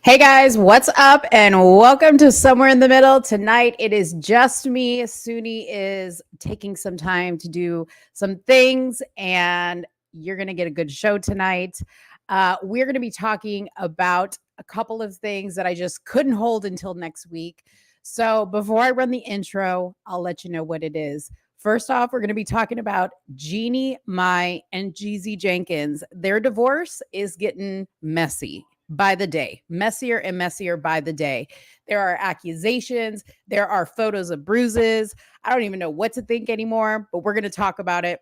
Hey guys, what's up? And welcome to Somewhere in the Middle. Tonight it is just me. Suni is taking some time to do some things, and you're going to get a good show tonight. We're going to be talking about a couple of things that I just couldn't hold until next week. So before I run the intro, I'll let you know what it is. First off, we're going to be talking about Jeanie Mai and Jeezy Jenkins. Their divorce is getting messy by the day, messier and messier by the day. There are accusations, there are photos of bruises. I don't even know what to think anymore, but we're going to talk about it.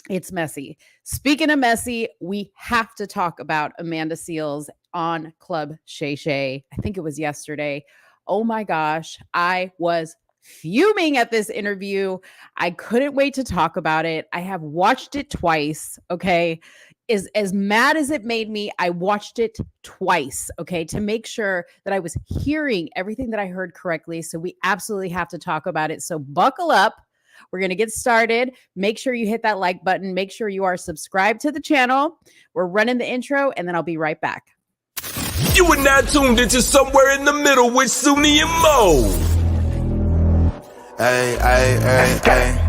It's messy. Speaking of messy, we have to talk about Amanda Seales on Club Shay Shay. I think it was yesterday. Oh my gosh, I was fuming at this interview. I couldn't wait to talk about it. I have watched it twice, okay? As mad as it made me, I watched it twice, okay, to make sure that I was hearing everything that I heard correctly. So we absolutely have to talk about it. So buckle up. We're going to get started. Make sure you hit that like button. Make sure you are subscribed to the channel. We're running the intro, and then I'll be right back. You are now tuned into Somewhere in the Middle with Suni and Mo. Hey, hey, hey, hey.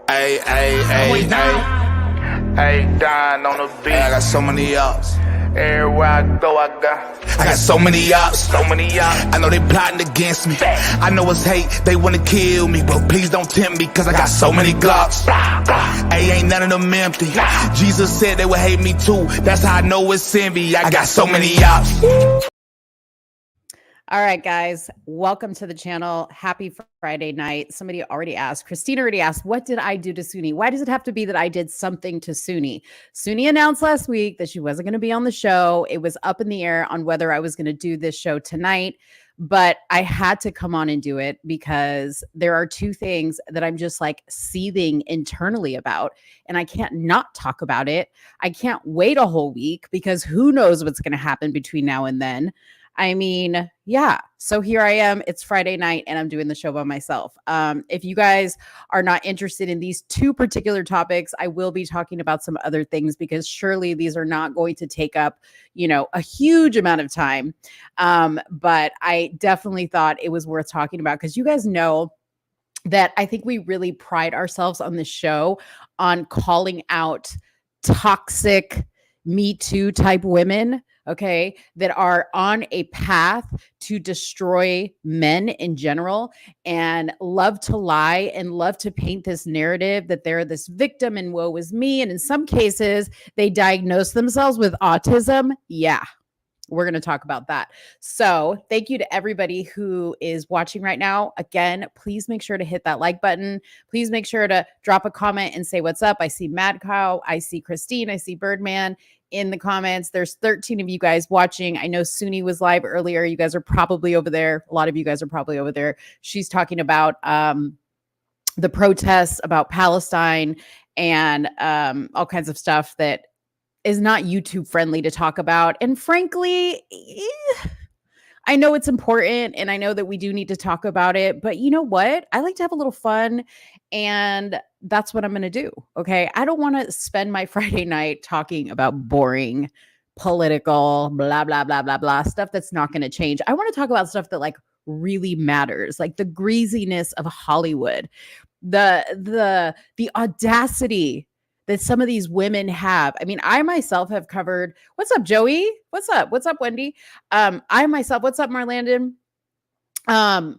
Hey, hey, hey, hey. Hey, Don on the beat. Hey, I got so many ops. Everywhere I go, I got so many ops. so many y'all. I know they plotting against me. I know it's hate, they wanna kill me, but please don't tempt me, cause I got so many Glocks. Hey, ain't none of them empty. Jesus said they would hate me too. That's how I know it's envy. I got so many ops. All right, guys, welcome to the channel. Happy Friday night. Somebody already asked, Christina already asked, what did I do to Suni? Why does it have to be that I did something to Suni? Suni announced last week that she wasn't going to be on the show. It was up in the air on whether I was going to do this show tonight, but I had to come on and do it because there are two things that I'm just like seething internally about, and I can't not talk about it. I can't wait a whole week because who knows what's going to happen between now and then. I mean, yeah. So here I am. It's Friday night and I'm doing the show by myself. If you guys are not interested in these two particular topics, I will be talking about some other things because surely these are not going to take up, a huge amount of time. But I definitely thought it was worth talking about because you guys know that I think we really pride ourselves on this show on calling out toxic Me Too type women, okay, that are on a path to destroy men in general and love to lie and love to paint this narrative that they're this victim and woe is me. And in some cases, they diagnose themselves with autism. Yeah. We're going to talk about that. So thank you to everybody who is watching right now. Again, please make sure to hit that like button. Please make sure to drop a comment and say what's up. I see Mad Cow. I see Christine. I see Birdman in the comments. There's 13 of you guys watching. I know Suni was live earlier. You guys are probably over there. A lot of you guys are probably over there. She's talking about the protests about Palestine and all kinds of stuff that is not YouTube friendly to talk about. And frankly, I know it's important and I know that we do need to talk about it, but you know what? I like to have a little fun and that's what I'm going to do. Okay. I don't want to spend my Friday night talking about boring political blah, blah, blah, blah, blah stuff that's not going to change. I want to talk about stuff that like really matters, like the greasiness of Hollywood, the audacity that some of these women have. I mean, I myself have covered, what's up, Joey? What's up? What's up, Wendy? I myself, what's up, Marlandon?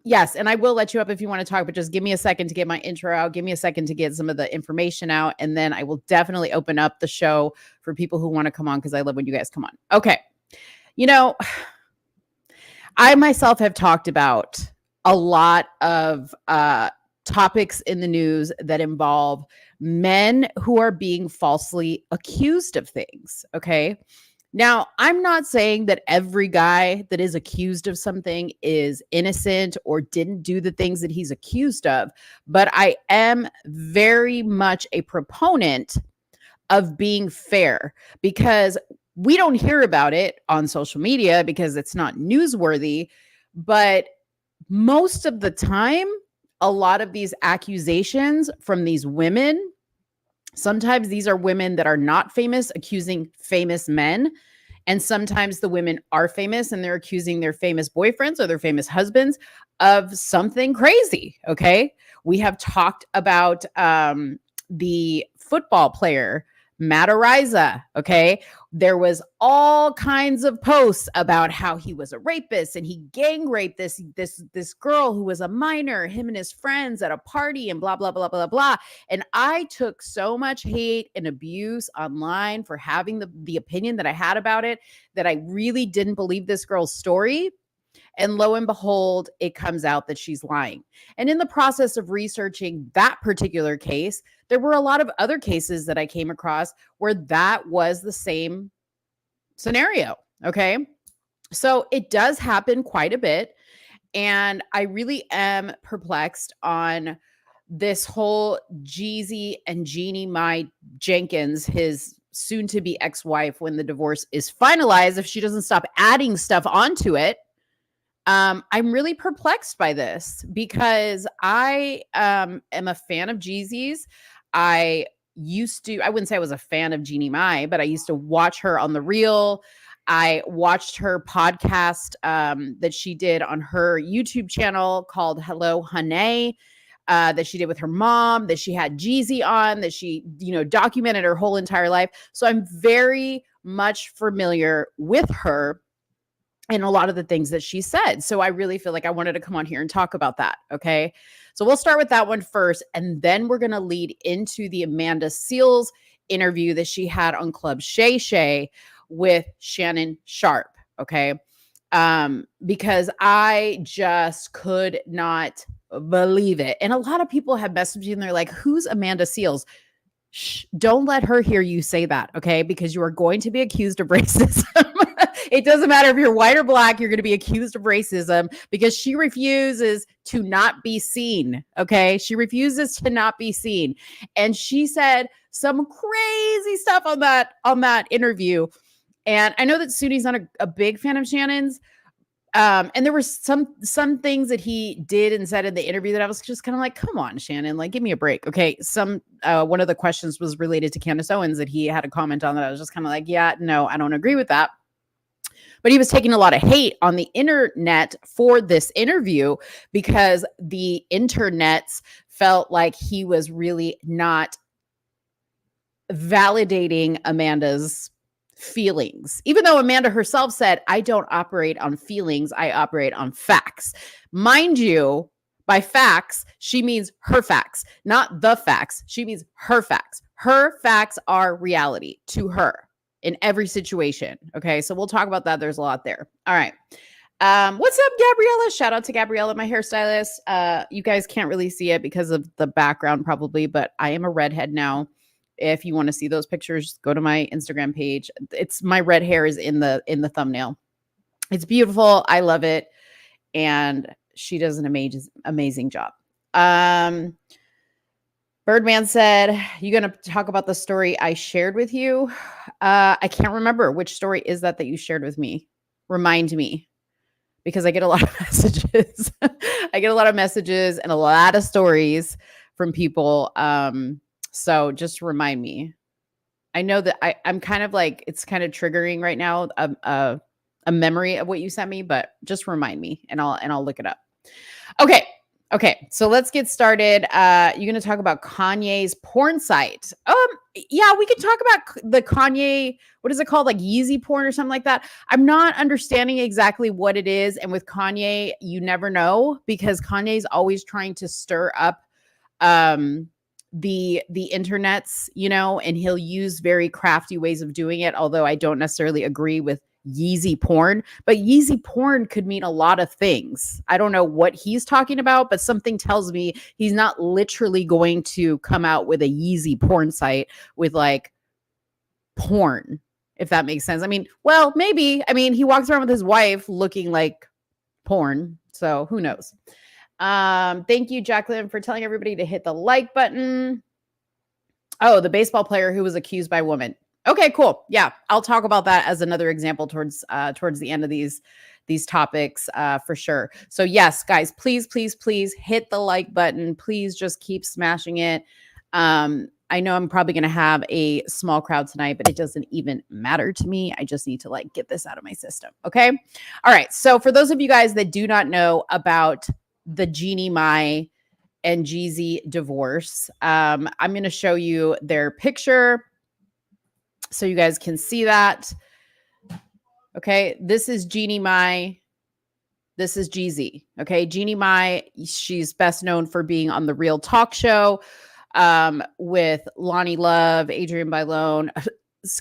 Yes, and I will let you up if you want to talk, but just give me a second to get my intro out. Give me a second to get some of the information out, and then I will definitely open up the show for people who want to come on because I love when you guys come on. Okay. I myself have talked about a lot of topics in the news that involve men who are being falsely accused of things. Okay. Now, I'm not saying that every guy that is accused of something is innocent or didn't do the things that he's accused of, but I am very much a proponent of being fair because we don't hear about it on social media because it's not newsworthy, but most of the time, a lot of these accusations from these women, sometimes these are women that are not famous accusing famous men. And sometimes the women are famous and they're accusing their famous boyfriends or their famous husbands of something crazy. Okay. We have talked about the football player, Matt Ariza. Okay. There was all kinds of posts about how he was a rapist and he gang raped this girl who was a minor, him and his friends at a party and blah, blah, blah, blah, blah. And I took so much hate and abuse online for having the opinion that I had about it, that I really didn't believe this girl's story. And lo and behold, it comes out that she's lying. And in the process of researching that particular case, there were a lot of other cases that I came across where that was the same scenario. Okay. So it does happen quite a bit. And I really am perplexed on this whole Jeezy and Jeanie Mai Jenkins, his soon to be ex-wife, when the divorce is finalized, if she doesn't stop adding stuff onto it. I'm really perplexed by this because I am a fan of Jeezy's. I wouldn't say I was a fan of Jeanie Mai, but I used to watch her on The Real. I watched her podcast that she did on her YouTube channel called Hello Honey, that she did with her mom, that she had Jeezy on, that she, documented her whole entire life. So I'm very much familiar with her and a lot of the things that she said. So I really feel like I wanted to come on here and talk about that. Okay. So we'll start with that one first. And then we're going to lead into the Amanda Seales interview that she had on Club Shay Shay with Shannon Sharp. Okay. Because I just could not believe it. And a lot of people have messaged me and they're like, who's Amanda Seales? Shh, don't let her hear you say that. Okay. Because you are going to be accused of racism. It doesn't matter if you're white or black, you're going to be accused of racism because she refuses to not be seen. Okay. She refuses to not be seen. And she said some crazy stuff on that interview. And I know that Suni's not a big fan of Shannon's. And there were some things that he did and said in the interview that I was just kind of like, come on, Shannon, like, give me a break. Okay. One of the questions was related to Candace Owens that he had a comment on that I was just kind of like, yeah, no, I don't agree with that. But he was taking a lot of hate on the internet for this interview because the internets felt like he was really not validating Amanda's feelings, even though Amanda herself said, I don't operate on feelings, I operate on facts. Mind you, by facts, she means her facts, not the facts. She means her facts. Her facts are reality to her in every situation. Okay, so we'll talk about that. There's a lot there. All right. What's up, Gabriella? Shout out to Gabriella, my hairstylist. You guys can't really see it because of the background probably, but I am a redhead now. If you want to see those pictures, go to my Instagram page. It's my red hair is in the thumbnail. It's beautiful. I love it. And she does an amazing job. Birdman said, you going to talk about the story I shared with you? I can't remember which story is that you shared with me. Remind me, because I get a lot of messages. I get a lot of messages and a lot of stories from people. So just remind me. I know that I'm kind of like, it's kind of triggering right now, a memory of what you sent me, but just remind me and I'll look it up. Okay. So let's get started. You're going to talk about Kanye's porn site. Yeah, we could talk about the Kanye, what is it called? Like Yeezy porn or something like that. I'm not understanding exactly what it is. And with Kanye, you never know because Kanye's always trying to stir up, the internets, and he'll use very crafty ways of doing it. Although I don't necessarily agree with Yeezy porn, but Yeezy porn could mean a lot of things. I don't know what he's talking about, but something tells me he's not literally going to come out with a Yeezy porn site with like porn, if that makes sense. I mean, well, maybe. I mean, he walks around with his wife looking like porn, so who knows? Thank you, Jacqueline, for telling everybody to hit the like button. Oh, the baseball player who was accused by a woman. Okay, cool. Yeah, I'll talk about that as another example towards the end of these topics for sure. So yes, guys, please hit the like button. Please just keep smashing it. I I know I'm probably going to have a small crowd tonight, but it doesn't even matter to me. I just need to like get this out of my system. Okay. All right. So for those of you guys that do not know about the Jeanie Mai and Jeezy divorce, I'm going to show you their picture so you guys can see that. Okay. This is Jeanie Mai. This is Jeezy. Okay. Jeanie Mai, she's best known for being on the Real Talk Show with Lonnie Love, Adrienne Bailon.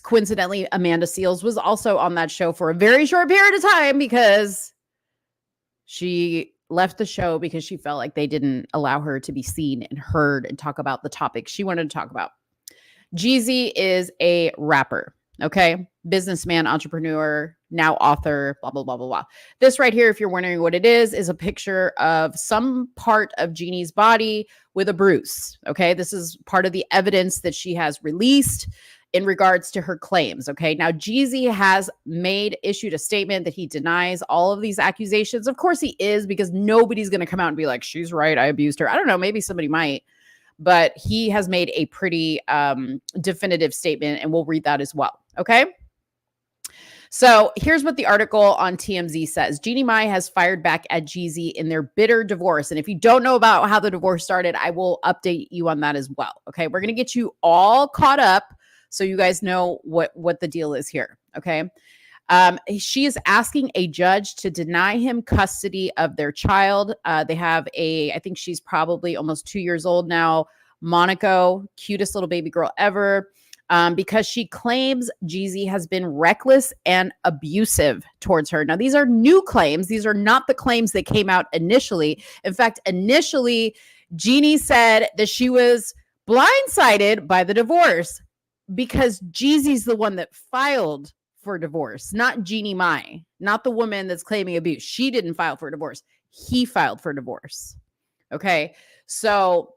Coincidentally, Amanda Seales was also on that show for a very short period of time because she left the show because she felt like they didn't allow her to be seen and heard and talk about the topics she wanted to talk about. Jeezy is a rapper. Okay. Businessman, entrepreneur, now author, blah, blah, blah, blah, blah. This right here, if you're wondering what it is a picture of some part of Jeannie's body with a bruise. Okay. This is part of the evidence that she has released in regards to her claims. Okay. Now, Jeezy has issued a statement that he denies all of these accusations. Of course he is, because nobody's going to come out and be like, she's right, I abused her. I don't know. Maybe somebody might. But he has made a pretty definitive statement, and we'll read that as well. Okay. So here's what the article on TMZ says. Jeanie Mai has fired back at Jeezy in their bitter divorce. And if you don't know about how the divorce started, I will update you on that as well. Okay. We're going to get you all caught up so you guys know what the deal is here. Okay. She is asking a judge to deny him custody of their child. They have I think she's probably almost 2 years old now, Monaco, cutest little baby girl ever, because she claims Jeezy has been reckless and abusive towards her. Now, these are new claims. These are not the claims that came out initially. In fact, initially, Jeannie said that she was blindsided by the divorce because Jeezy's the one that filed for divorce, not Jeanie Mai, not the woman that's claiming abuse. She didn't file for divorce. He filed for divorce. Okay. So,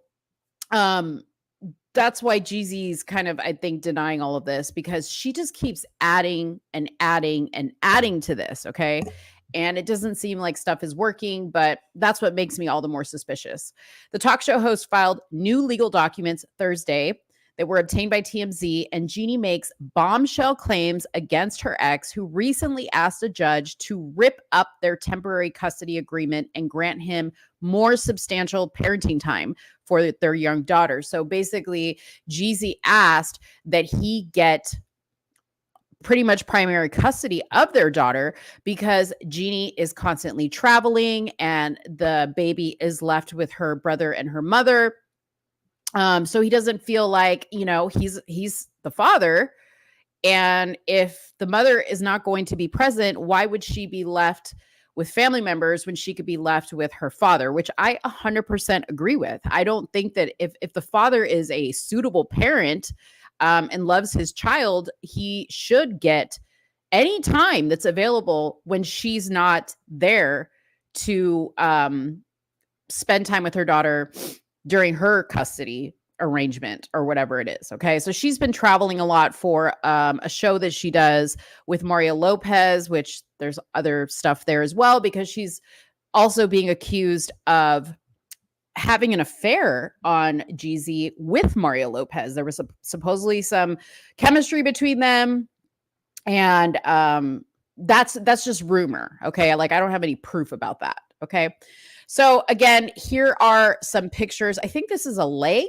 that's why Jeezy's kind of, I think, denying all of this, because she just keeps adding and adding and adding to this. Okay. And it doesn't seem like stuff is working, but that's what makes me all the more suspicious. The talk show host filed new legal documents Thursday that were obtained by TMZ, and Jeannie makes bombshell claims against her ex, who recently asked a judge to rip up their temporary custody agreement and grant him more substantial parenting time for their young daughter. So basically, Jeezy asked that he get pretty much primary custody of their daughter because Jeannie is constantly traveling and the baby is left with her brother and her mother. So he doesn't feel like, he's the father. And if the mother is not going to be present, why would she be left with family members when she could be left with her father, which I 100% agree with. I don't think that if the father is a suitable parent and loves his child, he should get any time that's available when she's not there to spend time with her daughter during her custody arrangement or whatever it is. Okay. So she's been traveling a lot for a show that she does with Mario Lopez, which there's other stuff there as well, because she's also being accused of having an affair on Jeezy with Mario Lopez. There was supposedly some chemistry between them. And that's just rumor. Okay. Like, I don't have any proof about that. Okay. So again, here are some pictures. I think this is a leg,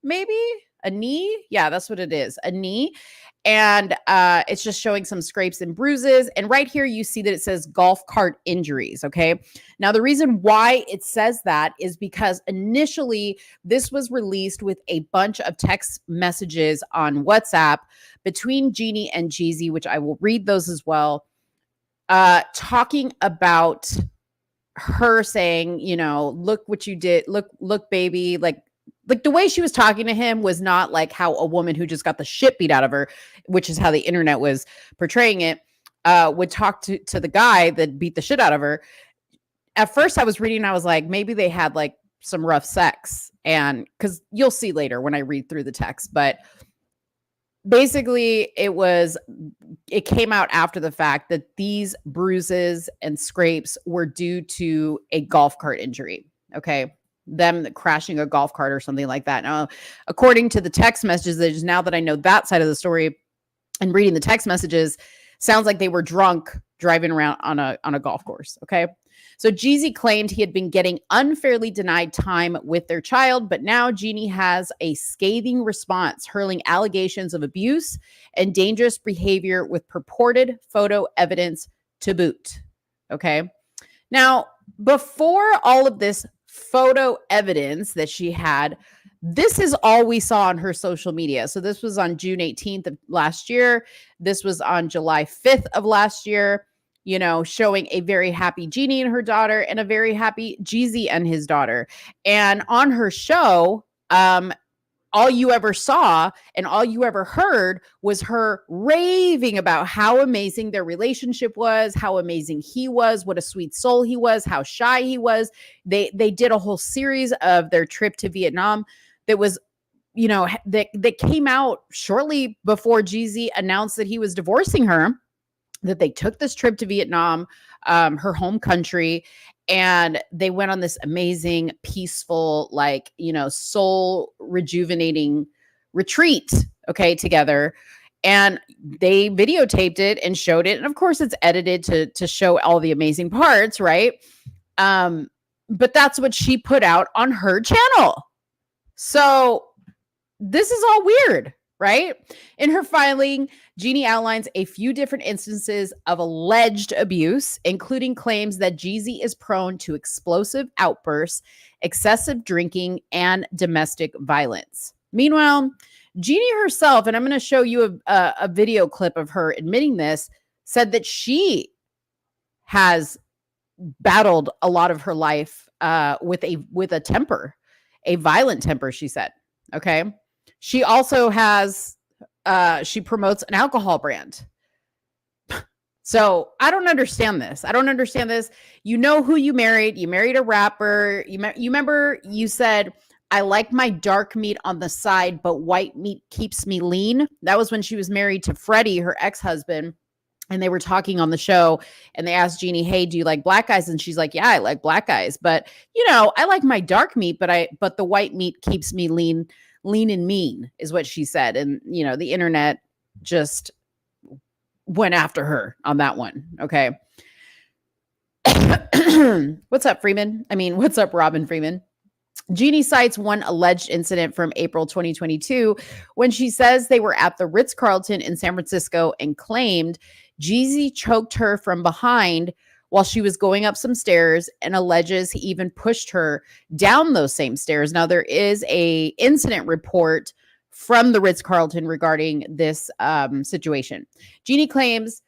maybe a knee. Yeah, that's what it is. A knee. And it's just showing some scrapes and bruises. And right here, you see that it says golf cart injuries. Okay. Now, the reason why it says that is because initially this was released with a bunch of text messages on WhatsApp between Jeannie and Jeezy, which I will read those as well, talking about her saying, look what you did. Look, baby. Like the way she was talking to him was not like how a woman who just got the shit beat out of her, which is how the internet was portraying it, would talk to the guy that beat the shit out of her. At first I was reading and I was like, maybe they had like some rough sex, and because you'll see later when I read through the text, but basically it came out after the fact that these bruises and scrapes were due to a golf cart injury. Okay. them crashing a golf cart or something like that. Now, according to the text messages, now that I know that side of the story and reading the text messages, sounds like they were drunk driving around on a golf course. Okay. So Jeezy claimed he had been getting unfairly denied time with their child, but now Jeannie has a scathing response, hurling allegations of abuse and dangerous behavior with purported photo evidence to boot. Okay. Now, before all of this photo evidence that she had, this is all we saw on her social media. So this was on June 18th of last year. This was on July 5th of last year, you know, showing a very happy Jeannie and her daughter and a very happy Jeezy and his daughter. And on her show, all you ever saw and all you ever heard was her raving about how amazing their relationship was, how amazing he was, what a sweet soul he was, how shy he was. They did a whole series of their trip to Vietnam that was, you know, that came out shortly before Jeezy announced that he was divorcing her, that they took this trip to Vietnam, her home country, and they went on this amazing, peaceful, like, you know, soul rejuvenating retreat, okay, together. And they videotaped it and showed it. And of course, it's edited to show all the amazing parts, right? But that's what she put out on her channel. So this is all weird, right? In her filing, Jeannie outlines a few different instances of alleged abuse, including claims that Jeezy is prone to explosive outbursts, excessive drinking, and domestic violence. Meanwhile, Jeannie herself, and I'm going to show you a video clip of her admitting this, said that she has battled a lot of her life with a temper, a violent temper, she said. Okay. She also has, she promotes an alcohol brand. So I don't understand this. You know who you married. You married a rapper. You remember you said, I like my dark meat on the side, but white meat keeps me lean. That was when she was married to Freddie, her ex-husband. And they were talking on the show and they asked Jeannie, hey, do you like black guys? And she's like, yeah, I like black guys. But, you know, I like my dark meat, but the white meat keeps me lean and mean is what she said. And, you know, the internet just went after her on that one. Okay. What's up, Freeman? What's up, Robin Freeman? Jeannie cites one alleged incident from April 2022 when she says they were at the Ritz-Carlton in San Francisco and claimed Jeezy choked her from behind while she was going up some stairs and alleges he even pushed her down those same stairs. Now, there is a incident report from the Ritz-Carlton regarding this situation. Jeannie claims,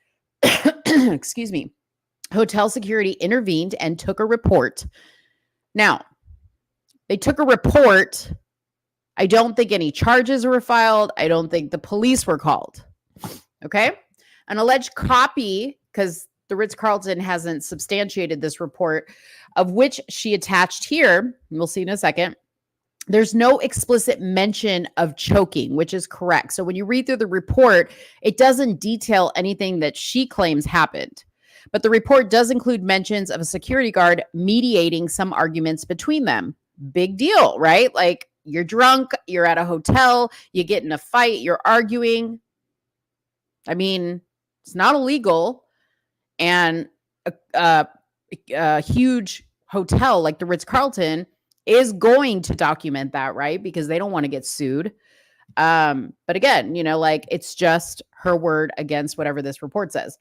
excuse me, hotel security intervened and took a report. Now, they took a report. I don't think any charges were filed. I don't think the police were called. Okay. An alleged copy, because the Ritz-Carlton hasn't substantiated this report, of which she attached here. We'll see in a second. There's no explicit mention of choking, which is correct. So when you read through the report, it doesn't detail anything that she claims happened. But the report does include mentions of a security guard mediating some arguments between them. Big deal, right? Like, you're drunk, you're at a hotel, you get in a fight, you're arguing. It's not illegal. And a huge hotel like the Ritz-Carlton is going to document that, right? Because they don't want to get sued. But again, it's just her word against whatever this report says.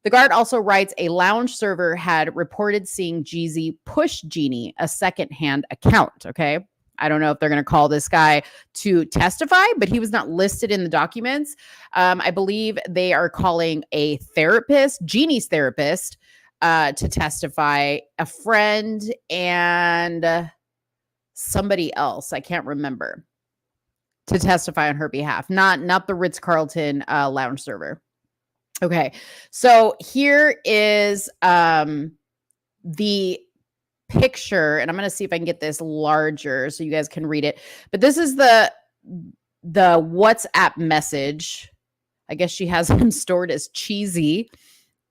The guard also writes a lounge server had reported seeing Jeezy push Jeannie, a secondhand account. Okay. I don't know if they're going to call this guy to testify, but he was not listed in the documents. I believe they are calling a therapist, Jeannie's therapist, to testify, a friend and somebody else. I can't remember, to testify on her behalf, not the Ritz-Carlton lounge server. Okay, so here is the picture, and I'm going to see if I can get this larger so you guys can read it. But this is the WhatsApp message. I guess she has him stored as cheesy.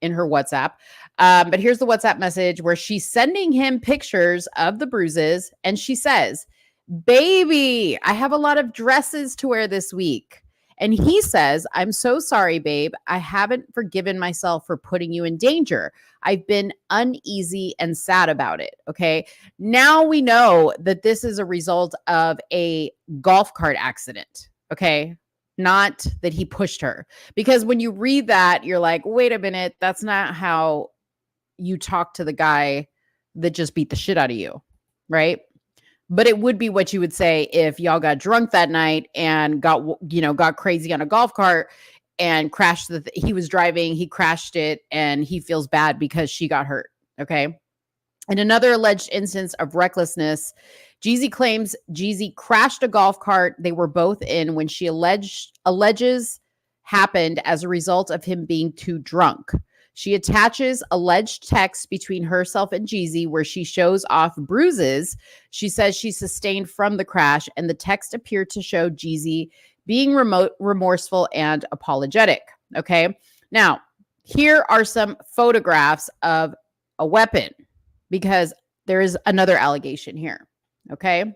in her WhatsApp. But here's the WhatsApp message where she's sending him pictures of the bruises. And she says, baby, I have a lot of dresses to wear this week. And he says, I'm so sorry, babe. I haven't forgiven myself for putting you in danger. I've been uneasy and sad about it. Okay. Now we know that this is a result of a golf cart accident. Okay. Not that he pushed her. Because when you read that, you're like, wait a minute, that's not how you talk to the guy that just beat the shit out of you. Right. But it would be what you would say if y'all got drunk that night and got crazy on a golf cart and crashed he was driving, he crashed it, and he feels bad because she got hurt. Okay. In another alleged instance of recklessness, Jeezy claims Jeezy crashed a golf cart they were both in when she alleges happened as a result of him being too drunk. She attaches alleged texts between herself and Jeezy where she shows off bruises she says she sustained from the crash, and the text appeared to show Jeezy being remorseful and apologetic. Okay. Now, here are some photographs of a weapon because there is another allegation here. Okay.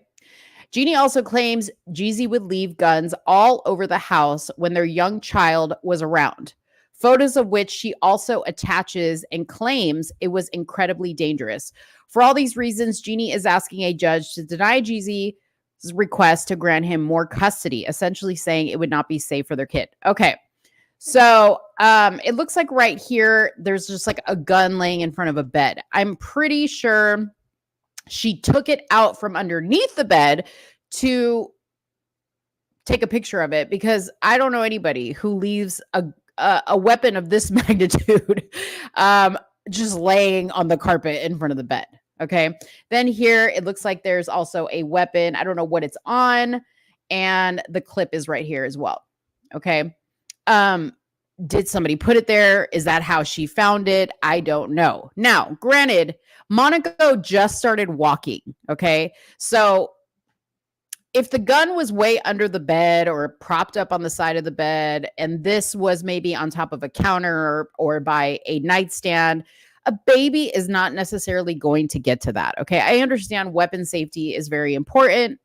Jeannie also claims Jeezy would leave guns all over the house when their young child was around. Photos of which she also attaches and claims it was incredibly dangerous. For all these reasons, Jeannie is asking a judge to deny Jeezy's request to grant him more custody, essentially saying it would not be safe for their kid. Okay. So it looks like right here, there's just like a gun laying in front of a bed. I'm pretty sure she took it out from underneath the bed to take a picture of it, because I don't know anybody who leaves a weapon of this magnitude just laying on the carpet in front of the bed. Okay. Then here, it looks like there's also a weapon. I don't know what it's on. And the clip is right here as well. Okay. Did somebody put it there? Is that how she found it? I don't know. Now, granted, Monaco just started walking. Okay. So if the gun was way under the bed or propped up on the side of the bed, and this was maybe on top of a counter or by a nightstand, a baby is not necessarily going to get to that. Okay. I understand weapon safety is very important,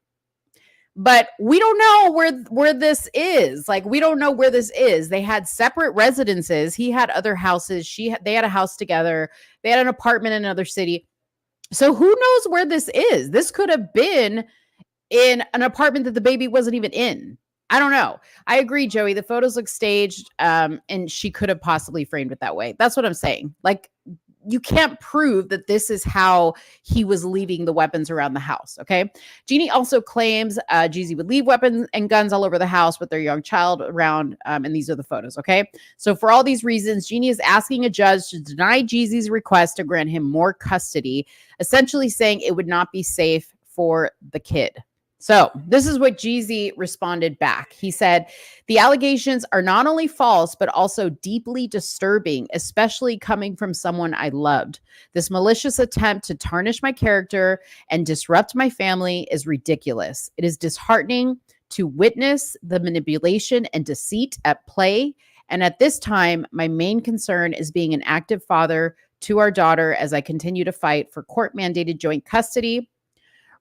but we don't know where this is. Like, we don't know where this is. They had separate residences. He had other houses. They had a house together. They had an apartment in another city. So who knows where this is? This could have been in an apartment that the baby wasn't even in. I don't know. I agree, Joey. The photos look staged, and she could have possibly framed it that way. That's what I'm saying. Like, you can't prove that this is how he was leaving the weapons around the house. Okay. Jeannie also claims Jeezy would leave weapons and guns all over the house with their young child around. And these are the photos. Okay. So for all these reasons, Jeannie is asking a judge to deny Jeezy's request to grant him more custody, essentially saying it would not be safe for the kid. So this is what Jeezy responded back. He said, the allegations are not only false, but also deeply disturbing, especially coming from someone I loved. This malicious attempt to tarnish my character and disrupt my family is ridiculous. It is disheartening to witness the manipulation and deceit at play. And at this time, my main concern is being an active father to our daughter as I continue to fight for court-mandated joint custody.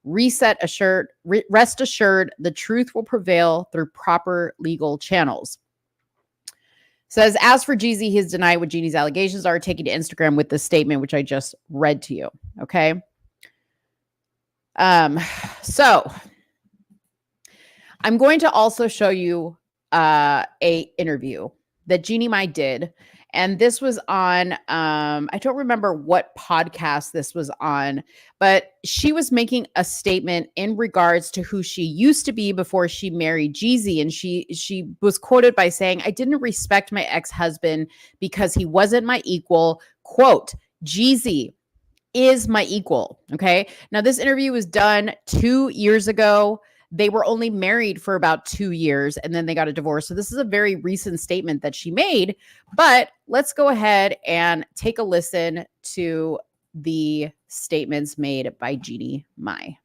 Rest assured, the truth will prevail through proper legal channels. Says, as for Jeezy, he has denied what Jeannie's allegations are, taking to Instagram with this statement, which I just read to you. Okay. So I'm going to also show you a interview that Jeanie Mai did. And this was on, I don't remember what podcast this was on, but she was making a statement in regards to who she used to be before she married Jeezy. And she was quoted by saying, I didn't respect my ex-husband because he wasn't my equal. Quote, Jeezy is my equal. Okay. Now this interview was done 2 years ago. They were only married for about 2 years and then they got a divorce. So this is a very recent statement that she made, but let's go ahead and take a listen to the statements made by Jeanie Mai.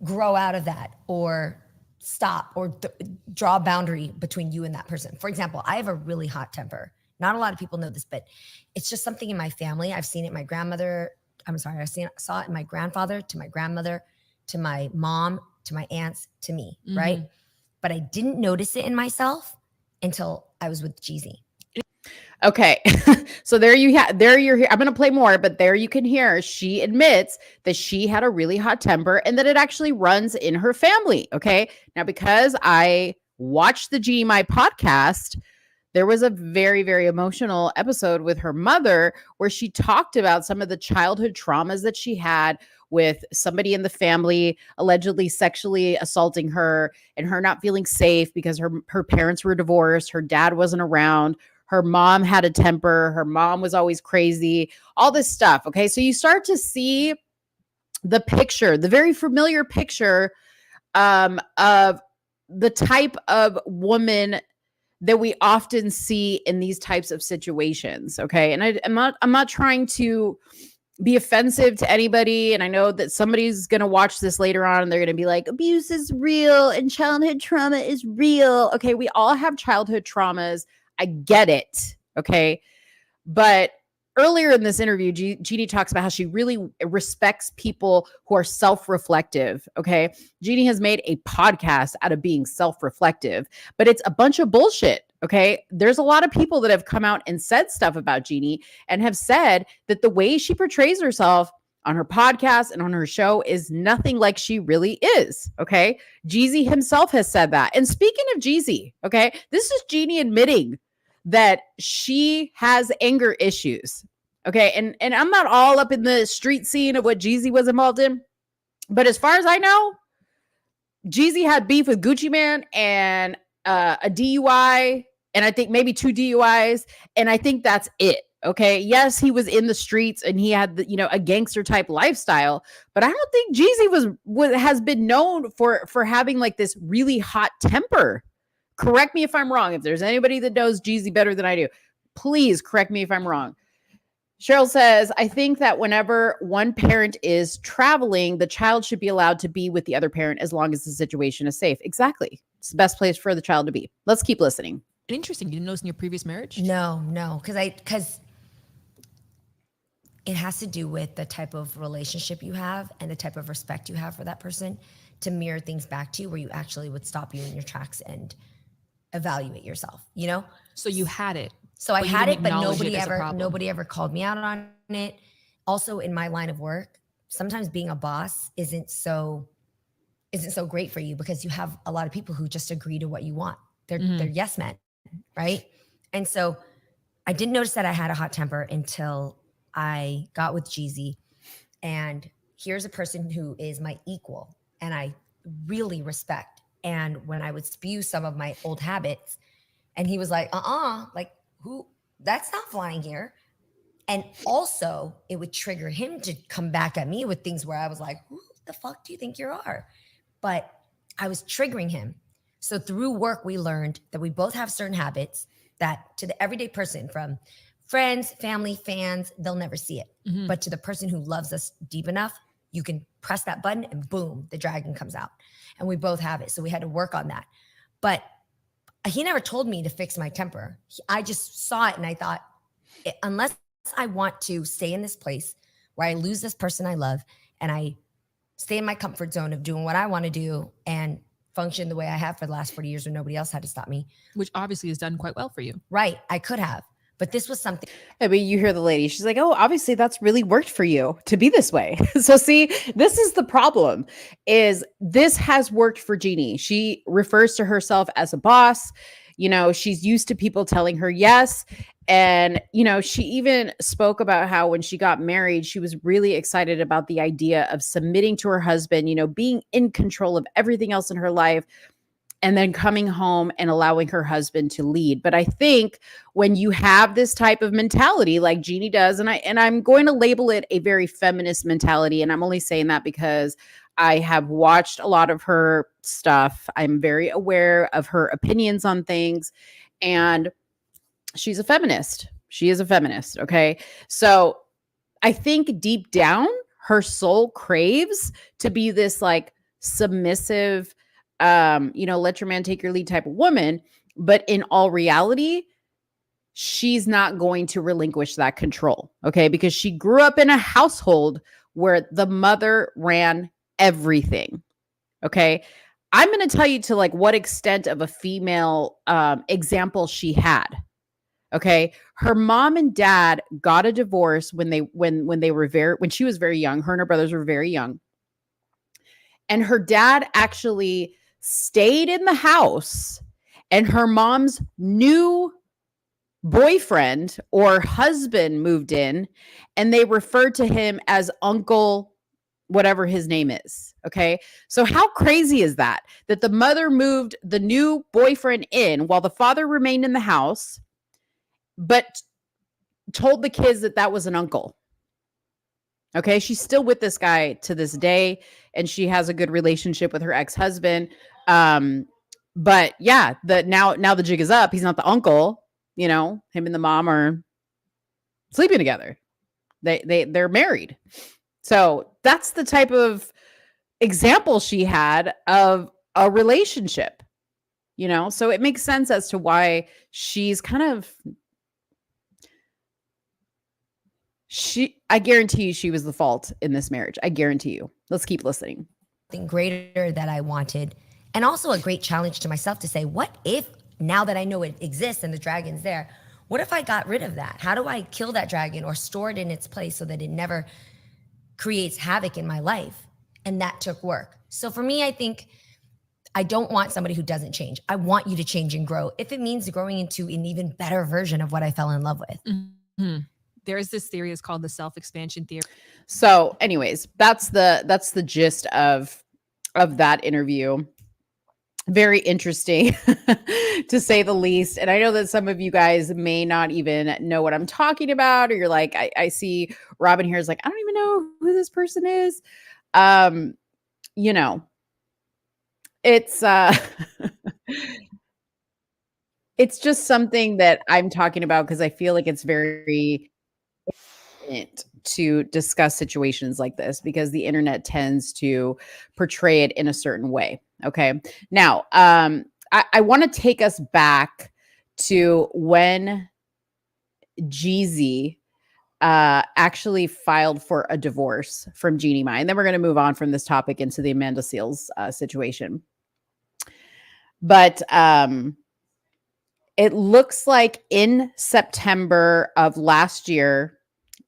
Grow out of that or stop or draw a boundary between you and that person. For example, I have a really hot temper Not a lot of people know this, but it's just something in my family. I've seen it in my grandmother. Saw it in my grandfather, to my grandmother, to my mom, to my aunts, to me, right? But I didn't notice it in myself until I was with Jeezy. Okay. So there you have, there you're, I'm going to play more, but there you can hear, she admits that she had a really hot temper and that it actually runs in her family. Okay. Now, because I watched the Jeanie Mai podcast, there was a very, very emotional episode with her mother where she talked about some of the childhood traumas that she had with somebody in the family allegedly sexually assaulting her and her not feeling safe because her parents were divorced. Her dad wasn't around. Her mom had a temper. Her mom was always crazy, all this stuff. Okay. So you start to see the picture, the very familiar picture of the type of woman that we often see in these types of situations. Okay. And I'm not trying to be offensive to anybody. And I know that somebody's going to watch this later on and they're going to be like, abuse is real and childhood trauma is real. Okay. We all have childhood traumas. I get it. Okay. But earlier in this interview, Jeanie talks about how she really respects people who are self-reflective. Okay. Jeanie has made a podcast out of being self-reflective, but it's a bunch of bullshit. Okay. There's a lot of people that have come out and said stuff about Jeanie and have said that the way she portrays herself on her podcast and on her show is nothing like she really is. Okay. Jeezy himself has said that. And speaking of Jeezy, okay, this is Jeanie admitting that she has anger issues. Okay. And I'm not all up in the street scene of what Jeezy was involved in, but as far as I know, Jeezy had beef with Gucci Mane and a DUI, and I think maybe 2 DUIs. And I think that's it. Okay. Yes, he was in the streets and he had a gangster type lifestyle, but I don't think Jeezy has been known for having like this really hot temper. Correct me if I'm wrong. If there's anybody that knows Jeezy better than I do, please correct me if I'm wrong. Cheryl says, I think that whenever one parent is traveling, the child should be allowed to be with the other parent as long as the situation is safe. Exactly. It's the best place for the child to be. Let's keep listening. Interesting. You didn't notice in your previous marriage? No. Because it has to do with the type of relationship you have and the type of respect you have for that person to mirror things back to you where you actually would stop you in your tracks and evaluate yourself, So you had it. So I had it, but nobody ever called me out on it. Also in my line of work, sometimes being a boss isn't so great for you because you have a lot of people who just agree to what you want. They're yes men, right? And so I didn't notice that I had a hot temper until I got with Jeezy. And here's a person who is my equal and I really respect. And when I would spew some of my old habits, and he was like, like, who? That's not flying here. And also, it would trigger him to come back at me with things where I was like, who the fuck do you think you are? But I was triggering him. So through work, we learned that we both have certain habits that to the everyday person, from friends, family, fans, they'll never see it. Mm-hmm. But to the person who loves us deep enough, you can press that button and boom, the dragon comes out. And we both have it. So we had to work on that. But he never told me to fix my temper. I just saw it and I thought, unless I want to stay in this place where I lose this person I love and I stay in my comfort zone of doing what I want to do and function the way I have for the last 40 years when nobody else had to stop me. Which obviously has done quite well for you. Right. I could have. But this was something. I mean, you hear the lady, she's like, oh, obviously that's really worked for you to be this way. So see, this is the problem, is this has worked for Jeanie. She refers to herself as a boss. She's used to people telling her yes. And, she even spoke about how when she got married, she was really excited about the idea of submitting to her husband, being in control of everything else in her life, and then coming home and allowing her husband to lead. But I think when you have this type of mentality like Jeanie does, and I'm going to label it a very feminist mentality, and I'm only saying that because I have watched a lot of her stuff. I'm very aware of her opinions on things, and she's a feminist. She is a feminist, okay? So I think deep down, her soul craves to be this like submissive, let your man take your lead type of woman. But in all reality, she's not going to relinquish that control. Okay. Because she grew up in a household where the mother ran everything. Okay. I'm going to tell you to like what extent of a female example she had. Okay. Her mom and dad got a divorce when she was very young. Her and her brothers were very young. And her dad actually stayed in the house, and her mom's new boyfriend or husband moved in, and they referred to him as Uncle whatever his name is. Okay. So how crazy is that the mother moved the new boyfriend in while the father remained in the house, but told the kids that was an uncle. Okay. She's still with this guy to this day, and she has a good relationship with her ex-husband. But yeah, now the jig is up. He's not the uncle, him and the mom are sleeping together. They're married. So that's the type of example she had of a relationship, so it makes sense as to why she's kind of, I guarantee you she was the fault in this marriage. I guarantee you. Let's keep listening. Something greater that I wanted, and also a great challenge to myself to say, what if now that I know it exists and the dragon's there, what if I got rid of that? How do I kill that dragon or store it in its place so that it never creates havoc in my life? And that took work. So for me, I think I don't want somebody who doesn't change. I want you to change and grow. If it means growing into an even better version of what I fell in love with. Mm-hmm. There's this theory, it's called the self-expansion theory. So anyways, that's the gist of that interview. Very interesting to say the least. And I know that some of you guys may not even know what I'm talking about, or you're like, I see Robin here is like, I don't even know who this person is. It's it's just something that I'm talking about because I feel like it's very important to discuss situations like this, because the internet tends to portray it in a certain way. Okay. Now, I want to take us back to when Jeezy actually filed for a divorce from Jeanie Mai. And then we're going to move on from this topic into the Amanda Seales situation. But it looks like in September of last year,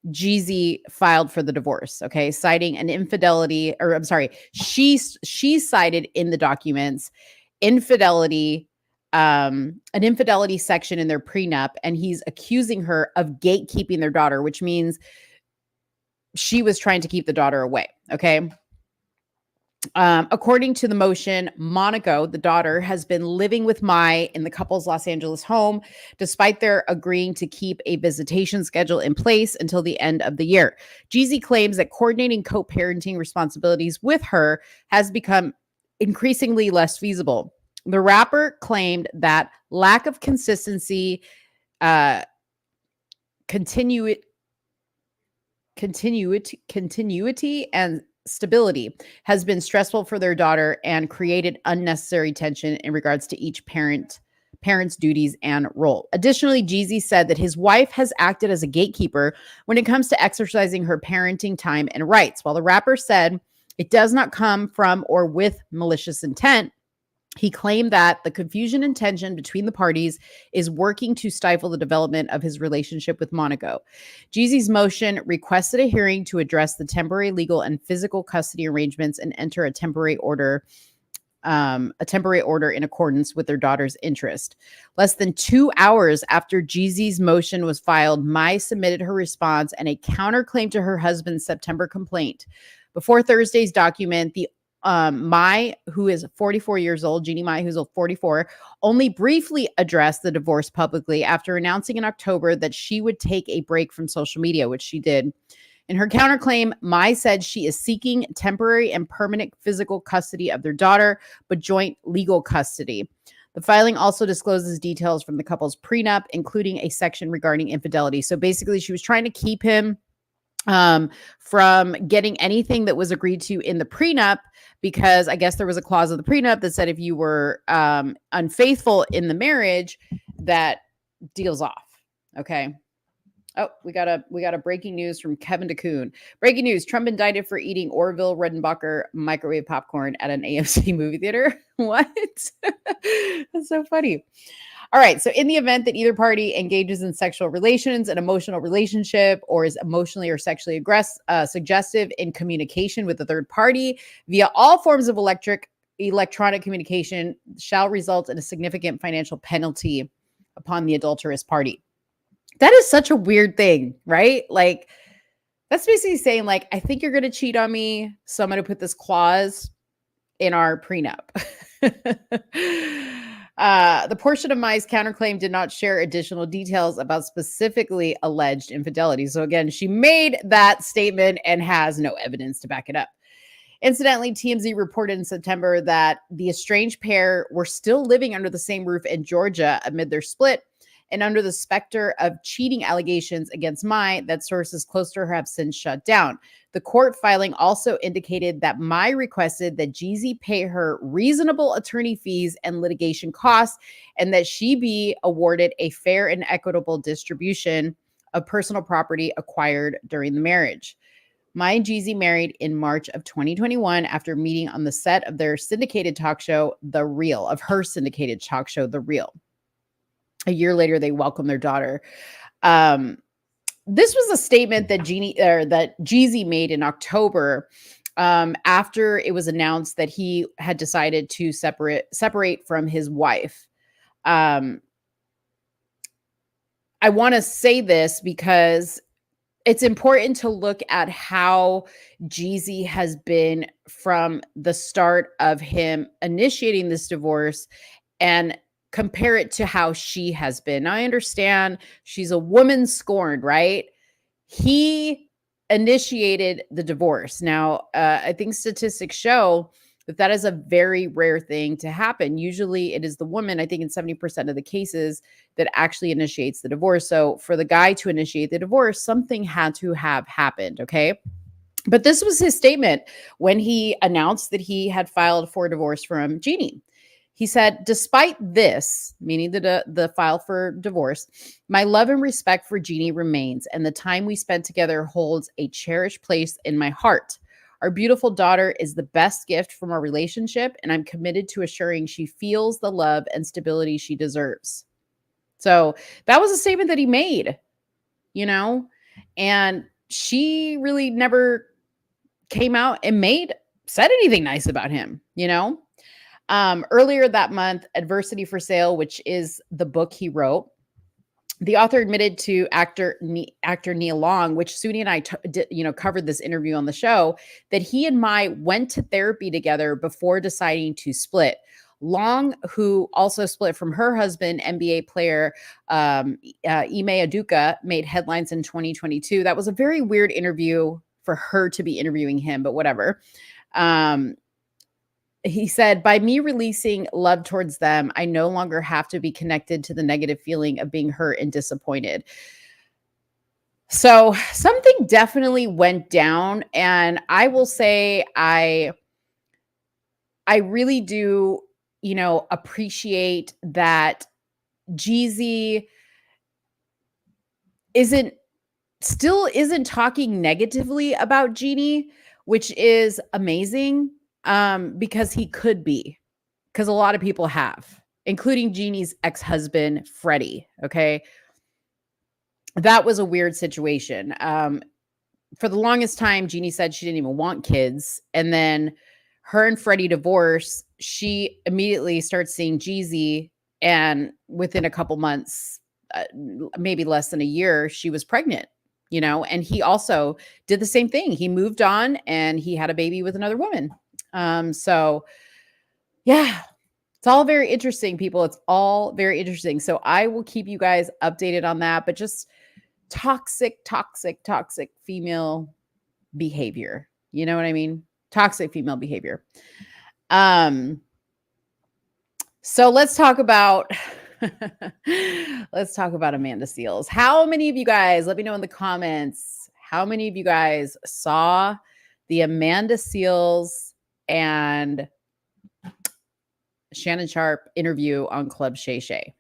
Jeezy filed for the divorce, okay, citing an infidelity, or I'm sorry, she cited in the documents infidelity, an infidelity section in their prenup, and he's accusing her of gatekeeping their daughter, which means she was trying to keep the daughter away, okay? According to the motion, Monaco, the daughter, has been living with Mai in the couple's Los Angeles home, despite their agreeing to keep a visitation schedule in place until the end of the year. Jeezy claims that coordinating co-parenting responsibilities with her has become increasingly less feasible. The rapper claimed that lack of consistency, continuity, and stability has been stressful for their daughter and created unnecessary tension in regards to each parent's duties and role. Additionally, Jeezy said that his wife has acted as a gatekeeper when it comes to exercising her parenting time and rights. While the rapper said it does not come from or with malicious intent, he claimed that the confusion and tension between the parties is working to stifle the development of his relationship with Monaco. Jeezy's motion requested a hearing to address the temporary legal and physical custody arrangements and enter a temporary order in accordance with their daughter's interest. Less than 2 hours after Jeezy's motion was filed, Mai submitted her response and a counterclaim to her husband's September complaint. Before Thursday's document, the Mai, who is 44 years old, Jeanie Mai, who's 44, only briefly addressed the divorce publicly after announcing in October that she would take a break from social media, which she did. In her counterclaim, Mai said she is seeking temporary and permanent physical custody of their daughter, but joint legal custody. The filing also discloses details from the couple's prenup, including a section regarding infidelity. So basically, she was trying to keep him from getting anything that was agreed to in the prenup, because I guess there was a clause of the prenup that said if you were unfaithful in the marriage, that deal's off. Okay. Oh, we got a breaking news from Kevin DeCoon. Breaking news: Trump indicted for eating Orville Redenbacher microwave popcorn at an AMC movie theater. What? That's so funny. All right. So, in the event that either party engages in sexual relations, an emotional relationship, or is emotionally or sexually suggestive in communication with the third party via all forms of electronic communication, shall result in a significant financial penalty upon the adulterous party. That is such a weird thing, right? Like, that's basically saying, like, I think you're going to cheat on me, so I'm going to put this clause in our prenup. The portion of Mai's counterclaim did not share additional details about specifically alleged infidelity. So again, she made that statement and has no evidence to back it up. Incidentally, TMZ reported in September that the estranged pair were still living under the same roof in Georgia amid their split, and under the specter of cheating allegations against Mai that sources close to her have since shut down. The court filing also indicated that Mai requested that Jeezy pay her reasonable attorney fees and litigation costs, and that she be awarded a fair and equitable distribution of personal property acquired during the marriage. Mai and Jeezy married in March of 2021 after meeting on the set of their syndicated talk show, The Real. A year later, they welcomed their daughter. This was a statement that Jeezy made in October after it was announced that he had decided to separate from his wife. I want to say this because it's important to look at how Jeezy has been from the start of him initiating this divorce and compare it to how she has been. Now, I understand she's a woman scorned, right? He initiated the divorce. Now, I think statistics show that is a very rare thing to happen. Usually it is the woman, I think in 70% of the cases, that actually initiates the divorce. So for the guy to initiate the divorce, something had to have happened, okay? But this was his statement when he announced that he had filed for divorce from Jeannie. He said, despite this, meaning the file for divorce, my love and respect for Jeannie remains, and the time we spent together holds a cherished place in my heart. Our beautiful daughter is the best gift from our relationship, and I'm committed to assuring she feels the love and stability she deserves. So that was a statement that he made, and she really never came out and said anything nice about him, Earlier that month, Adversity for Sale, which is the book he wrote, the author admitted to actor Nia Long, which Suni and I covered this interview on the show, that he and Mai went to therapy together before deciding to split. Long, who also split from her husband, NBA player Ime Udoka, made headlines in 2022. That was a very weird interview for her to be interviewing him, but whatever. He said, by me releasing love towards them, I no longer have to be connected to the negative feeling of being hurt and disappointed. So something definitely went down. And I will say, I really do, appreciate that Jeezy isn't talking negatively about Jeannie, which is amazing. Because he could be, because a lot of people have, including Jeannie's ex-husband, Freddie. Okay. That was a weird situation. For the longest time, Jeannie said she didn't even want kids. And then her and Freddie divorce. She immediately starts seeing Jeezy. And within a couple months, maybe less than a year, she was pregnant, and he also did the same thing. He moved on and he had a baby with another woman. So yeah, it's all very interesting, people. It's all very interesting. So I will keep you guys updated on that, but just toxic female behavior. You know what I mean? Toxic female behavior. So let's talk about Amanda Seales. How many of you guys, let me know in the comments, how many of you guys saw the Amanda Seales and Shannon Sharpe interview on Club Shay Shay?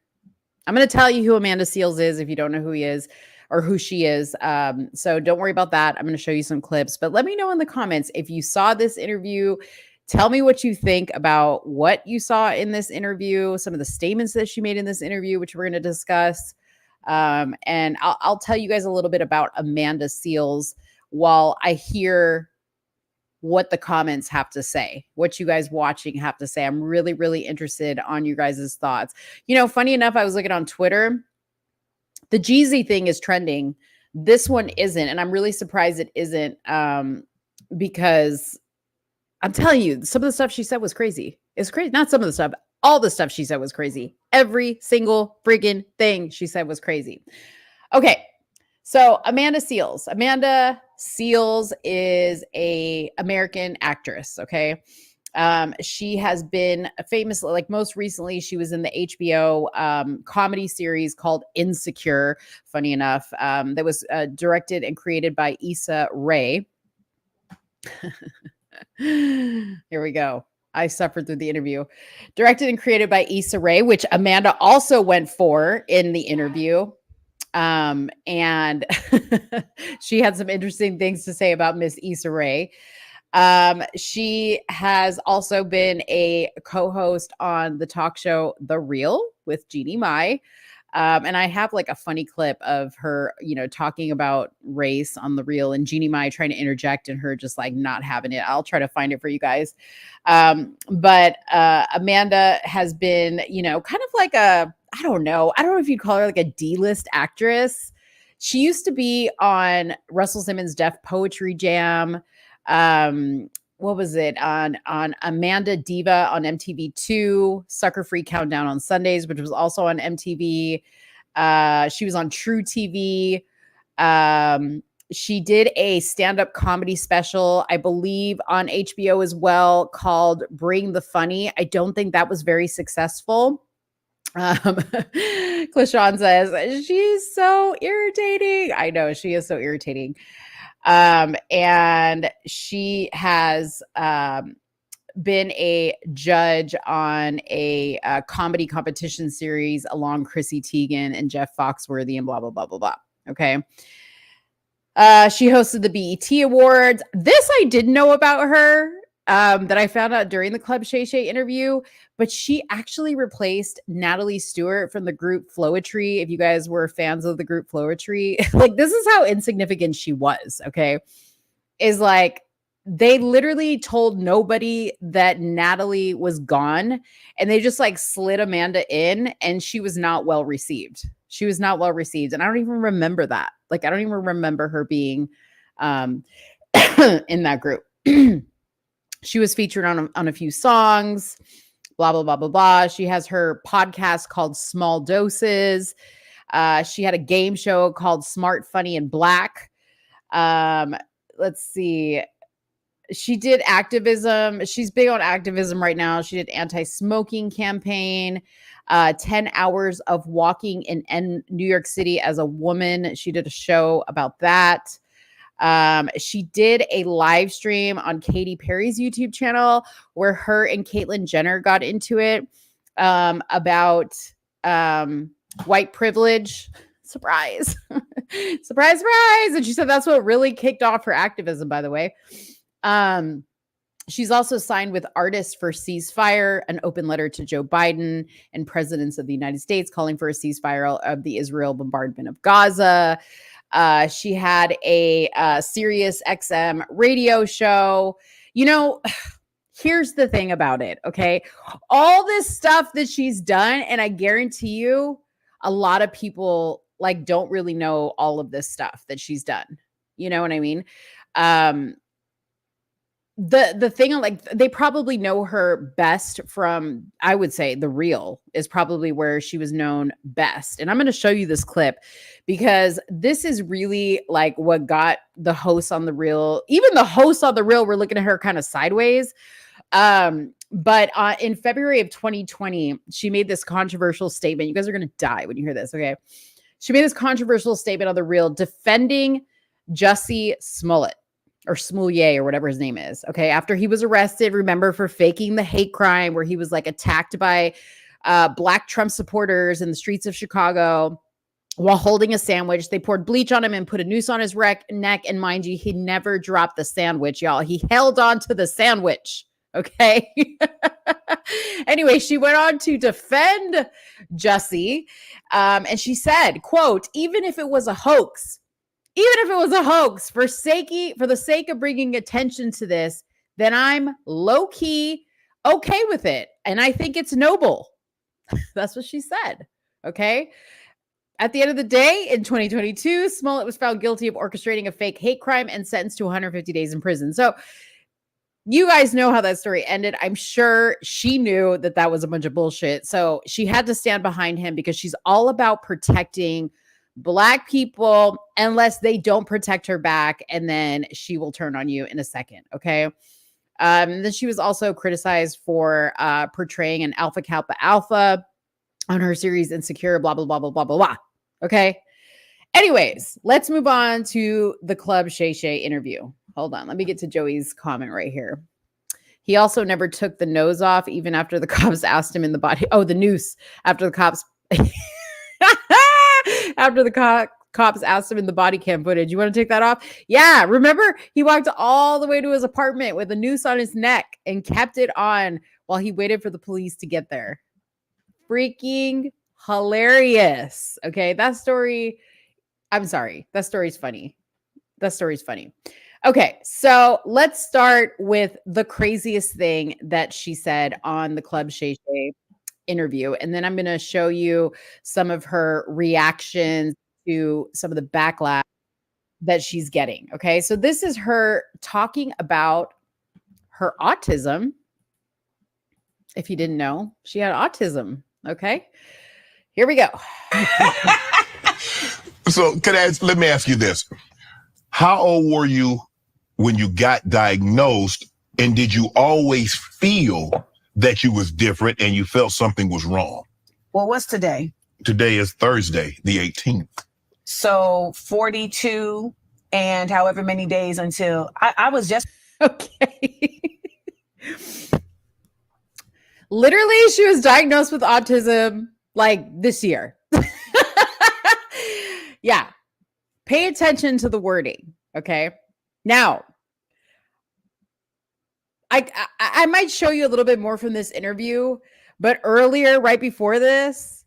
I'm going to tell you who Amanda Seales is if you don't know who he is or who she is. So don't worry about that. I'm going to show you some clips, but let me know in the comments if you saw this interview. Tell me what you think about what you saw in this interview, some of the statements that she made in this interview, which we're going to discuss. And I'll tell you guys a little bit about Amanda Seales while I hear what the comments have to say, what you guys watching have to say. I'm really, really interested on you guys' thoughts. You know, funny enough, I was looking on Twitter. The Jeezy thing is trending. This one isn't. And I'm really surprised it isn't because I'm telling you, some of the stuff she said was crazy. It's crazy. Not some of the stuff. All the stuff she said was crazy. Every single friggin' thing she said was crazy. Okay. So Amanda Seales. Amanda Seales is a American actress. Okay. She has been famous, like most recently, she was in the HBO comedy series called Insecure, funny enough, that was directed and created by Issa Rae. Here we go. I suffered through the interview. Directed and created by Issa Rae, which Amanda also went for in the interview. And she had some interesting things to say about Miss Issa Rae. She has also been a co-host on the talk show The Real with Jeanie Mai. And I have like a funny clip of her, you know, talking about race on The Real and Jeanie Mai trying to interject and her just like not having it. I'll try to find it for you guys. But Amanda has been, you know, kind of like I don't know if you'd call her like a D-list actress. She used to be on Russell Simmons' Def Poetry Jam. What was it on Amanda Diva on MTV2, Sucker Free Countdown on Sundays, which was also on MTV. She was on True TV. She did a stand-up comedy special, I believe, on HBO as well, called Bring the Funny. I don't think that was very successful. Clishawn says, she's so irritating. I know, she is so irritating. And she has been a judge on a comedy competition series along Chrissy Teigen and Jeff Foxworthy and blah, blah, blah, blah, blah. Okay. She hosted the BET Awards. This I didn't know about her, that I found out during the Club Shay Shay interview, but she actually replaced Natalie Stewart from the group Floetry. If you guys were fans of the group Floetry, like this is how insignificant she was. Okay. Is like, they literally told nobody that Natalie was gone and they just like slid Amanda in and she was not well received. She was not well received. And I don't even remember that. Like, I don't even remember her being in that group. She was featured on a few songs, blah, blah, blah, blah, blah. She has her podcast called Small Doses. She had a game show called Smart, Funny, and Black. Let's see. She did activism. She's big on activism right now. She did anti-smoking campaign, 10 hours of walking in New York City as a woman. She did a show about that. She did a live stream on Katy Perry's YouTube channel where her and Caitlyn Jenner got into it about white privilege. Surprise. Surprise, surprise. And she said that's what really kicked off her activism, by the way. She's also signed with Artists for Ceasefire, an open letter to Joe Biden and presidents of the United States calling for a ceasefire of the Israel bombardment of Gaza. She had a Sirius XM radio show. You know, here's the thing about it, okay? All this stuff that she's done, and I guarantee you, a lot of people like don't really know all of this stuff that she's done. You know what I mean? The thing, like, they probably know her best from, I would say, The Real is probably where she was known best. And I'm going to show you this clip because this is really like what got the hosts on The Real, even the hosts on The Real were looking at her kind of sideways. But in February of 2020, she made this controversial statement. You guys are going to die when you hear this, okay? She made this controversial statement on The Real defending Jussie Smollett. Or Smollett or whatever his name is. Okay. After he was arrested, remember, for faking the hate crime where he was like attacked by black Trump supporters in the streets of Chicago while holding a sandwich. They poured bleach on him and put a noose on his neck. And mind you, he never dropped the sandwich, y'all. He held on to the sandwich. Okay. Anyway, she went on to defend Jussie. And she said, quote, even if it was a hoax, for the sake of bringing attention to this, then I'm low key okay with it. And I think it's noble. That's what she said. Okay. At the end of the day, in 2022, Smollett was found guilty of orchestrating a fake hate crime and sentenced to 150 days in prison. So you guys know how that story ended. I'm sure she knew that that was a bunch of bullshit. So she had to stand behind him because she's all about protecting Black people unless they don't protect her back. And then she will turn on you in a second. Okay. Then she was also criticized for portraying an Alpha Kappa Alpha on her series Insecure, blah, blah, blah, blah, blah, blah, blah. Okay. Anyways, let's move on to the Club Shay Shay interview. Hold on. Let me get to Joey's comment right here. He also never took the nose off, even after the cops asked him in the body. Oh, the noose after the cops. After the cops asked him in the body cam footage. You want to take that off? Yeah. Remember, he walked all the way to his apartment with a noose on his neck and kept it on while he waited for the police to get there. Freaking hilarious. Okay. That story, I'm sorry. That story's funny. Okay. So let's start with the craziest thing that she said on the Club Shay Shay interview. And then I'm going to show you some of her reactions to some of the backlash that she's getting. Okay. So this is her talking about her autism. If you didn't know, she had autism. Okay. Here we go. So let me ask you this. How old were you when you got diagnosed, and did you always feel that you was different and you felt something was wrong? Well, what's today? Today is Thursday, the 18th. So 42 and however many days until I was just. Okay. Literally, she was diagnosed with autism like this year. Yeah. Pay attention to the wording. Okay. Now, I might show you a little bit more from this interview, but earlier, right before this,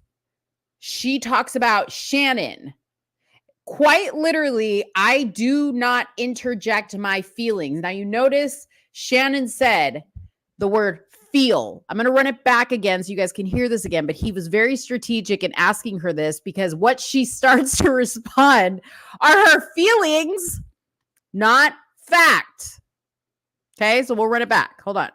she talks about Shannon. Quite literally, I do not interject my feelings. Now, you notice Shannon said the word feel. I'm going to run it back again so you guys can hear this again, but he was very strategic in asking her this because what she starts to respond are her feelings, not fact. Okay, so we'll run it back. Hold on.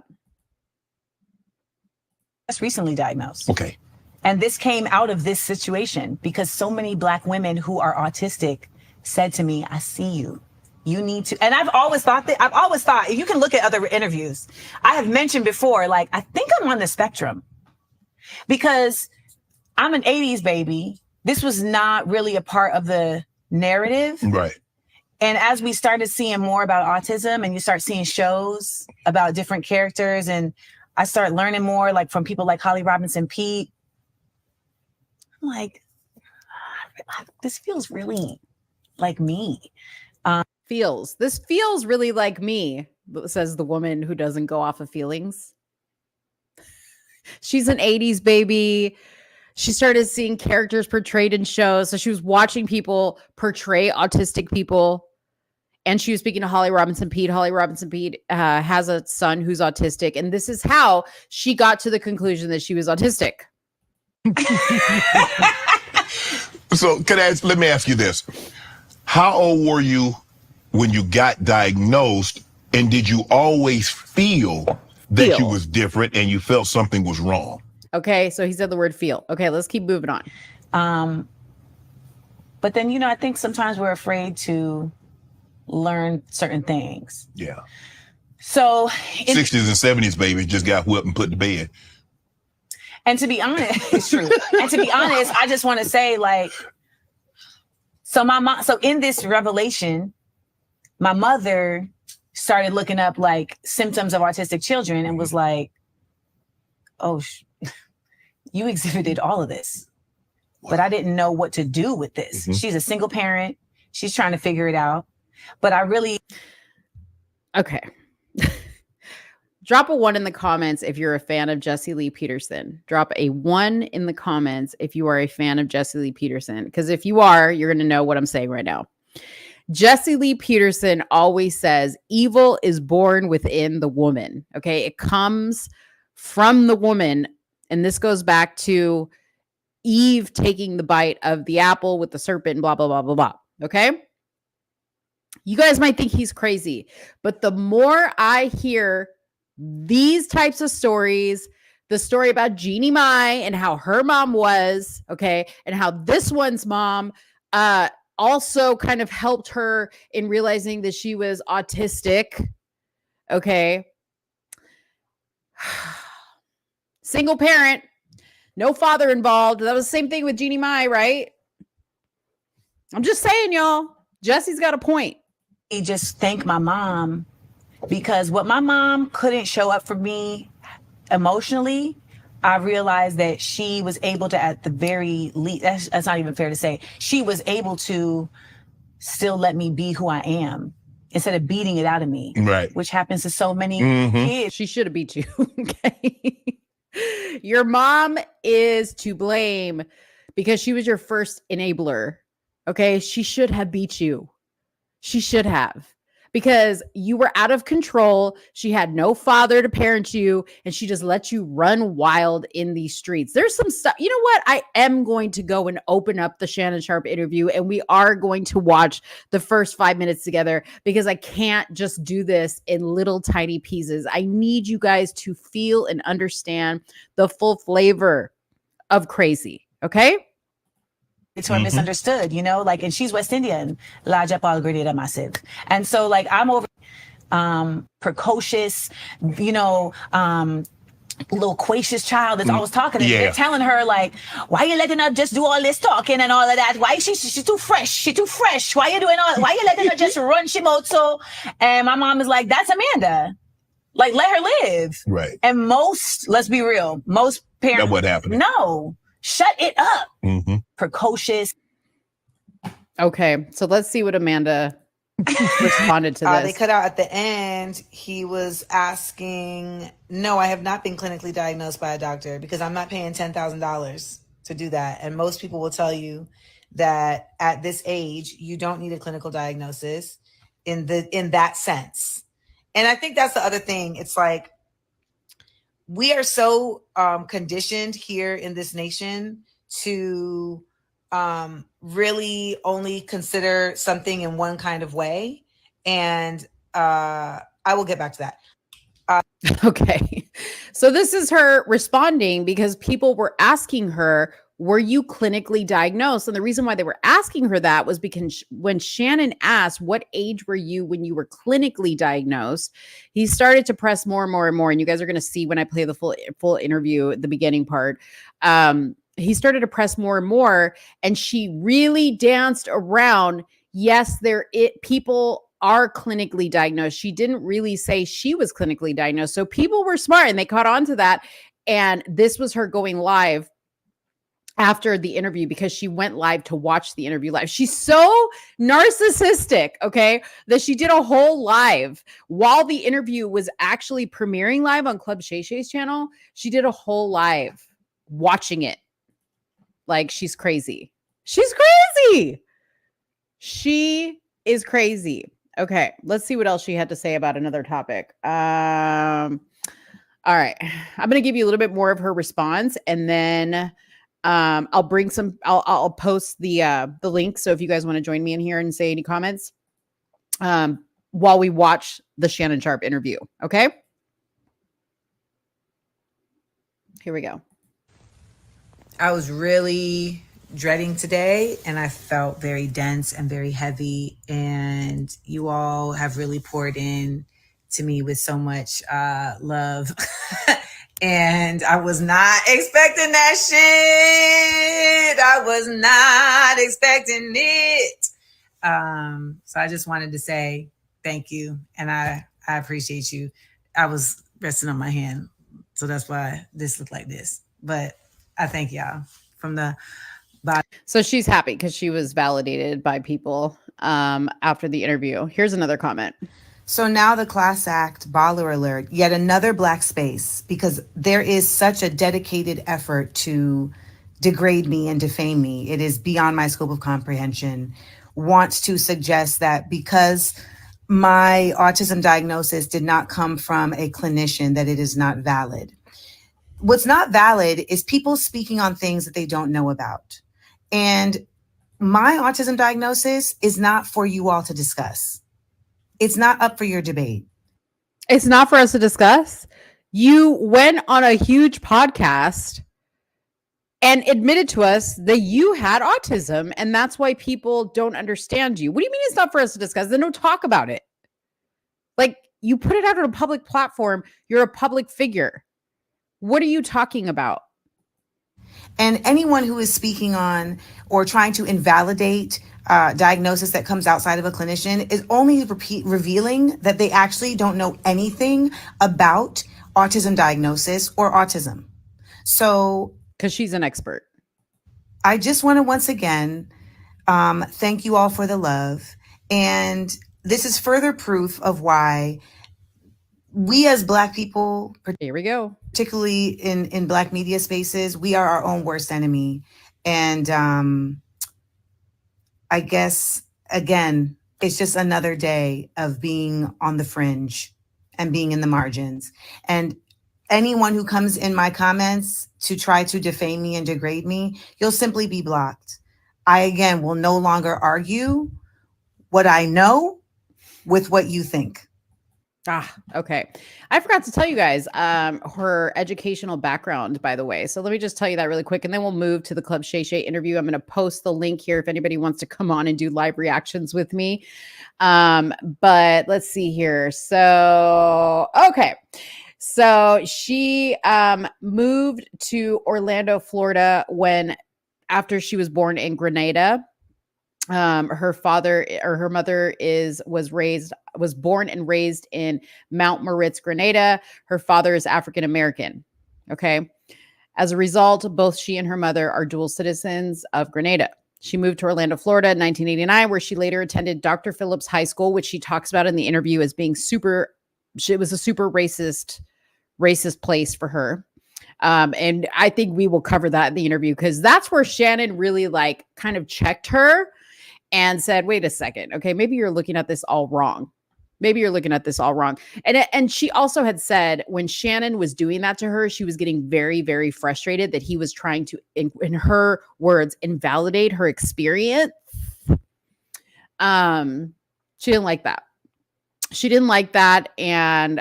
Just recently diagnosed. Okay. And this came out of this situation because so many Black women who are autistic said to me, I see you. You need to. And I've always thought, you can look at other interviews. I have mentioned before, like, I think I'm on the spectrum because I'm an 80s baby. This was not really a part of the narrative. Right. And as we started seeing more about autism and you start seeing shows about different characters and I start learning more like from people like Holly Robinson Peete, I'm like, this feels really like me. This feels really like me, says the woman who doesn't go off of feelings. She's an 80s baby. She started seeing characters portrayed in shows. So she was watching people portray autistic people. And she was speaking to Holly Robinson Peete. Holly Robinson Peete has a son who's autistic. And this is how she got to the conclusion that she was autistic. So let me ask you this. How old were you when you got diagnosed, and did you always feel that you was different and you felt something was wrong? Okay, so he said the word feel. Okay, let's keep moving on. But then, I think sometimes we're afraid to learn certain things. Yeah. So 60s and 70s babies just got whipped and put to bed. And to be honest, it's true. And to be honest, I just want to say, like, so my mom, so in this revelation, my mother started looking up like symptoms of autistic children and was like, oh, you exhibited all of this, but I didn't know what to do with this. Mm-hmm. She's a single parent. She's trying to figure it out. But I really... Okay. Drop a 1 in the comments if you're a fan of Jesse Lee Peterson. Drop a 1 in the comments if you are a fan of Jesse Lee Peterson. Because if you are, you're going to know what I'm saying right now. Jesse Lee Peterson always says evil is born within the woman. Okay. It comes from the woman. And this goes back to Eve taking the bite of the apple with the serpent and blah, blah, blah, blah, blah. Okay. You guys might think he's crazy, but the more I hear these types of stories, the story about Jeanie Mai and how her mom was, okay, and how this one's mom also kind of helped her in realizing that she was autistic, okay. Single parent, no father involved. That was the same thing with Jeanie Mai, right? I'm just saying, y'all. Jesse's got a point. Just thank my mom, because what my mom couldn't show up for me emotionally, I realized that she was able to, at the very least, that's not even fair to say, she was able to still let me be who I am instead of beating it out of me, Right? Which happens to so many kids. She should have beat you. Okay. Your mom is to blame because she was your first enabler. Okay. She should have beat you. She should have, because you were out of control. She had no father to parent you, and she just let you run wild in these streets. There's some stuff. You know what? I am going to go and open up the Shannon Sharpe interview, and we are going to watch the first 5 minutes together, because I can't just do this in little tiny pieces. I need you guys to feel and understand the full flavor of crazy. Okay? It's who are misunderstood, you know, like, and she's West Indian, La Japal Grenada Massive. And so, like, I'm over precocious, you know, loquacious child that's always talking. And they're telling her, like, why you letting her just do all this talking and all of that? Why she's too fresh? She too fresh. Why you doing all? Why you letting her just run she so? And my mom is like, that's Amanda. Like, let her live. Right. And most, let's be real, most parents. That's what happened. No. Shut it up. Mm-hmm. Precocious. Okay, so let's see what Amanda responded to this. They cut out at the end. He was asking, no, I have not been clinically diagnosed by a doctor because I'm not paying $10,000 to do that. And most people will tell you that at this age, you don't need a clinical diagnosis in that sense. And I think that's the other thing. It's like, we are so conditioned here in this nation to really only consider something in one kind of way. And I will get back to that. Okay. So this is her responding because people were asking her, were you clinically diagnosed? And the reason why they were asking her that was because when Shannon asked, what age were you when you were clinically diagnosed? He started to press more and more and more. And you guys are going to see when I play the full interview at the beginning part. He started to press more and more, and she really danced around. Yes, people are clinically diagnosed. She didn't really say she was clinically diagnosed. So people were smart and they caught on to that. And this was her going live after the interview, because she went live to watch the interview live. She's so narcissistic, okay, that she did a whole live while the interview was actually premiering live on Club Shay Shay's channel. She did a whole live watching it. Like, she's crazy. She's crazy. She is crazy. Okay, let's see what else she had to say about another topic. All right, I'm going to give you a little bit more of her response, and then I'll bring some. I'll post the link. So if you guys want to join me in here and say any comments, while we watch the Shannon Sharpe interview. Okay. Here we go. I was really dreading today, and I felt very dense and very heavy. And you all have really poured in to me with so much love. And I was not expecting that shit. I was not expecting it. So I just wanted to say thank you. And I appreciate you. I was resting on my hand, so that's why this looked like this. But I thank y'all from the bottom. So she's happy because she was validated by people after the interview. Here's another comment. So now the class act, baller alert, yet another black space, because there is such a dedicated effort to degrade me and defame me. It is beyond my scope of comprehension. Wants to suggest that because my autism diagnosis did not come from a clinician, that it is not valid. What's not valid is people speaking on things that they don't know about. And my autism diagnosis is not for you all to discuss. It's not up for your debate. It's not for us to discuss. You went on a huge podcast and admitted to us that you had autism, and that's why people don't understand you. What do you mean it's not for us to discuss? Then don't talk about it. Like, you put it out on a public platform. You're a public figure. What are you talking about? And anyone who is speaking on or trying to invalidate diagnosis that comes outside of a clinician is only revealing that they actually don't know anything about autism diagnosis or autism. So, because she's an expert. I just want to once again thank you all for the love. And this is further proof of why we as Black people, here we go, particularly in Black media spaces, we are our own worst enemy. And I guess, again, it's just another day of being on the fringe and being in the margins. And anyone who comes in my comments to try to defame me and degrade me, you'll simply be blocked. I, again, will no longer argue what I know with what you think. Okay. I forgot to tell you guys her educational background, by the way. So let me just tell you that really quick, and then we'll move to the Club Shay Shay interview. I'm going to post the link here if anybody wants to come on and do live reactions with me. But let's see here. So, okay. So she moved to Orlando, Florida after she was born in Grenada. Her father or her mother was born and raised in Mount Moritz, Grenada. Her father is African American. Okay. As a result, both she and her mother are dual citizens of Grenada. She moved to Orlando, Florida in 1989, where she later attended Dr. Phillips High School, which she talks about in the interview as being it was a super racist place for her. And I think we will cover that in the interview, because that's where Shannon really kind of checked her and said, wait a second. Okay, maybe you're looking at this all wrong. And she also had said when Shannon was doing that to her, she was getting very, very frustrated that he was trying to, in her words, invalidate her experience. She didn't like that. And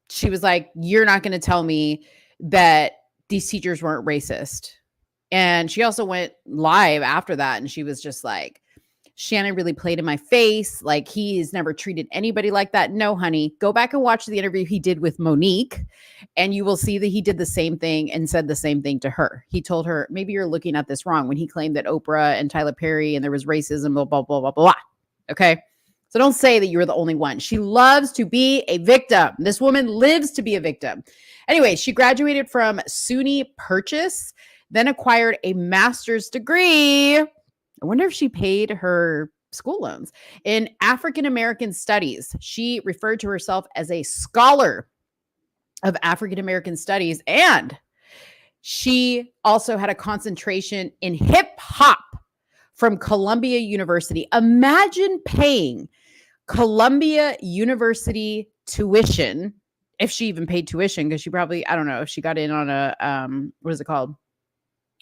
she was like, you're not going to tell me that these teachers weren't racist. And she also went live after that, and she was just like, Shannon really played in my face. Like, he's never treated anybody like that. No, honey, go back and watch the interview he did with Monique, and you will see that he did the same thing and said the same thing to her. He told her, maybe you're looking at this wrong, when he claimed that Oprah and Tyler Perry and there was racism, blah, blah, blah, blah, blah. Okay. So don't say that you were the only one. She loves to be a victim. This woman lives to be a victim. Anyway, she graduated from SUNY Purchase, then acquired a master's degree. I wonder if she paid her school loans in African American studies. She referred to herself as a scholar of African American studies, and she also had a concentration in hip hop from Columbia University. Imagine paying Columbia University tuition, if she even paid tuition, because she probably, I don't know if she got in on a, what is it called?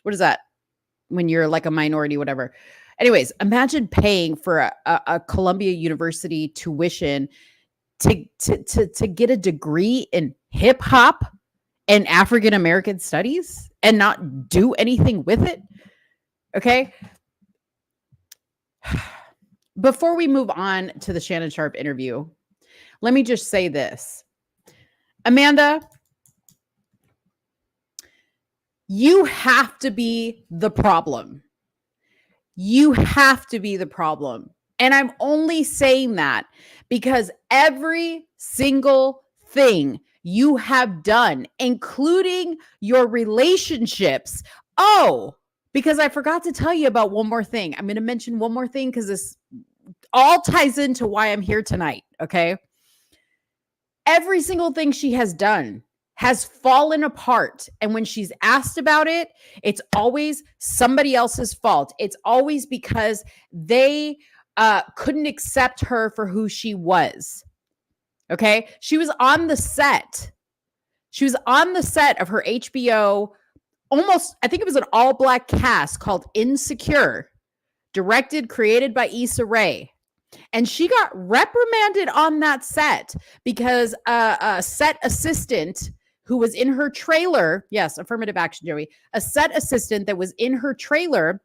What is that? When you're like a minority, whatever. Anyways, imagine paying for a Columbia University tuition to get a degree in hip hop and African American studies and not do anything with it. Okay. Before we move on to the Shannon Sharpe interview, let me just say this. Amanda, you have to be the problem. You have to be the problem. And I'm only saying that because every single thing you have done, including your relationships. Oh, because I forgot to tell you about one more thing. I'm going to mention one more thing because this all ties into why I'm here tonight. Okay. Every single thing she has done has fallen apart. And when she's asked about it, it's always somebody else's fault. It's always because they couldn't accept her for who she was. Okay. She was on the set. She was on the set of her HBO, I think it was an all black cast called Insecure, directed, created by Issa Rae. And she got reprimanded on that set because a set assistant who was in her trailer, yes, affirmative action, Joey, a set assistant that was in her trailer,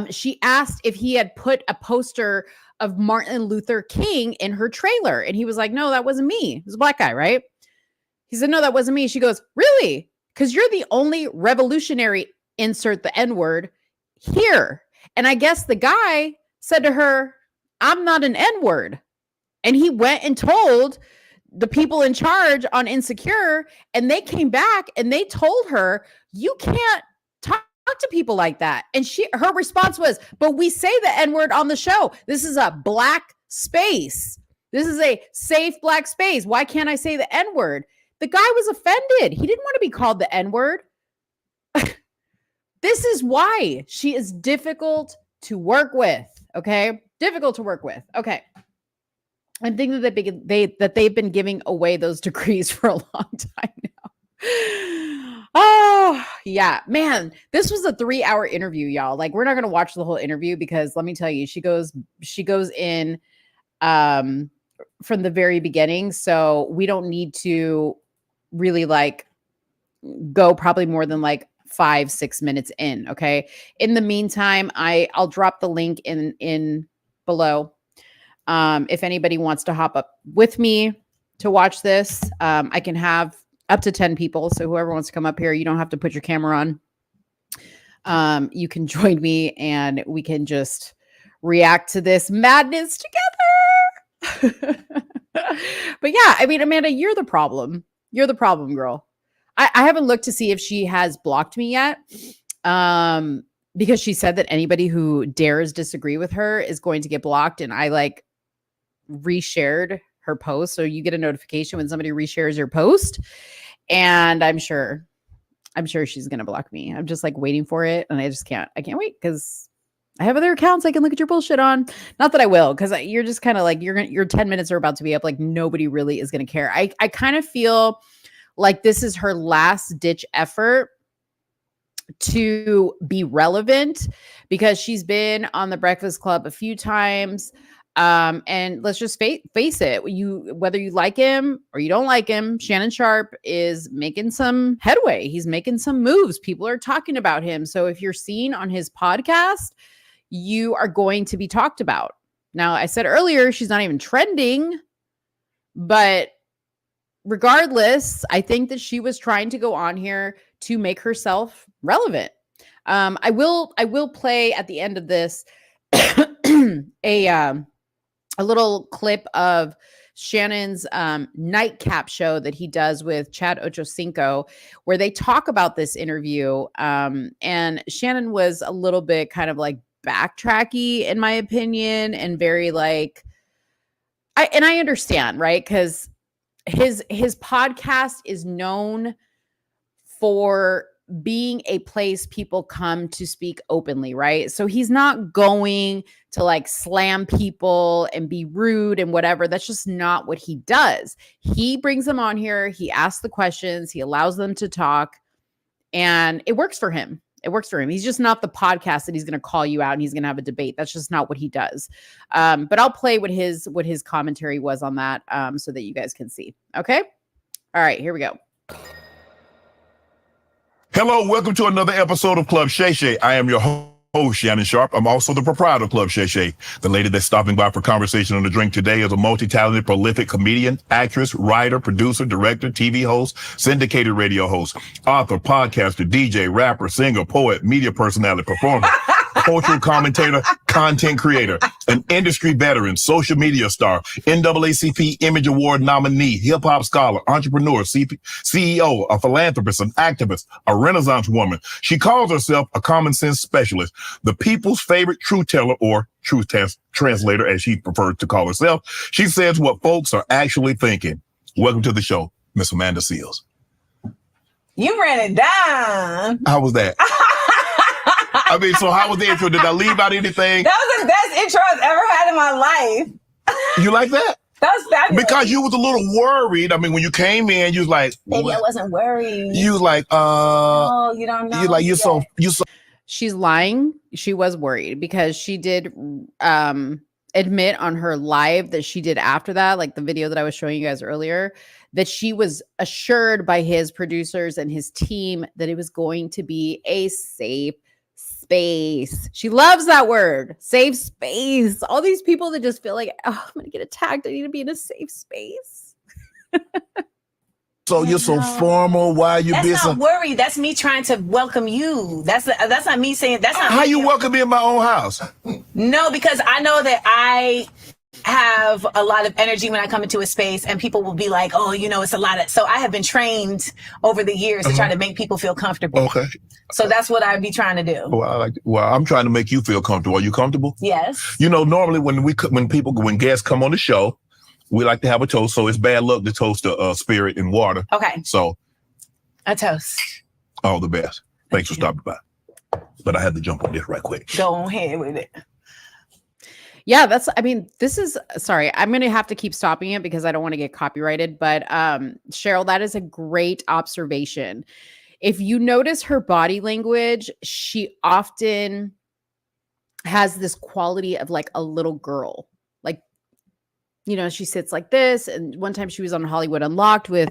she asked if he had put a poster of Martin Luther King in her trailer. And he was like, no, that wasn't me. It was a black guy, right? He said, no, that wasn't me. She goes, really? Because you're the only revolutionary, insert the N-word, here. And I guess the guy said to her, I'm not an N-word. And he went and told the people in charge on Insecure, and they came back and they told her, you can't talk to people like that. And her response was, but we say the N-word on the show. This is a black space. This is a safe black space. Why can't I say the N-word? The guy was offended. He didn't want to be called the N-word. This is why she is difficult to work with. Okay. Difficult to work with. Okay. I'm thinking that they've been giving away those degrees for a long time now. Oh, yeah, man. This was a 3-hour interview, y'all. Like, we're not going to watch the whole interview because let me tell you, she goes in from the very beginning. So we don't need to really like go probably more than like 5-6 minutes in. Okay. In the meantime, I'll drop the link in below. If anybody wants to hop up with me to watch this, I can have up to 10 people. So whoever wants to come up here, you don't have to put your camera on. You can join me and we can just react to this madness together. But yeah, I mean, Amanda, you're the problem. You're the problem, girl. I haven't looked to see if she has blocked me yet. Because she said that anybody who dares disagree with her is going to get blocked. And I like reshared her post. So you get a notification when somebody reshares your post. And I'm sure she's going to block me. I'm just like waiting for it. And I can't wait because I have other accounts I can look at your bullshit on. Not that I will, because you're just kind of like, your 10 minutes are about to be up. Like nobody really is going to care. I kind of feel like this is her last ditch effort to be relevant because she's been on the Breakfast Club a few times. And let's just face it, whether you like him or you don't like him, Shannon Sharpe is making some headway. He's making some moves. People are talking about him. So if you're seen on his podcast, you are going to be talked about. Now, I said earlier, she's not even trending, but regardless, I think that she was trying to go on here to make herself relevant. I will play at the end of this a little clip of Shannon's nightcap show that he does with Chad Ochocinco, where they talk about this interview. And Shannon was a little bit kind of like backtracky, in my opinion, and very like, I understand, right? Because his podcast is known for being a place people come to speak openly, right? So he's not going to like slam people and be rude and whatever. That's just not what he does. He brings them on here. He asks the questions. He allows them to talk, and it works for him. It works for him. He's just not the podcast that he's going to call you out and he's going to have a debate. That's just not what he does. But I'll play what his commentary was on that so that you guys can see. Okay. All right, here we go. Hello, welcome to another episode of Club Shay Shay. I am your host, Shannon Sharpe. I'm also the proprietor of Club Shay Shay. The lady that's stopping by for conversation on the drink today is a multi-talented, prolific comedian, actress, writer, producer, director, TV host, syndicated radio host, author, podcaster, DJ, rapper, singer, poet, media personality, performer, cultural commentator, content creator, an industry veteran, social media star, NAACP Image Award nominee, hip hop scholar, entrepreneur, CEO, a philanthropist, an activist, a Renaissance woman. She calls herself a common sense specialist, the people's favorite truth teller, or truth translator, as she prefers to call herself. She says what folks are actually thinking. Welcome to the show, Miss Amanda Seales. You ran it down. How was that? I mean, so how was the intro? Did I leave out anything? That was the best intro I've ever had in my life. You like that? That was fabulous. Because you was a little worried. I mean, when you came in, you was like, maybe what? I wasn't worried. You was like, oh, you don't know. You like, you so. She's lying. She was worried because she did admit on her live that she did after that, like the video that I was showing you guys earlier, that she was assured by his producers and his team that it was going to be a safe space. She loves that word, safe space. All these people that just feel like, oh, I'm going to get attacked. I need to be in a safe space. So you're so formal. Why you That's being not worried. That's me trying to welcome you. That's not me saying. That's not how me. you welcome me in my own house. No, because I know that I have a lot of energy when I come into a space, and people will be like, "Oh, you know, it's a lot of." So I have been trained over the years to try to make people feel comfortable. Okay. So that's what I'd be trying to do. Well, I'm trying to make you feel comfortable. Are you comfortable? Yes. You know, normally when guests come on the show, we like to have a toast. So it's bad luck to toast a spirit in water. Okay. So a toast. All the best. Thanks for stopping by. But I had to jump on this right quick. Go on ahead with it. Yeah, sorry, I'm going to have to keep stopping it because I don't want to get copyrighted. But Cheryl, that is a great observation. If you notice her body language, she often has this quality of like a little girl. Like, you know, she sits like this. And one time she was on Hollywood Unlocked with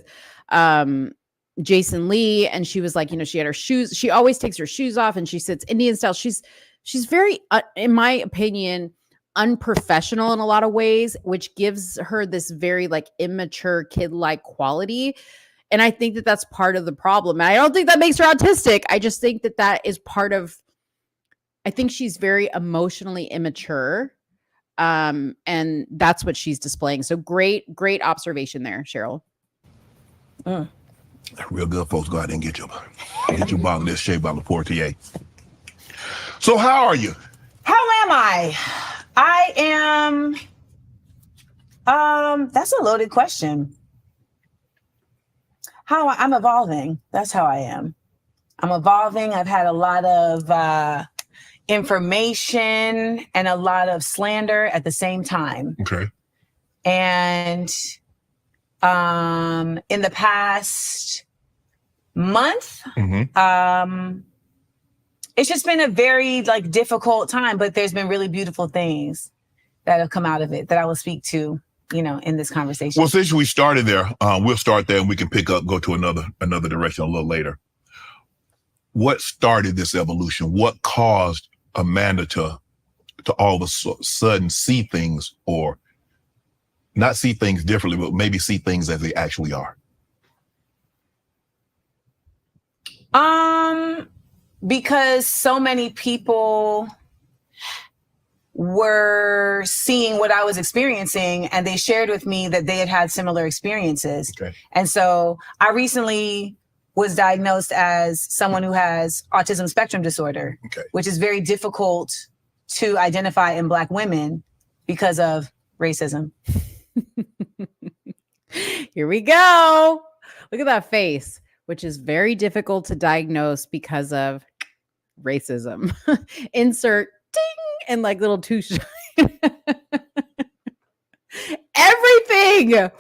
Jason Lee, and she was like, you know, she had her shoes. She always takes her shoes off and she sits Indian style. She's very, in my opinion, unprofessional in a lot of ways, which gives her this very like immature kid-like quality. And I think that that's part of the problem. And I don't think that makes her autistic. I just think that that is part of, I think she's very emotionally immature. And that's what she's displaying. So great observation there, Cheryl. Real good, folks. Go out and get your bottle of this Shea Bottle Portier. So how are you? How am I? I am, that's a loaded question. I'm evolving. That's how I am. I'm evolving. I've had a lot of information and a lot of slander at the same time. Okay. And in the past month, it's just been a very like difficult time, but there's been really beautiful things that have come out of it that I will speak to, you know, in this conversation. Well, since we started there, we'll start there and we can go to another direction a little later. What started this evolution? What caused Amanda to all of a sudden see things, or not see things differently, but maybe see things as they actually are? Because so many people were seeing what I was experiencing, and they shared with me that they had had similar experiences. Okay. And so I recently was diagnosed as someone who has autism spectrum disorder, which is very difficult to identify in Black women because of racism. Here we go. Look at that face, which is very difficult to diagnose because of racism. Insert ding and like little two everything.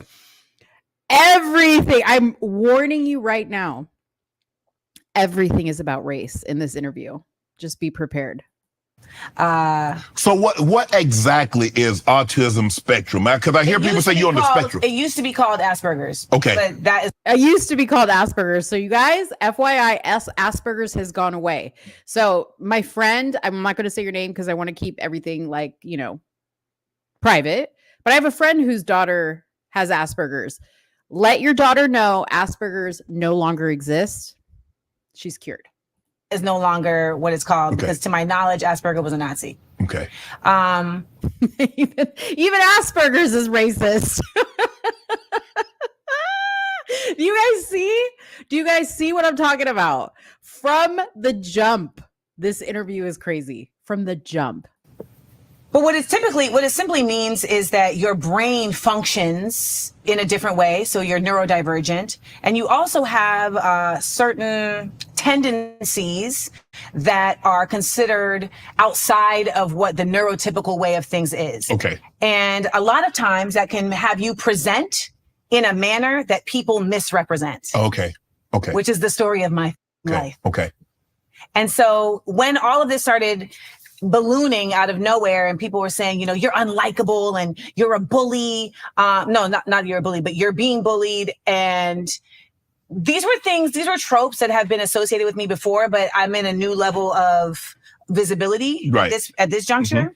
I'm warning you right now. Everything is about race in this interview. Just be prepared. So what exactly is autism spectrum? Because I hear people say you're on the spectrum. It used to be called Asperger's. Okay. But that is. It used to be called Asperger's. So you guys, FYI, Asperger's has gone away. So my friend, I'm not going to say your name because I want to keep everything like, you know, private. But I have a friend whose daughter has Asperger's. Let your daughter know Asperger's no longer exists. She's cured. Is no longer what it's called, because to my knowledge, Asperger was a Nazi. Okay. Even Asperger's is racist. Do you guys see what I'm talking about? From the jump, this interview is crazy. From the jump. But what it simply means is that your brain functions in a different way. So you're neurodivergent, and you also have certain tendencies that are considered outside of what the neurotypical way of things is. Okay. And a lot of times that can have you present in a manner that people misrepresent. Okay. Okay. Which is the story of my life. Okay. And so when all of this started ballooning out of nowhere and people were saying, you're unlikable and you're a bully. No, not you're a bully, but you're being bullied. And these were tropes that have been associated with me before, but I'm in a new level of visibility at this juncture. Mm-hmm.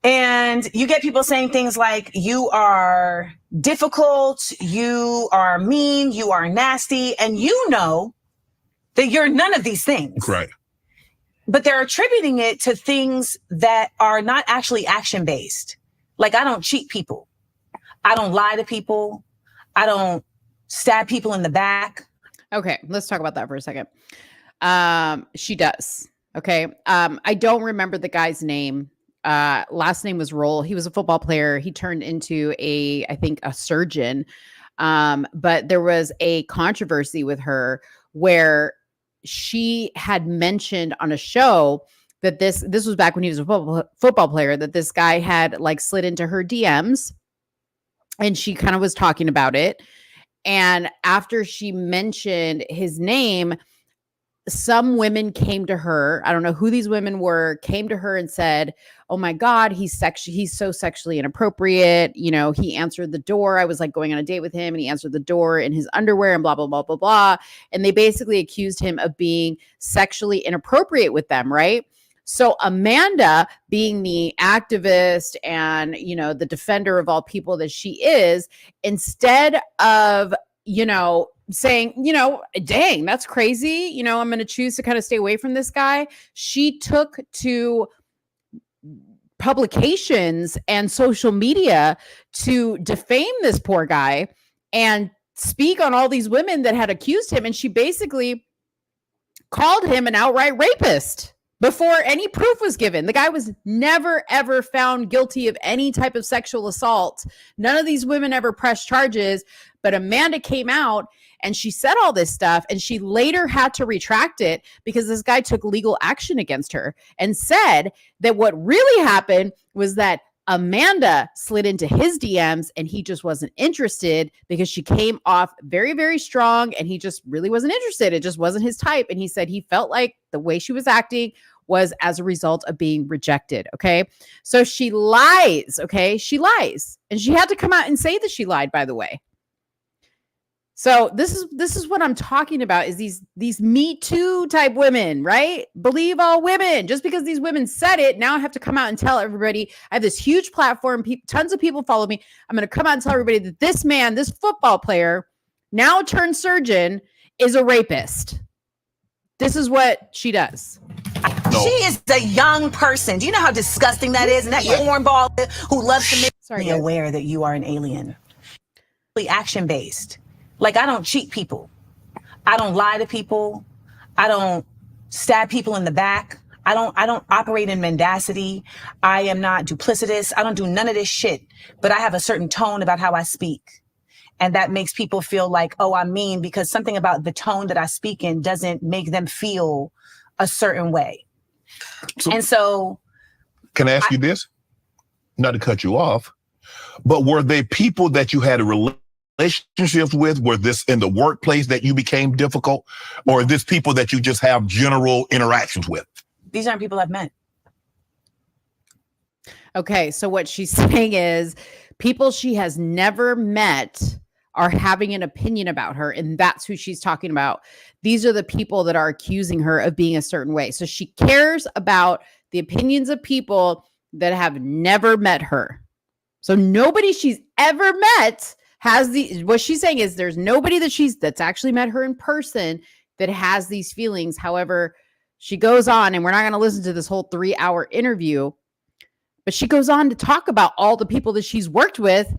And you get people saying things like, you are difficult, you are mean, you are nasty, and you know that you're none of these things. Right. But they're attributing it to things that are not actually action-based. Like, I don't cheat people. I don't lie to people. I don't stab people in the back. Okay, let's talk about that for a second. She does. Okay. I don't remember the guy's name. Last name was Roll. He was a football player. He turned into I think a surgeon. But there was a controversy with her where she had mentioned on a show that this was back when he was a football player, that this guy had like slid into her DMs, and she kind of was talking about it. And after she mentioned his name, some women came to her. I don't know who these women were, came to her and said, "Oh my God, he's so sexually inappropriate. He answered the door. I was like going on a date with him and he answered the door in his underwear and blah, blah, blah, blah, blah." And they basically accused him of being sexually inappropriate with them. Right. So Amanda, being the activist and, the defender of all people that she is, instead of, saying, dang, that's crazy. I'm going to choose to kind of stay away from this guy. She took to publications and social media to defame this poor guy and speak on all these women that had accused him. And she basically called him an outright rapist before any proof was given. The guy was never, ever found guilty of any type of sexual assault. None of these women ever pressed charges, but Amanda came out and she said all this stuff, and she later had to retract it because this guy took legal action against her and said that what really happened was that Amanda slid into his DMs and he just wasn't interested because she came off very, very strong and he just really wasn't interested. It just wasn't his type. And he said he felt like the way she was acting was as a result of being rejected. Okay. So she lies. Okay. She lies. And she had to come out and say that she lied, by the way. So this is what I'm talking about, is these Me Too type women, right? Believe all women. Just because these women said it, now I have to come out and tell everybody. I have this huge platform. Tons of people follow me. I'm going to come out and tell everybody that this man, this football player, now turned surgeon, is a rapist. This is what she does. No. She is a young person. Do you know how disgusting that is? And that cornball who loves to make me aware that you are an alien. Action-based. Like, I don't cheat people. I don't lie to people. I don't stab people in the back. I don't operate in mendacity. I am not duplicitous. I don't do none of this shit. But I have a certain tone about how I speak. And that makes people feel like, oh, I'm mean, because something about the tone that I speak in doesn't make them feel a certain way. So can I ask you this? Not to cut you off, but were they people that you had a relationships with? Were this in the workplace that you became difficult, or is this people that you just have general interactions with? These aren't people I've met. Okay, so what she's saying is people she has never met are having an opinion about her, and that's who she's talking about. These are the people that are accusing her of being a certain way. So she cares about the opinions of people that have never met her. So nobody she's ever met has what she's saying is there's nobody that's actually met her in person that has these feelings. However, She goes on, and we're not going to listen to this whole 3-hour interview, but she goes on to talk about all the people that she's worked with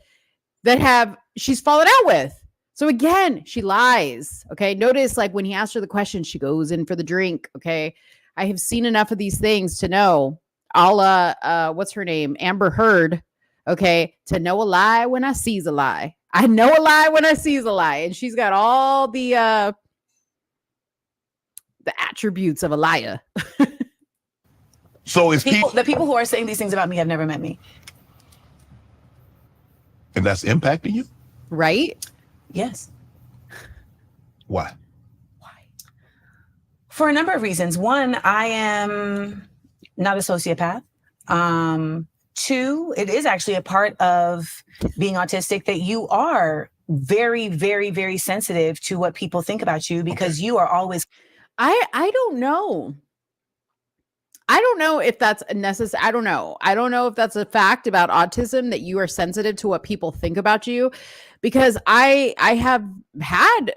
that she's fallen out with. So again, she lies. Okay. Notice, like, when he asked her the question, she goes in for the drink. Okay. I have seen enough of these things to know, what's her name? Amber Heard. Okay. To know a lie when I sees a lie. I know a lie when I sees a lie. And she's got all the attributes of a liar. So it's the people who are saying these things about me have never met me. And that's impacting you? Right? Yes. Why? For a number of reasons. One, I am not a sociopath. 2, it is actually a part of being autistic that you are very, very, very sensitive to what people think about you, because you are always. I don't know. I don't know if that's necessary. I don't know. I don't know if that's a fact about autism, that you are sensitive to what people think about you, because I have had,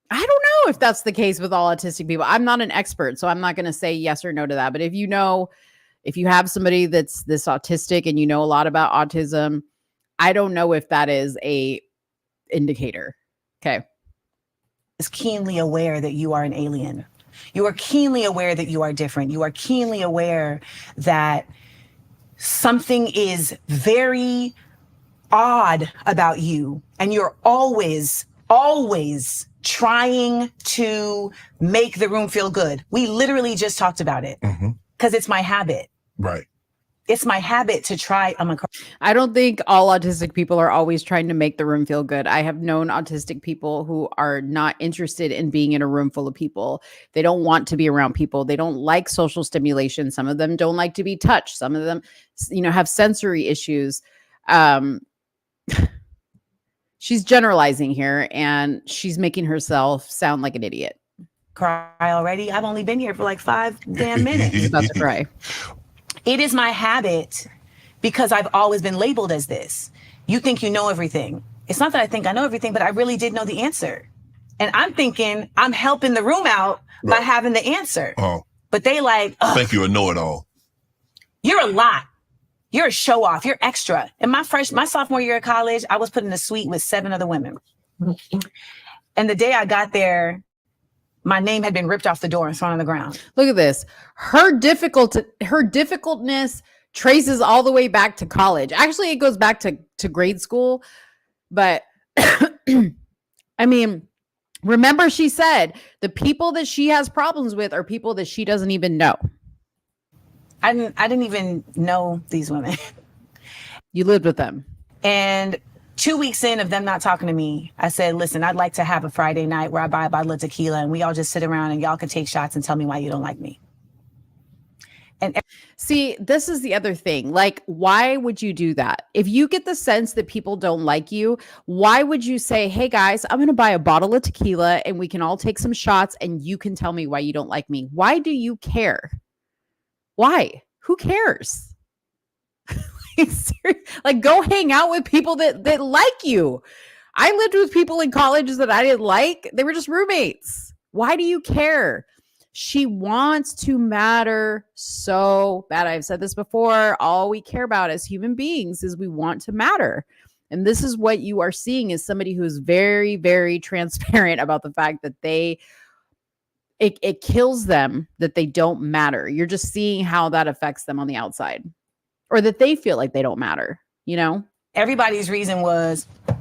I don't know if that's the case with all autistic people. I'm not an expert, so I'm not going to say yes or no to that. But if you have somebody that's this autistic and you know a lot about autism, I don't know if that is a indicator. Okay. Is keenly aware that you are an alien. You are keenly aware that you are different. You are keenly aware that something is very odd about you. And you're always trying to make the room feel good. We literally just talked about it because it's my habit. Right. It's my habit to try. I don't think all autistic people are always trying to make the room feel good. I have known autistic people who are not interested in being in a room full of people. They don't want to be around people. They don't like social stimulation. Some of them don't like to be touched. Some of them, have sensory issues. She's generalizing here, and she's making herself sound like an idiot. Cry already? I've only been here for like 5 damn minutes. She's about to cry. It is my habit because I've always been labeled as this. You think you know everything. It's not that I think I know everything, but I really did know the answer. And I'm thinking I'm helping the room out by having the answer. Oh. But they like, I think you're a know-it-all. You're a lot. You're a show off. You're extra. In my sophomore year of college, I was put in a suite with 7 other women. And the day I got there, my name had been ripped off the door and thrown on the ground. Look at this. Her difficultness traces all the way back to college. Actually, it goes back to grade school. But I mean, remember, she said the people that she has problems with are people that she doesn't even know. I didn't even know these women. You lived with them. And 2 weeks in of them not talking to me, I said, listen, I'd like to have a Friday night where I buy a bottle of tequila and we all just sit around and y'all can take shots and tell me why you don't like me. And see, this is the other thing. Like, why would you do that? If you get the sense that people don't like you, why would you say, hey guys, I'm going to buy a bottle of tequila and we can all take some shots and you can tell me why you don't like me? Why do you care? Why? Who cares? Like, go hang out with people that like you. I lived with people in college that I didn't like. They were just roommates. Why do you care? She wants to matter so bad. I've said this before. All we care about as human beings is we want to matter. And this is what you are seeing, is somebody who is very, very transparent about the fact that it kills them that they don't matter. You're just seeing how that affects them on the outside, or that they feel like they don't matter, Everybody's reason was, I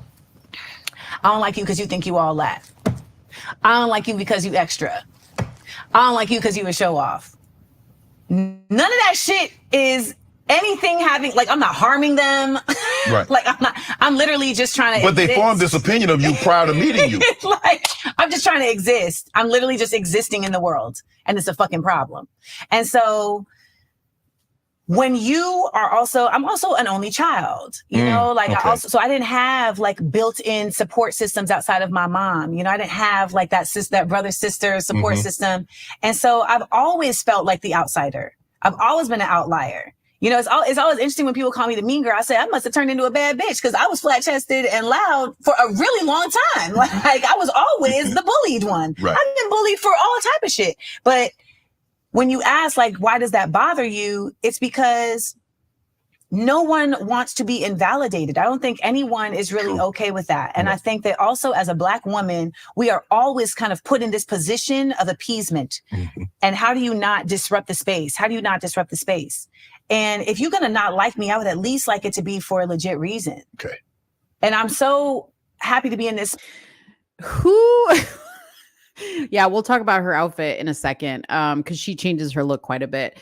don't like you because you think you all laugh. I don't like you because you extra. I don't like you because you a show off. None of that shit is anything having, like, I'm not harming them. Right. Like, I'm literally just trying to But they formed this opinion of you prior to meeting you. Like, I'm just trying to exist. I'm literally just existing in the world. And it's a fucking problem. And so when you are I'm also an only child, okay. I didn't have like built-in support systems outside of my mom. I didn't have like that brother, sister support system. And so I've always felt like the outsider. I've always been an outlier. It's always interesting when people call me the mean girl. I say I must have turned into a bad bitch because I was flat-chested and loud for a really long time. Like, I was always the bullied one. Right. I've been bullied for all type of shit. But when you ask, like, why does that bother you? It's because no one wants to be invalidated. I don't think anyone is really okay with that. And I think that also as a Black woman, we are always kind of put in this position of appeasement. And how do you not disrupt the space? How do you not disrupt the space? And if you're going to not like me, I would at least like it to be for a legit reason. Okay. And I'm so happy to be in this. Who? Yeah, we'll talk about her outfit in a second, because she changes her look quite a bit.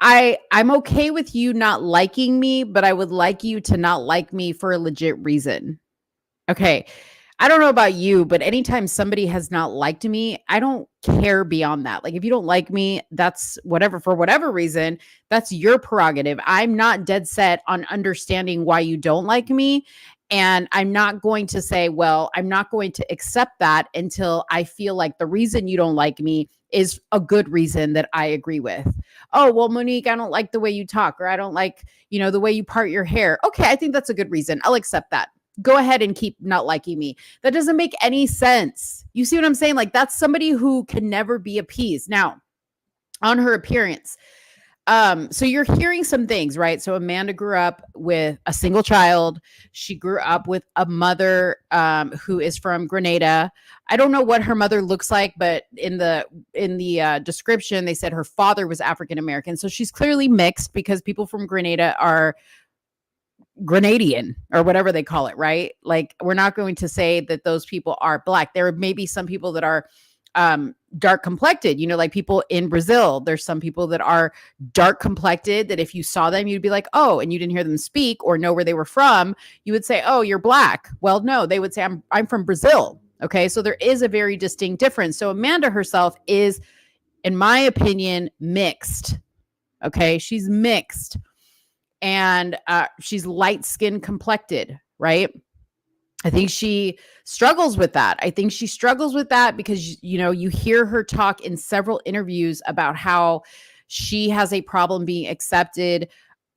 I'm okay with you not liking me, but I would like you to not like me for a legit reason. Okay. I don't know about you, but anytime somebody has not liked me, I don't care beyond that. Like, if you don't like me, that's whatever, for whatever reason, that's your prerogative. I'm not dead set on understanding why you don't like me. And I'm not going to say, well, I'm not going to accept that until I feel like the reason you don't like me is a good reason that I agree with. Oh, well, Monique, I don't like the way you talk, or I don't like, the way you part your hair. Okay, I think that's a good reason. I'll accept that. Go ahead and keep not liking me. That doesn't make any sense. You see what I'm saying? Like, that's somebody who can never be appeased. Now, on her appearance, so you're hearing some things, right? So Amanda grew up with a single child. She grew up with a mother who is from Grenada. I don't know what her mother looks like, but in the description, they said her father was African American. So she's clearly mixed, because people from Grenada are Grenadian or whatever they call it, right? Like, we're not going to say that those people are Black. There may be some people that are dark complected, like people in Brazil. There's some people that are dark complected that if you saw them, you'd be like, oh, and you didn't hear them speak or know where they were from, you would say, oh, you're Black. Well, no, they would say, I'm from Brazil. Okay. So there is a very distinct difference. So Amanda herself is, in my opinion, mixed. Okay. She's mixed, and she's light skin complected, right? I think she struggles with that. I think she struggles with that because, you hear her talk in several interviews about how she has a problem being accepted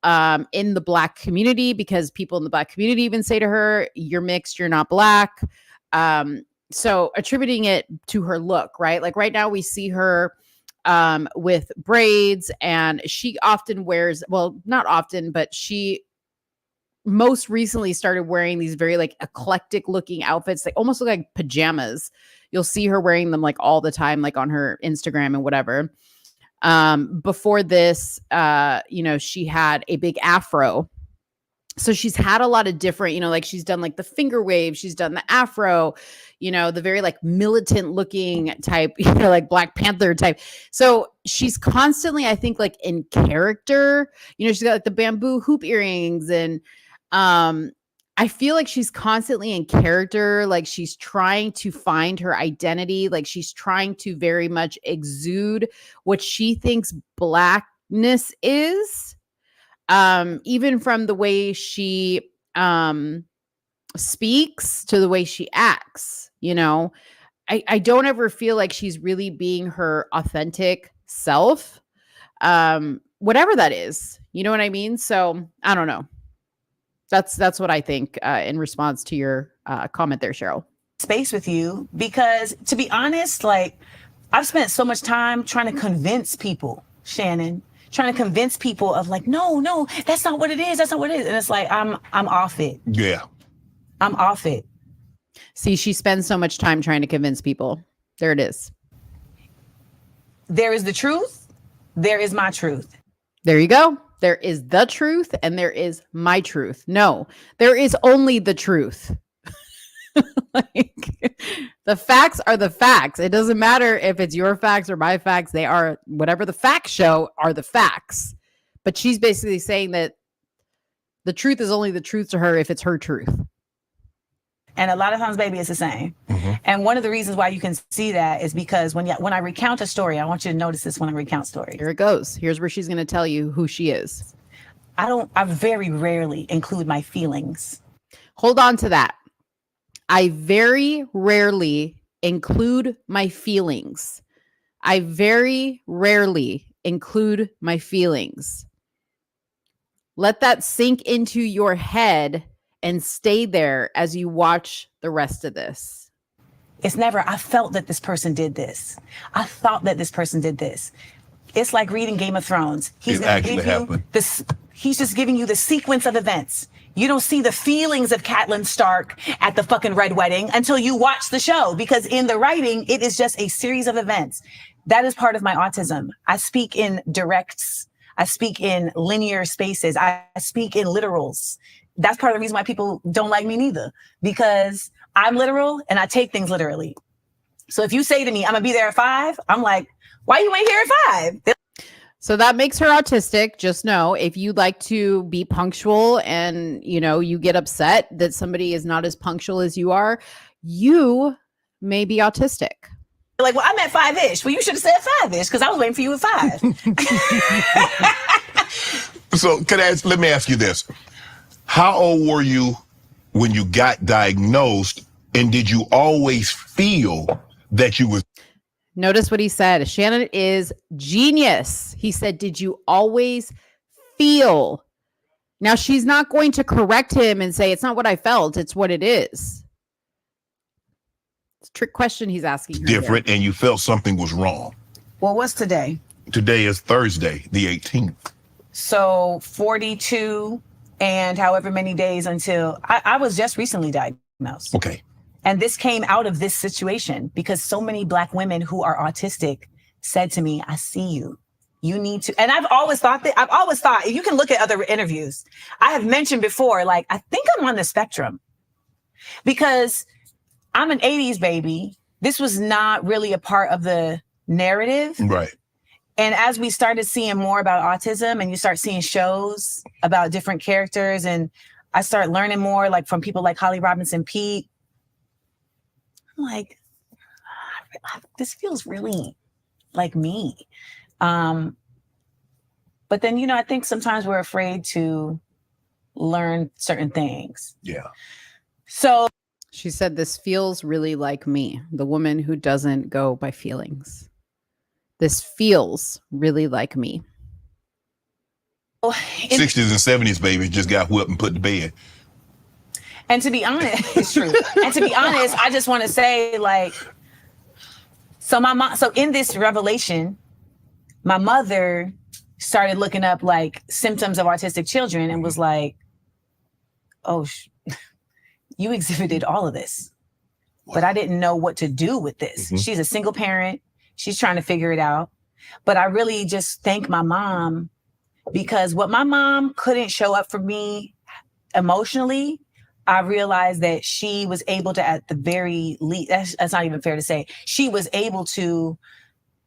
in the Black community, because people in the Black community even say to her, you're mixed, you're not Black. So attributing it to her look, right? Like, right now we see her with braids, and she often wears, well, not often, but she most recently started wearing these very like eclectic looking outfits. They almost look like pajamas. You'll see her wearing them like all the time, like on her Instagram and whatever. Before this, she had a big afro. So she's had a lot of different, like she's done like the finger wave, she's done the afro, the very like militant looking type, like Black Panther type. So she's constantly, I think, like in character, she's got like the bamboo hoop earrings, and I feel like she's constantly in character. Like, she's trying to find her identity. Like, she's trying to very much exude what she thinks Blackness is. Even from the way she speaks to the way she acts, I don't ever feel like she's really being her authentic self, whatever that is, you know what I mean? So I don't know. That's what I think in response to your comment there, Cheryl. Space with you, because to be honest, like, I've spent so much time trying to convince people, Shannon, trying to convince people of like, no, that's not what it is. That's not what it is. And it's like, I'm off it. Yeah. I'm off it. See, she spends so much time trying to convince people. There it is. There is the truth. There is my truth. There you go. There is the truth and there is my truth. No, there is only the truth. Like, the facts are the facts. It doesn't matter if it's your facts or my facts. They are, whatever the facts show are the facts. But she's basically saying that the truth is only the truth to her if it's her truth. And a lot of times, baby, it's the same. Mm-hmm. And one of the reasons why you can see that is because when I recount a story, I want you to notice this when I recount stories. Here it goes. Here's where she's going to tell you who she is. I very rarely include my feelings. Hold on to that. I very rarely include my feelings. I very rarely include my feelings. Let that sink into your head and stay there as you watch the rest of this. It's never, I felt that this person did this. I thought that this person did this. It's like reading Game of Thrones. He's gonna give you this. He's just giving you the sequence of events. You don't see the feelings of Catelyn Stark at the fucking Red Wedding until you watch the show, because in the writing, it is just a series of events. That is part of my autism. I speak in directs. I speak in linear spaces. I speak in literals. That's part of the reason why people don't like me neither, because I'm literal and I take things literally. So if you say to me, I'm gonna be there at 5, I'm like, why you ain't here at 5? So that makes her autistic. Just know, if you like to be punctual and, you know, you get upset that somebody is not as punctual as you are, you may be autistic. Like, well, I'm at 5-ish. Well, you should have said 5-ish, because I was waiting for you at 5. So let me ask you this. How old were you when you got diagnosed, and did you always feel that you was? Notice what he said. Shannon is genius. He said, did you always feel? Now, she's not going to correct him and say, it's not what I felt, it's what it is. It's a trick question he's asking her Different, here. and you felt something was wrong. Well, what's today? Today is Thursday, the 18th. So 42 and however many days until I was just recently diagnosed. Okay. And this came out of this situation because so many Black women who are autistic said to me, I see you. You need to. And I've always thought, if you can look at other interviews, I have mentioned before, like, I think I'm on the spectrum, because I'm an 80s baby. This was not really a part of the narrative. Right. And as we started seeing more about autism, and you start seeing shows about different characters, and I start learning more, like, from people like Holly Robinson Peete, I'm like, this feels really like me. But then, you know, I think sometimes we're afraid to learn certain things. Yeah. So She said, this feels really like me, the woman who doesn't go by feelings. This feels really like me. 60s and 70s baby just got whipped and put to bed. And to be honest, it's true. And to be honest, I just want to say, like, so my mom, so in this revelation, my mother started looking up like symptoms of autistic children and was like, oh, you exhibited all of this, but I didn't know what to do with this. Mm-hmm. She's a single parent. She's trying to figure it out. But I really just thank my mom, because what my mom couldn't show up for me emotionally, I realized that she was able to, at the very least, that's not even fair to say, she was able to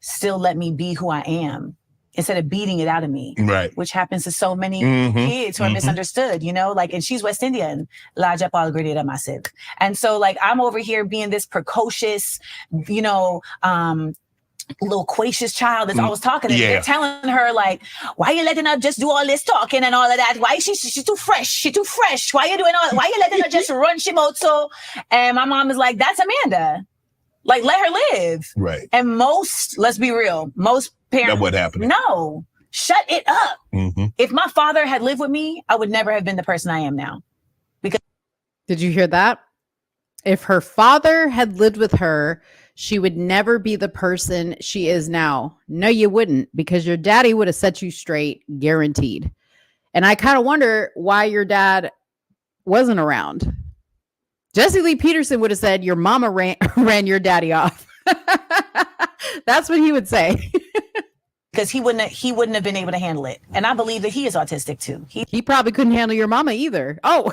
still let me be who I am instead of beating it out of me, right? Which happens to so many kids who are misunderstood, you know, like, and she's West Indian, massive. And so, like, I'm over here being this precocious, you know, loquacious child that's always talking. And they're telling her, like, why are you letting her just do all this talking and all of that? Why is she's too fresh? She's too fresh. Why are you doing all? Why are you letting her just run Shimoto? And my mom is like, that's Amanda. Like, let her live. Right. And let's be real, most parents. That's what happened. No, shut it up. Mm-hmm. If my father had lived with me, I would never have been the person I am now. Because did you hear that? If her father had lived with her, she would never be the person she is now. No, you wouldn't, because your daddy would have set you straight, guaranteed. And I kind of wonder why your dad wasn't around. Jesse Lee Peterson would have said, your mama ran your daddy off. That's what he would say. Because he wouldn't have been able to handle it. And I believe that he is autistic too. He probably couldn't handle your mama either. Oh,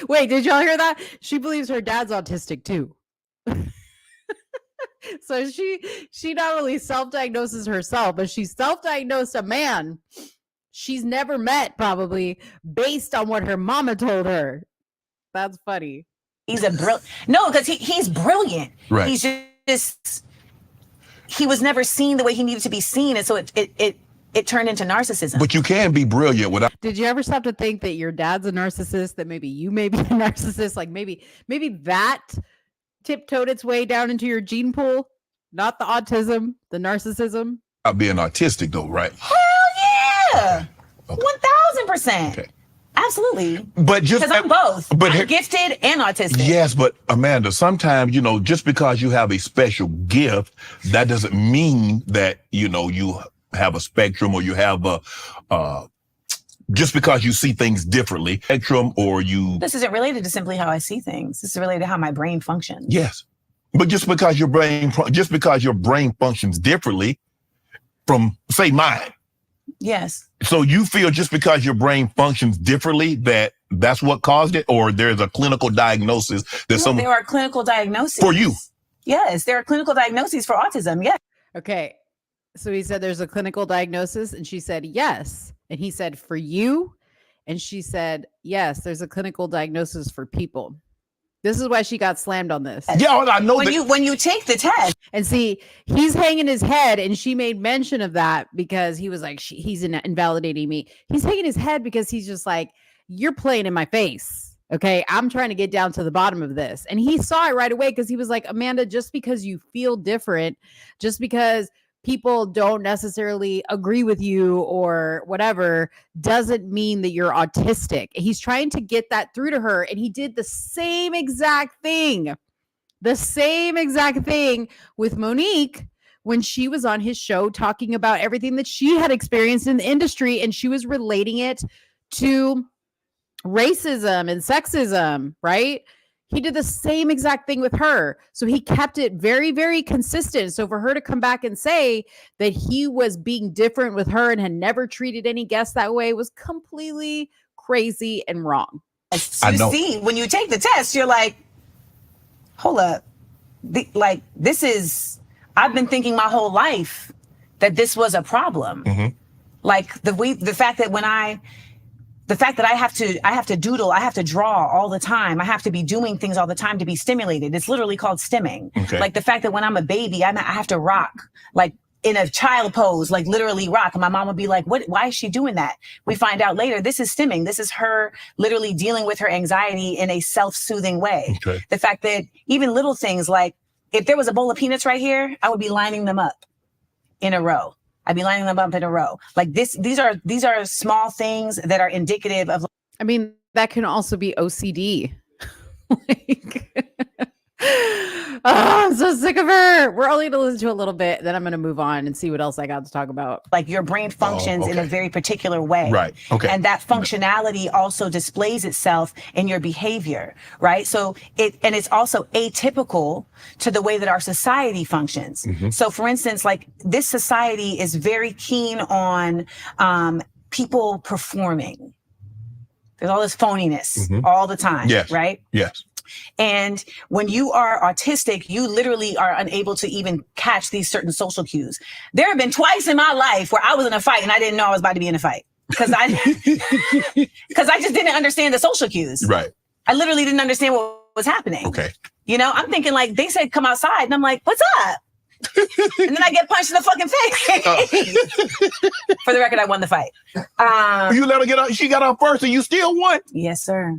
wait, did y'all hear that? She believes her dad's autistic too. So she not only self-diagnoses herself, but she self-diagnosed a man she's never met, probably, based on what her mama told her. That's funny. He's because he's brilliant. Right. He's just he was never seen the way he needed to be seen, and so it turned into narcissism. But you can be brilliant without. Did you ever stop to think that your dad's a narcissist? That maybe you may be a narcissist? Like maybe that tiptoed its way down into your gene pool, not the autism, the narcissism. Being autistic though, right? Hell yeah, 1000%. Okay. Absolutely. But just because I'm both. but I'm gifted and autistic. Yes, but Amanda, sometimes, just because you have a special gift, that doesn't mean that, you have a spectrum, or you have just because you see things differently, spectrum, or you. This isn't related to simply how I see things. This is related to how my brain functions. Yes. But just because your brain functions differently from, say, mine. Yes. So you feel just because your brain functions differently that's what caused it, or there's a clinical diagnosis that there are clinical diagnoses for you? Yes, there are clinical diagnoses for autism. Yes. Okay. So he said there's a clinical diagnosis, and she said yes. And he said for you, and she said yes, there's a clinical diagnosis for people. This is why she got slammed on this. Yeah, I know. When you take the test, and see, he's hanging his head, and she made mention of that because he was like, he's invalidating me. He's hanging his head because he's just like, you're playing in my face. Okay, I'm trying to get down to the bottom of this. And he saw it right away because he was like, Amanda, just because you feel different, just because people don't necessarily agree with you or whatever, doesn't mean that you're autistic. He's trying to get that through to her. And he did the same exact thing with Monique when she was on his show talking about everything that she had experienced in the industry. And she was relating it to racism and sexism, right? He did the same exact thing with her. So he kept it very, very consistent. So for her to come back and say that he was being different with her and had never treated any guests that way was completely crazy and wrong. You see, when you take the test, you're like, hold up. I've been thinking my whole life that this was a problem. Mm-hmm. Like the fact that I have to doodle, I have to draw all the time. I have to be doing things all the time to be stimulated. It's literally called stimming. Okay. Like the fact that when I'm a baby, I have to rock, like in a child pose, like literally rock. And my mom would be like, why is she doing that? We find out later, this is stimming. This is her literally dealing with her anxiety in a self-soothing way. Okay. The fact that even little things like if there was a bowl of peanuts right here, I would be lining them up in a row. I'd be lining them up in a row. Like these are small things that are indicative of. I mean, that can also be OCD. I'm so sick of her. We're only going to listen to a little bit. Then I'm going to move on and see what else I got to talk about. Like your brain functions in a very particular way. Right. Okay. And that functionality also displays itself in your behavior. Right. So it's also atypical to the way that our society functions. Mm-hmm. So for instance, like this society is very keen on people performing. There's all this phoniness all the time. Yes. Right. Yes. And when you are autistic, you literally are unable to even catch these certain social cues. There have been twice in my life where I was in a fight and I didn't know I was about to be in a fight because I just didn't understand the social cues. Right. I literally didn't understand what was happening. Okay. I'm thinking like they said, come outside. And I'm like, what's up? And then I get punched in the fucking face. For the record, I won the fight. You let her get out. She got out first and you still won. Yes, sir.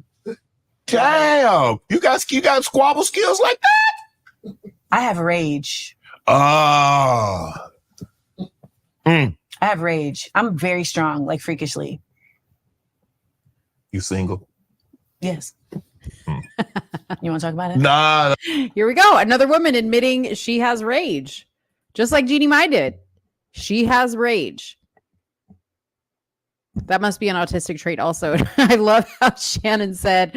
Damn, you got squabble skills like that? I have rage. I have rage. I'm very strong, like freakishly. You single? Yes. You want to talk about it? Nah. Here we go. Another woman admitting she has rage, just like Jeanie Mai did. She has rage. That must be an autistic trait also. I love how Shannon said,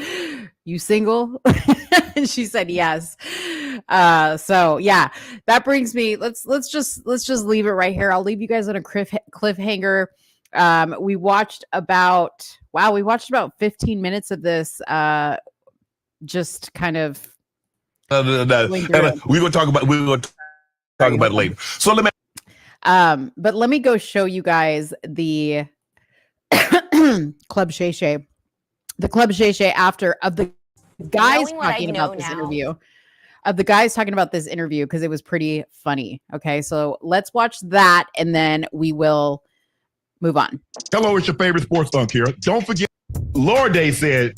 you single? And she said yes. So yeah, that brings me, let's just leave it right here. I'll leave you guys on a cliffhanger. We watched about 15 minutes of this, just kind of we're gonna talk about it later. So but let me go show you guys the Club Shay Shay. The Club Shay Shay after of the guys talking about this interview. Of the guys talking about this interview because it was pretty funny. Okay, so let's watch that and then we will move on. Hello, it's your favorite sports thunk here. Don't forget, Lorde said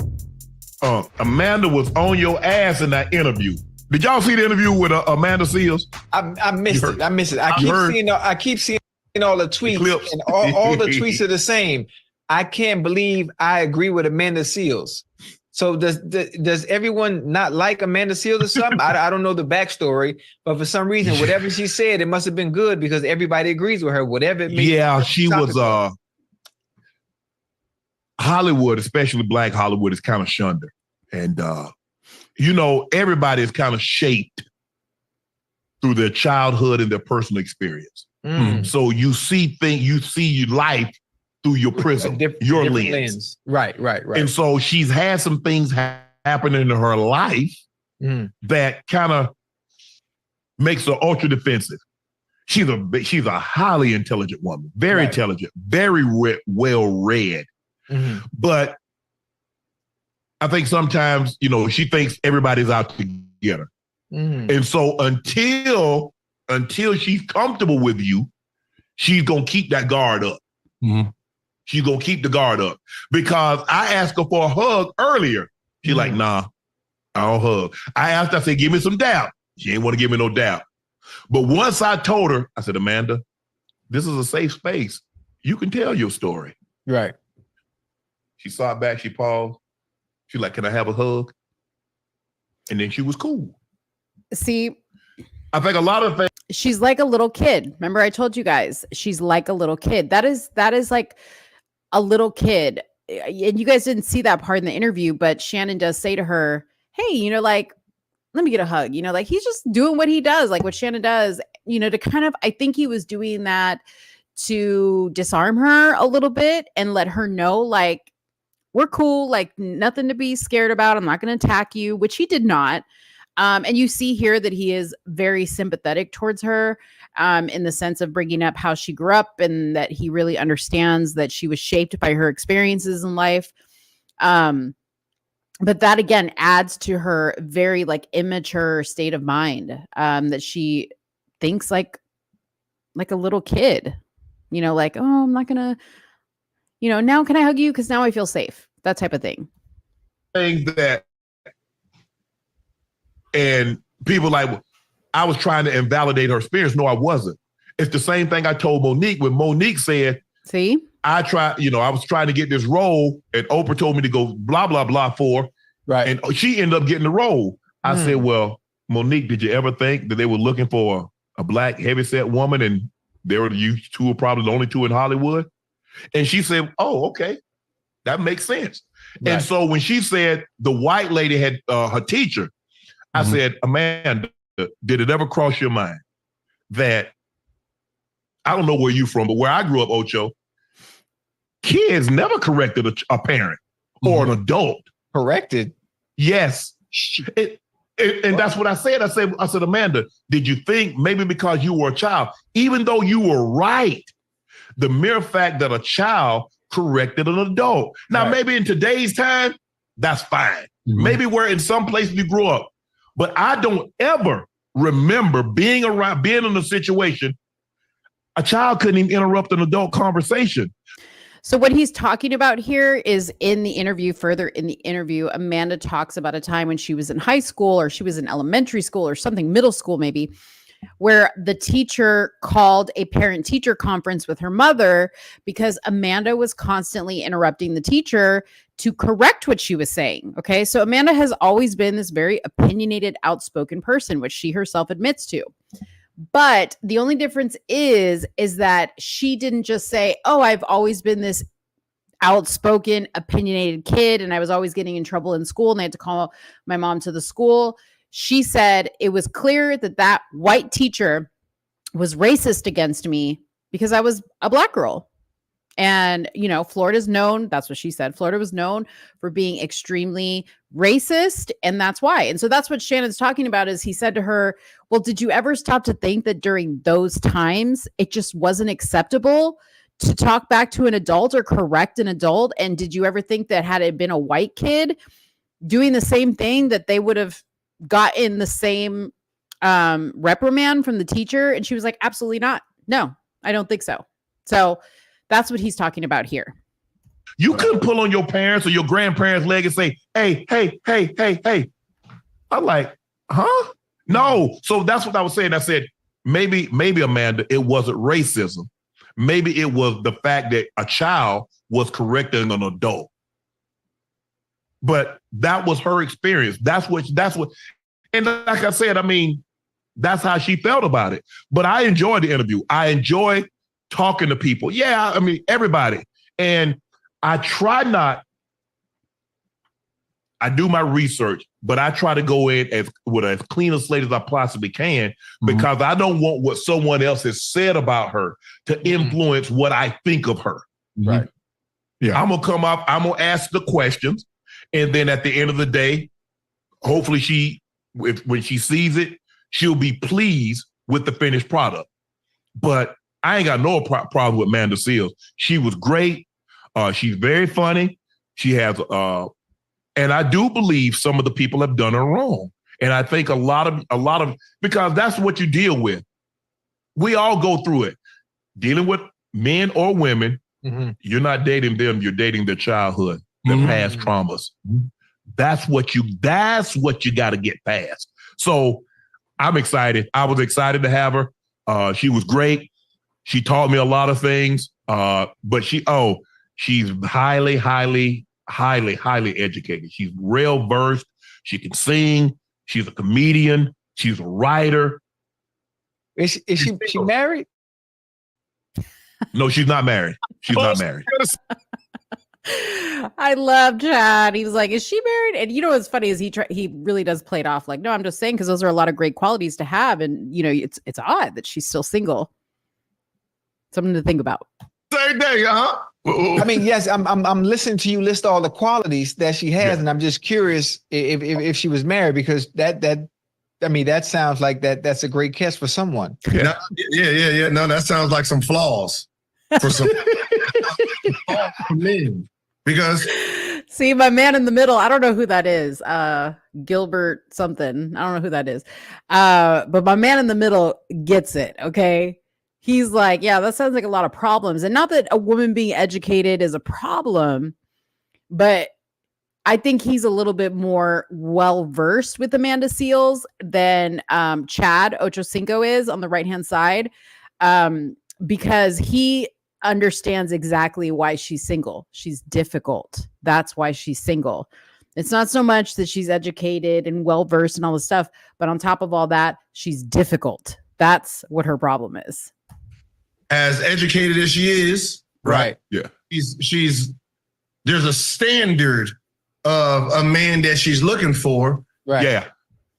Amanda was on your ass in that interview. Did y'all see the interview with Amanda Seals? I missed it. I keep seeing all the tweets, and all the tweets are the same. I can't believe I agree with Amanda Seales. So does everyone not like Amanda Seales or something? I don't know the backstory, but for some reason, whatever she said, it must have been good because everybody agrees with her. Whatever it may be. She was Hollywood, especially Black Hollywood, is kind of shunned her. And everybody is kind of shaped through their childhood and their personal experience. So you see life through your prism, your lens. Right. And so she's had some things happen in her life that kind of makes her ultra defensive. She's a highly intelligent woman, very intelligent, very well read. But I think sometimes, she thinks everybody's out to get her. And so until she's comfortable with you, she's going to keep that guard up. She's going to keep the guard up. Because I asked her for a hug earlier. She's like, nah, I don't hug. I said, give me some doubt. She ain't want to give me no doubt. But once I told her, I said, Amanda, this is a safe space. You can tell your story. Right. She saw it back. She paused. She's like, can I have a hug? And then she was cool. See, I think a lot of things. She's like a little kid. Remember, I told you guys, she's like a little kid. That is like a little kid. And you guys didn't see that part in the interview, but Shannon does say to her, hey, let me get a hug. He's just doing what he does, like what Shannon does, to kind of, I think he was doing that to disarm her a little bit and let her know, like, we're cool, like nothing to be scared about. I'm not going to attack you, which he did not. And you see here that he is very sympathetic towards her in the sense of bringing up how she grew up and that he really understands that she was shaped by her experiences in life. But that, again, adds to her very immature state of mind that she thinks like a little kid, oh, I'm not going to, now can I hug you? Because now I feel safe. That type of thing. And people I was trying to invalidate her experience. No, I wasn't. It's the same thing I told Monique when Monique said, see, I was trying to get this role and Oprah told me to go blah, blah, blah for. Right. And she ended up getting the role. I said, well, Monique, did you ever think that they were looking for a Black heavyset woman and you two were probably the only two in Hollywood? And she said, oh, okay. That makes sense. Right. And so when she said the white lady had her teacher, I said, Amanda, did it ever cross your mind that, I don't know where you're from, but where I grew up, Ocho, kids never corrected a parent or an adult. Corrected? Yes. And that's what I said. I said, Amanda, did you think maybe because you were a child, even though you were right, the mere fact that a child corrected an adult. Now, maybe in today's time, that's fine. Maybe where in some place you grew up. But I don't ever remember being in a situation, a child couldn't even interrupt an adult conversation. So what he's talking about here is further in the interview, Amanda talks about a time when she was in high school or she was in elementary school or something, middle school maybe, where the teacher called a parent-teacher conference with her mother because Amanda was constantly interrupting the teacher to correct what she was saying. Okay. So Amanda has always been this very opinionated, outspoken person, which she herself admits to. But the only difference is that she didn't just say, oh, I've always been this outspoken, opinionated kid, and I was always getting in trouble in school, and I had to call my mom to the school. She said it was clear that white teacher was racist against me because I was a Black girl. And, Florida's known, that's what she said, Florida was known for being extremely racist, and that's why. And so that's what Shannon's talking about is he said to her, well, did you ever stop to think that during those times, it just wasn't acceptable to talk back to an adult or correct an adult? And did you ever think that had it been a white kid doing the same thing that they would have gotten the same reprimand from the teacher? And she was like, absolutely not. No, I don't think so. So that's what he's talking about here. You couldn't pull on your parents or your grandparents' leg and say, hey, hey, hey, hey, hey. I'm like, huh? No. So that's what I was saying. I said, maybe Amanda, it wasn't racism. maybe it was the fact that a child was correcting an adult. But that was her experience. That's what, and like I said, I mean, that's how she felt about it. But I enjoyed the interview. I enjoyed talking to people. Yeah, I mean, everybody. And I try not, I do my research, but I try to go in with as clean a slate as I possibly can, because I don't want what someone else has said about her to influence what I think of her. Right. Yeah. I'm going to come up, I'm going to ask the questions. And then at the end of the day, hopefully when she sees it, she'll be pleased with the finished product. But I ain't got no problem with Amanda Seales. She was great. She's very funny. She has, and I do believe some of the people have done her wrong. And I think a lot of, because that's what you deal with. We all go through it. Dealing with men or women, you're not dating them, you're dating their childhood, their past traumas. That's what you got to get past. So I'm excited. I was excited to have her. She was great. She taught me a lot of things. But she's highly educated. She's real versed. She can sing. She's a comedian. She's a writer. Is she married? No, she's not married. She's not married. I love Chad. He was like, "Is she married?" And you know what's funny is he really does play it off like, "No, I'm just saying," because those are a lot of great qualities to have, and you know, it's odd that she's still single. Something to think about. Same day, huh? I mean, yes, I'm listening to you list all the qualities that she has, and I'm just curious if she was married, because that sounds like that's a great catch for someone. Yeah. No, that sounds like some flaws for some men. Because see, my man in the middle, I don't know who that is. Gilbert something. I don't know who that is. But my man in the middle gets it. Okay. He's like, yeah, that sounds like a lot of problems. And not that a woman being educated is a problem, but I think he's a little bit more well-versed with Amanda Seales than Chad Ochocinco is on the right-hand side, because he understands exactly why she's single. She's difficult. That's why she's single. It's not so much that she's educated and well-versed and all this stuff, but on top of all that, she's difficult. That's what her problem is. As educated as she is, right? Yeah. She's there's a standard of a man that she's looking for. Right. Yeah.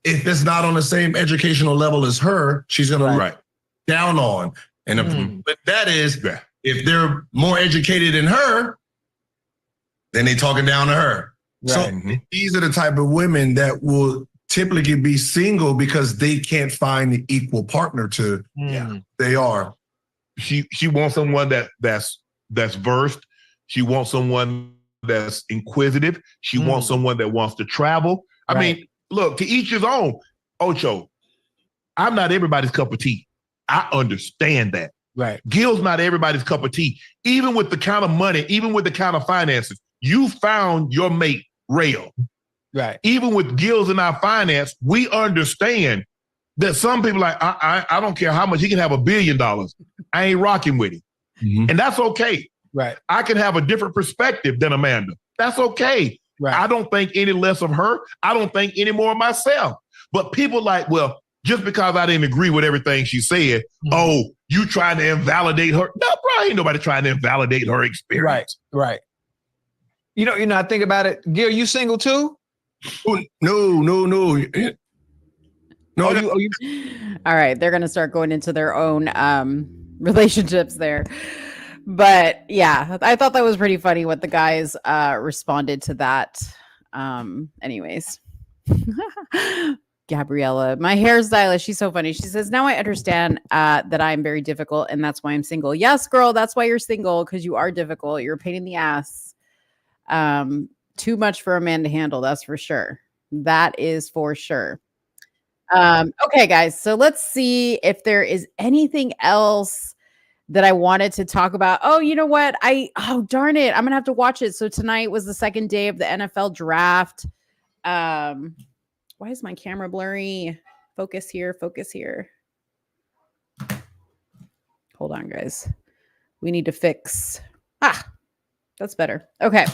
If it's not on the same educational level as her, she's gonna look down on. And but that is, if they're more educated than her, then they talking down to her. Right. So these are the type of women that will typically be single because they can't find the equal partner to. They are. She wants someone that's versed. She wants someone that's inquisitive. She wants someone that wants to travel. I mean, look, to each his own. Ocho, I'm not everybody's cup of tea. I understand that. Right. Gil's not everybody's cup of tea. Even with the kind of money, even with the kind of finances, you found your mate real. Right. Even with Gil's in our finance, we understand that some people like, I don't care how much, he can have $1 billion. I ain't rocking with him. And that's okay. Right. I can have a different perspective than Amanda. That's okay. Right. I don't think any less of her. I don't think any more of myself. But people like, well, just because I didn't agree with everything she said, oh, you trying to invalidate her. No, bro, ain't nobody trying to invalidate her experience. Right. You know, I think about it. Gil, you single too? No. All right, they're gonna start going into their own relationships there. But yeah, I thought that was pretty funny what the guys responded to that. Anyways. Gabriella, my hairstylist, she's so funny. She says, now I understand that I'm very difficult and that's why I'm single. Yes, girl, that's why you're single, because you are difficult. You're a pain in the ass. Too much for a man to handle, that's for sure. That is for sure. Okay, guys, so let's see if there is anything else that I wanted to talk about. Oh, you know what? Oh, darn it. I'm going to have to watch it. So tonight was the second day of the NFL draft. Why is my camera blurry? Focus here. Hold on, guys. We need to fix. That's better. Okay.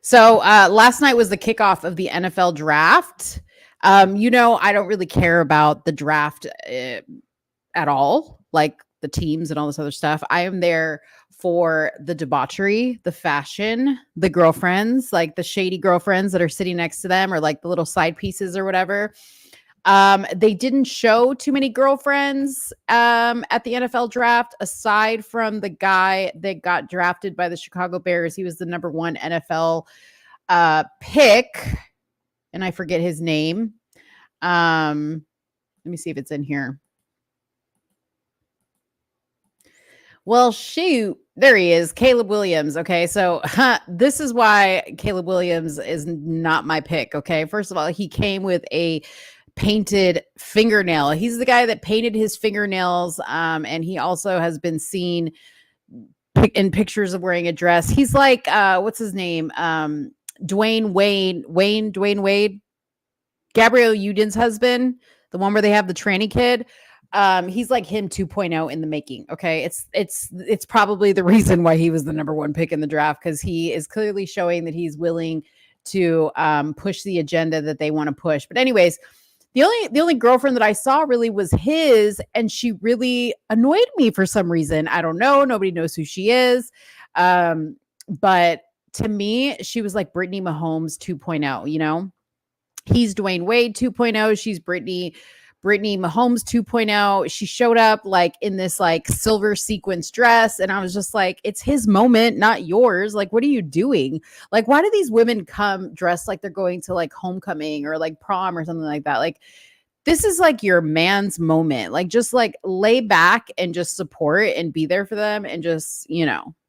So last night was the kickoff of the NFL draft. I don't really care about the draft at all, like the teams and all this other stuff. I am there for the debauchery, the fashion, the girlfriends, like the shady girlfriends that are sitting next to them, or like the little side pieces or whatever. They didn't show too many girlfriends at the NFL draft, aside from the guy that got drafted by the Chicago Bears. He was the number 1 NFL pick, and I forget his name. Let me see if it's in here. Well, shoot, there he is, Caleb Williams. Okay, so this is why Caleb Williams is not my pick. Okay, first of all, he came with a painted fingernail. He's the guy that painted his fingernails, and he also has been seen in pictures of wearing a dress. He's like, what's his name? Dwayne Wade, Gabrielle Union's husband, the one where they have the tranny kid. He's like him 2.0 in the making. Okay. It's probably the reason why he was the number 1 pick in the draft, because he is clearly showing that he's willing to push the agenda that they want to push. But anyways, the only girlfriend that I saw really was his, and she really annoyed me for some reason. I don't know. Nobody knows who she is. But to me, she was like Brittany Mahomes 2.0, He's Dwayne Wade 2.0. She's Brittany Mahomes 2.0. She showed up like in this like silver sequence dress, and I was just like, it's his moment, not yours. Like, what are you doing? Like, why do these women come dressed like they're going to like homecoming or like prom or something like that? Like, this is like your man's moment. Like, just like lay back and just support and be there for them, and just,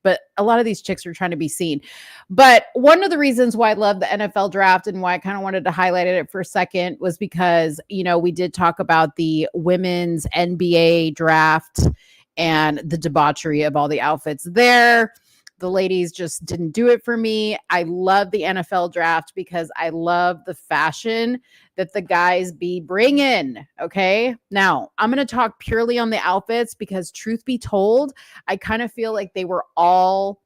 but a lot of these chicks are trying to be seen. But one of the reasons why I love the NFL draft and why I kind of wanted to highlight it for a second was because, we did talk about the women's NBA draft and the debauchery of all the outfits there. The ladies just didn't do it for me. I love the NFL draft because I love the fashion that the guys be bringing. Okay. Now I'm going to talk purely on the outfits because, truth be told, I kind of feel like they were all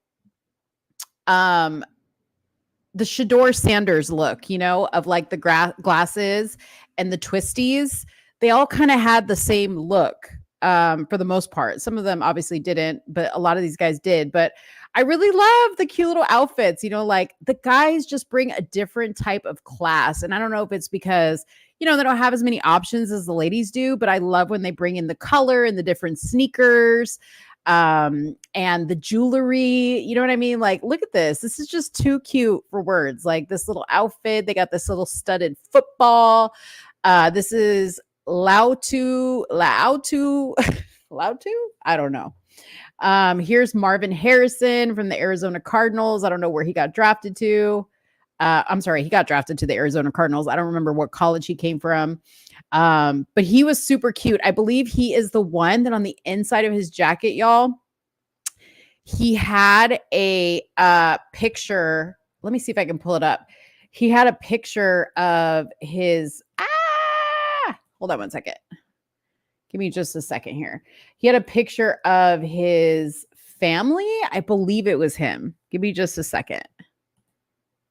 the Shador Sanders look, of like the glasses and the twisties. They all kind of had the same look for the most part. Some of them obviously didn't, but a lot of these guys did. But I really love the cute little outfits, like the guys just bring a different type of class. And I don't know if it's because, they don't have as many options as the ladies do, but I love when they bring in the color and the different sneakers and the jewelry. You know what I mean? Like, look at this. This is just too cute for words. Like this little outfit. They got this little studded football. This is Lautu. I don't know. Here's Marvin Harrison from the Arizona Cardinals. I don't know where he got drafted to. I'm sorry, he got drafted to the Arizona Cardinals. I don't remember what college he came from. But he was super cute. I believe he is the one that on the inside of his jacket, y'all, he had a picture. Let me see if I can pull it up. He had a picture of his hold on one second. Give me just a second here. He had a picture of his family. I believe it was him. Give me just a second.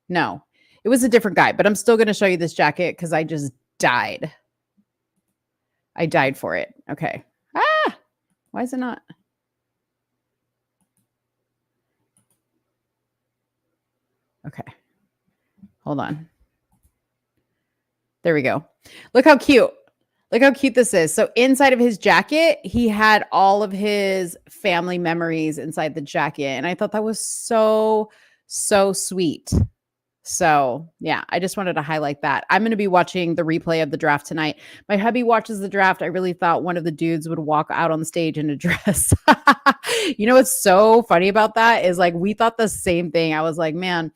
No, it was a different guy, but I'm still going to show you this jacket because I just died. I died for it. Okay. Why is it not? Okay. Hold on. There we go. Look how cute. Look how cute this is. So inside of his jacket, he had all of his family memories inside the jacket. And I thought that was so, so sweet. So yeah, I just wanted to highlight that. I'm going to be watching the replay of the draft tonight. My hubby watches the draft. I really thought one of the dudes would walk out on the stage in a dress. You know what's so funny about that is like, we thought the same thing. I was like, man,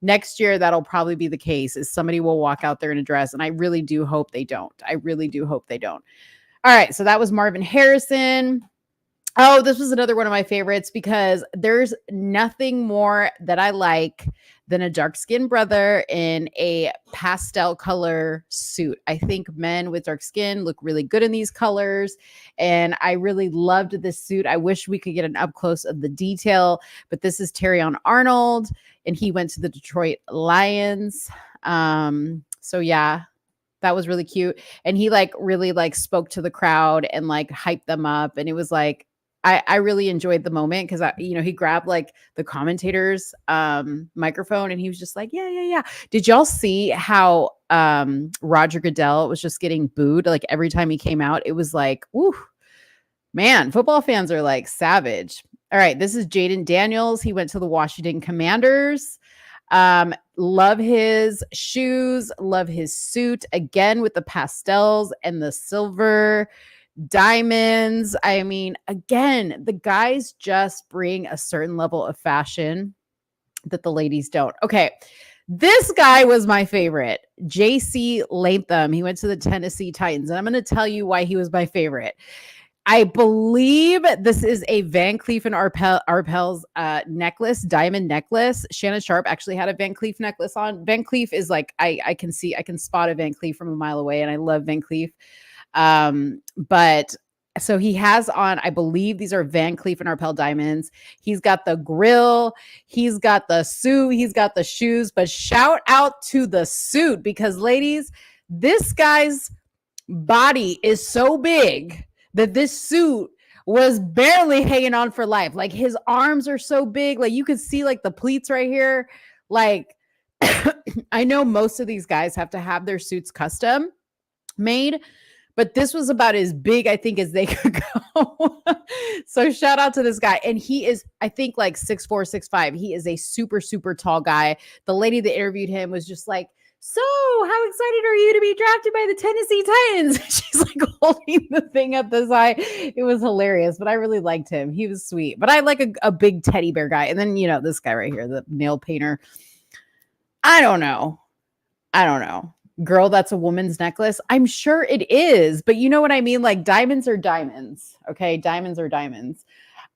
next year, that'll probably be the case, is somebody will walk out there in a dress. And I really do hope they don't. I really do hope they don't. All right. So that was Marvin Harrison. Oh, this was another one of my favorites because there's nothing more that I like than a dark-skinned brother in a pastel color suit. I think men with dark skin look really good in these colors, and I really loved this suit. I wish we could get an up close of the detail, but this is Terrion Arnold, and he went to the Detroit Lions. So yeah, that was really cute. And he like really like spoke to the crowd and like hyped them up. And it was like, I really enjoyed the moment because he grabbed like the commentator's microphone and he was just like, yeah. Did y'all see how Roger Goodell was just getting booed like every time he came out? It was like, woo, man, football fans are like savage. All right, this is Jaden Daniels. He went to the Washington Commanders. Love his shoes, love his suit, again with the pastels and the silver diamonds. I mean, again, the guys just bring a certain level of fashion that the ladies don't. Okay, this guy was my favorite, JC Latham. He went to the Tennessee Titans, and I'm going to tell you why he was my favorite. I believe this is a Van Cleef and Arpels necklace, diamond necklace. Shannon Sharp actually had a Van Cleef necklace on. Van Cleef is like, I can spot a Van Cleef from a mile away, and I love Van Cleef. But so he has on, I believe these are Van Cleef and Arpels diamonds. He's got the grill, he's got the suit, he's got the shoes, but shout out to the suit because ladies, this guy's body is so big that this suit was barely hanging on for life. Like his arms are so big. Like you could see like the pleats right here. Like I know most of these guys have to have their suits custom made, but this was about as big, I think, as they could go. So shout out to this guy. And he is, I think, like 6'4", 6'5". He is a super, super tall guy. The lady that interviewed him was just like, so how excited are you to be drafted by the Tennessee Titans? She's like holding the thing up this high. It was hilarious, but I really liked him. He was sweet, but I like a big teddy bear guy. And then, this guy right here, the nail painter. I don't know. Girl, that's a woman's necklace. I'm sure it is, but you know what I mean? Like diamonds are diamonds. Okay. Diamonds are diamonds.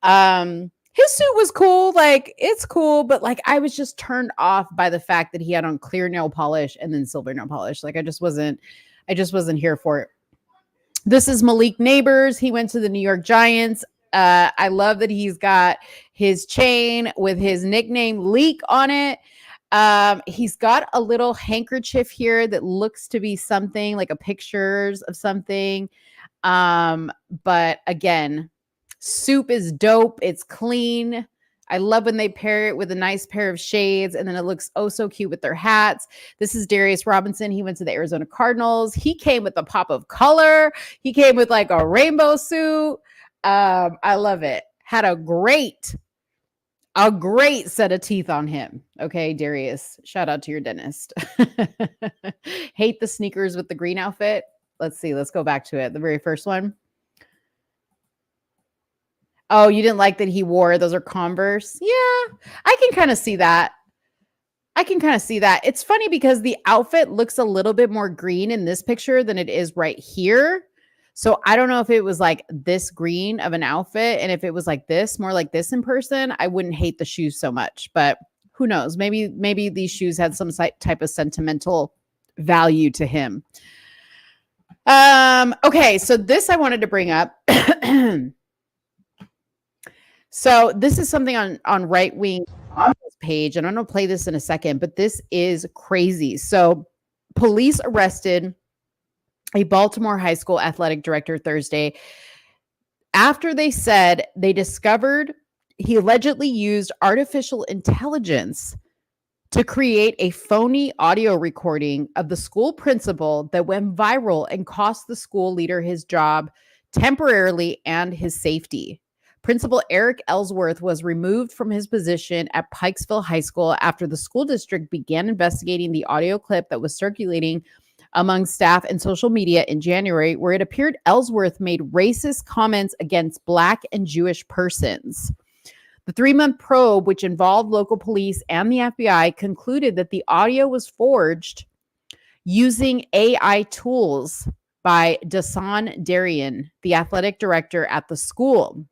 His suit was cool. Like it's cool, but like I was just turned off by the fact that he had on clear nail polish and then silver nail polish. Like I just wasn't here for it. This is Malik Neighbors. He went to the New York Giants. I love that he's got his chain with his nickname Leak on it. He's got a little handkerchief here that looks to be something like a pictures of something. But again, soup is dope. It's clean. I love when they pair it with a nice pair of shades, and then it looks oh so cute with their hats. This is Darius Robinson. He went to the Arizona Cardinals. He came with a pop of color. He came with like a rainbow suit. I love it. Had a great set of teeth on him. Okay, Darius, shout out to your dentist. Hate the sneakers with the green outfit. Let's see. Let's go back to it. The very first one. Oh, you didn't like that he wore, those are Converse? Yeah, I can kind of see that. It's funny because the outfit looks a little bit more green in this picture than it is right here. So I don't know if it was like this green of an outfit, and if it was like this, more like this in person, I wouldn't hate the shoes so much, but who knows? Maybe these shoes had some type of sentimental value to him. Okay, so this I wanted to bring up. So this is something on Right Wing page, and I'm going to play this in a second, but this is crazy. So police arrested a Baltimore high school athletic director Thursday after they said they discovered he allegedly used artificial intelligence to create a phony audio recording of the school principal that went viral and cost the school leader his job temporarily and his safety. Principal Eric Ellsworth was removed from his position at Pikesville High School after the school district began investigating the audio clip that was circulating among staff and social media in January, where it appeared Ellsworth made racist comments against Black and Jewish persons. The 3-month probe, which involved local police and the FBI, concluded that the audio was forged using AI tools by Dasan Darian, the athletic director at the school.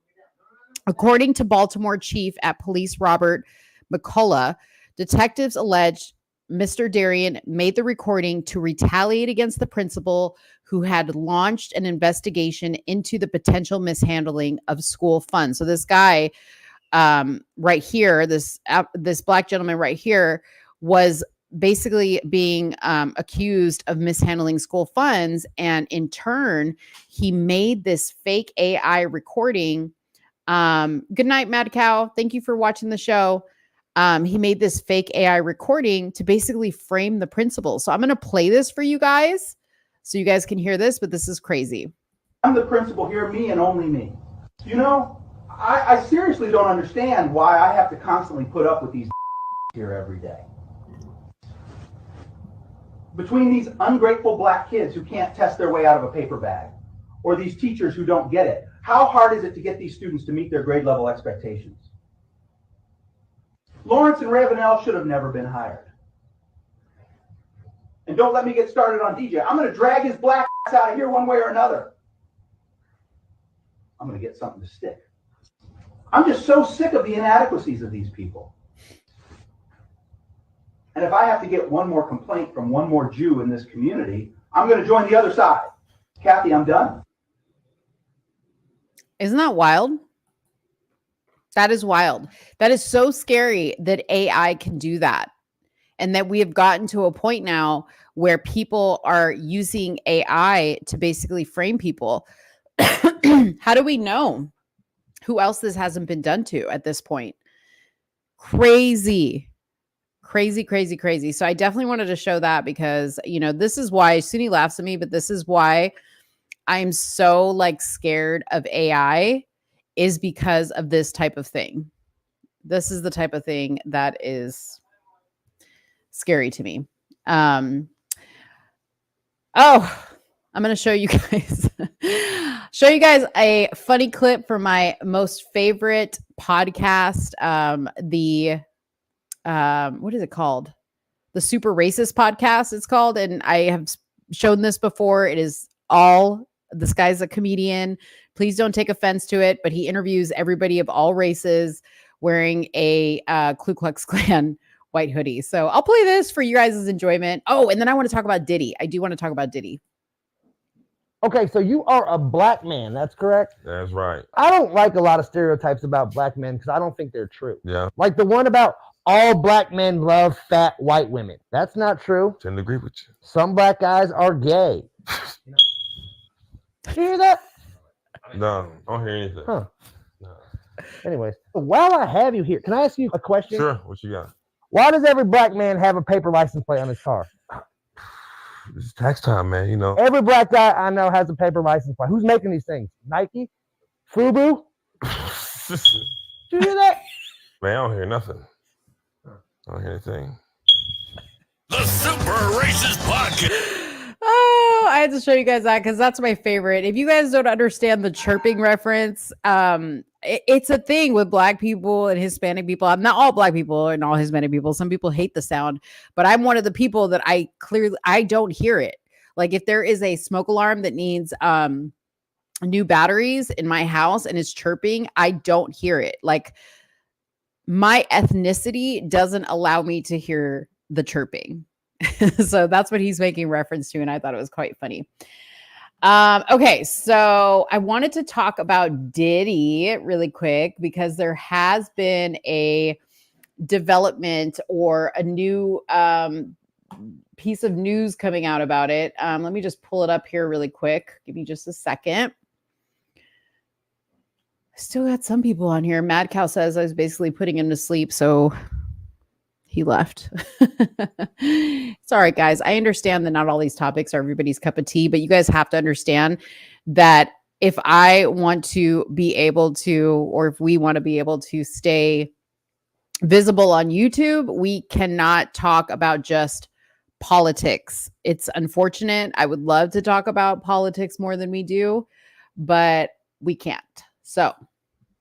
According to Baltimore Chief at Police Robert McCullough, detectives alleged Mr. Darian made the recording to retaliate against the principal who had launched an investigation into the potential mishandling of school funds. So this guy right here, this black gentleman right here was basically being accused of mishandling school funds. And in turn, he made this fake AI recording. Good night, Mad Cow. Thank you for watching the show. He made this fake AI recording to basically frame the principal. So I'm going to play this for you guys so you guys can hear this, but this is crazy. I'm the principal here, me and only me. You know, I seriously don't understand why I have to constantly put up with these here every day. Between these ungrateful black kids who can't test their way out of a paper bag, or these teachers who don't get it, how hard is it to get these students to meet their grade level expectations? Lawrence and Ravenel should have never been hired. And don't let me get started on DJ. I'm going to drag his black ass out of here one way or another. I'm going to get something to stick. I'm just so sick of the inadequacies of these people. And if I have to get one more complaint from one more Jew in this community, I'm going to join the other side. Kathy, I'm done. Isn't that wild? That is wild. That is so scary that AI can do that. And that we have gotten to a point now where people are using AI to basically frame people. How do we know who else this hasn't been done to at this point? Crazy. So I definitely wanted to show that because, you know, this is why Suni laughs at me, but this is why I'm so like scared of AI is because of this type of thing. This is the type of thing that is scary to me. I'm going to show you guys a funny clip from my most favorite podcast. What is it called? The Super Racist Podcast, it's called. And I have shown this before. This guy's a comedian. Please don't take offense to it, but he interviews everybody of all races wearing a Ku Klux Klan white hoodie. So I'll play this for you guys' enjoyment. Oh, and then I want to talk about Diddy. I do want to talk about Diddy. Okay, so you are a black man. That's correct? That's right. I don't like a lot of stereotypes about black men because I don't think they're true. Yeah. Like the one about all black men love fat white women. That's not true. Tend to agree with you. Some black guys are gay. You hear that? No, I don't hear anything. Huh. No. Anyways, while I have you here, can I ask you a question? Sure. What you got? Why does every black man have a paper license plate on his car? It's tax time, man. You know. Every black guy I know has a paper license plate. Who's making these things? Nike? Fubu? Did you hear that? Man, I don't hear nothing. I don't hear anything. The Super Racist Podcast. Oh, I had to show you guys that because that's my favorite. If you guys don't understand the chirping reference, it's a thing with black people and Hispanic people. I'm not all black people and all Hispanic people. Some people hate the sound, but I'm one of the people that I don't hear it. Like if there is a smoke alarm that needs new batteries in my house and it's chirping, I don't hear it. Like my ethnicity doesn't allow me to hear the chirping. So that's what he's making reference to. And I thought it was quite funny. Okay. So I wanted to talk about Diddy really quick because there has been a development or a new piece of news coming out about it. Let me just pull it up here really quick. Give me just a second. Still got some people on here. Mad Cow says I was basically putting him to sleep. So he left. It's all right, guys. I understand that not all these topics are everybody's cup of tea, but you guys have to understand that if I want to be able to, or if we want to be able to stay visible on YouTube, we cannot talk about just politics. It's unfortunate. I would love to talk about politics more than we do, but we can't. So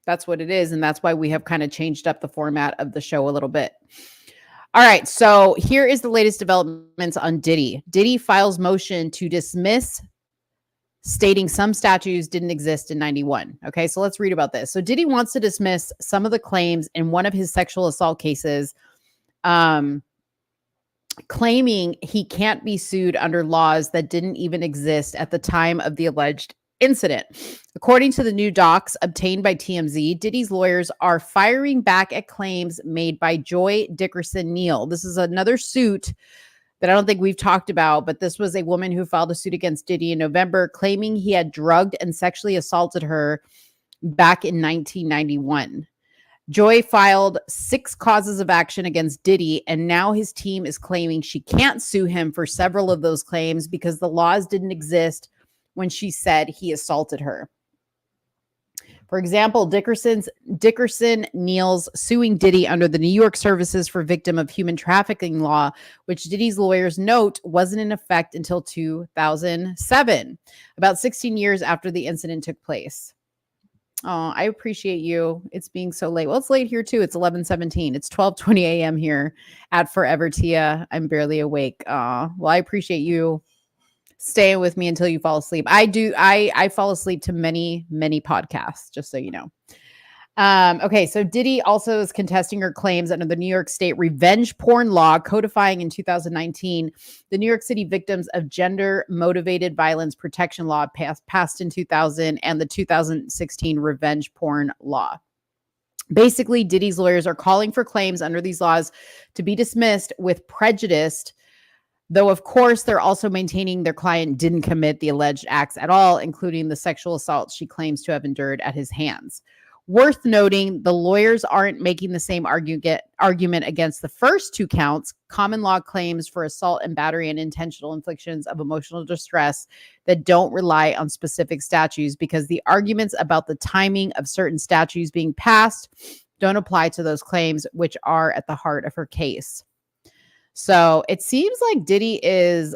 that's what it is. And that's why we have kind of changed up the format of the show a little bit. All right, so here is the latest developments on Diddy. Diddy files motion to dismiss stating some statues didn't exist in 91. Okay, so let's read about this. So Diddy wants to dismiss some of the claims in one of his sexual assault cases, claiming he can't be sued under laws that didn't even exist at the time of the alleged incident. According to the new docs obtained by TMZ, Diddy's lawyers are firing back at claims made by Joy Dickerson Neal. This is another suit that I don't think we've talked about, but this was a woman who filed a suit against Diddy in November, claiming he had drugged and sexually assaulted her back in 1991. Joy filed 6 causes of action against Diddy, and now his team is claiming she can't sue him for several of those claims because the laws didn't exist when she said he assaulted her. For example, Dickerson Neal's suing Diddy under the New York Services for Victim of Human Trafficking law, which Diddy's lawyers note wasn't in effect until 2007, about 16 years after the incident took place. Oh, I appreciate you. It's being so late. Well, it's late here too. It's 11:17. It's 12:20 a.m. here at Forever Tia. I'm barely awake. Well, I appreciate you staying with me until you fall asleep. I fall asleep to many, many podcasts, just so you know. Okay, so Diddy also is contesting her claims under the New York State revenge porn law, codifying in 2019 the New York City Victims of Gender Motivated Violence Protection Law passed in 2000 and the 2016 revenge porn law. Basically, Diddy's lawyers are calling for claims under these laws to be dismissed with prejudice, though, of course, they're also maintaining their client didn't commit the alleged acts at all, including the sexual assault she claims to have endured at his hands. Worth noting, the lawyers aren't making the same argument against the first 2 counts, common law claims for assault and battery and intentional inflictions of emotional distress that don't rely on specific statutes, because the arguments about the timing of certain statutes being passed don't apply to those claims, which are at the heart of her case. So it seems like Diddy is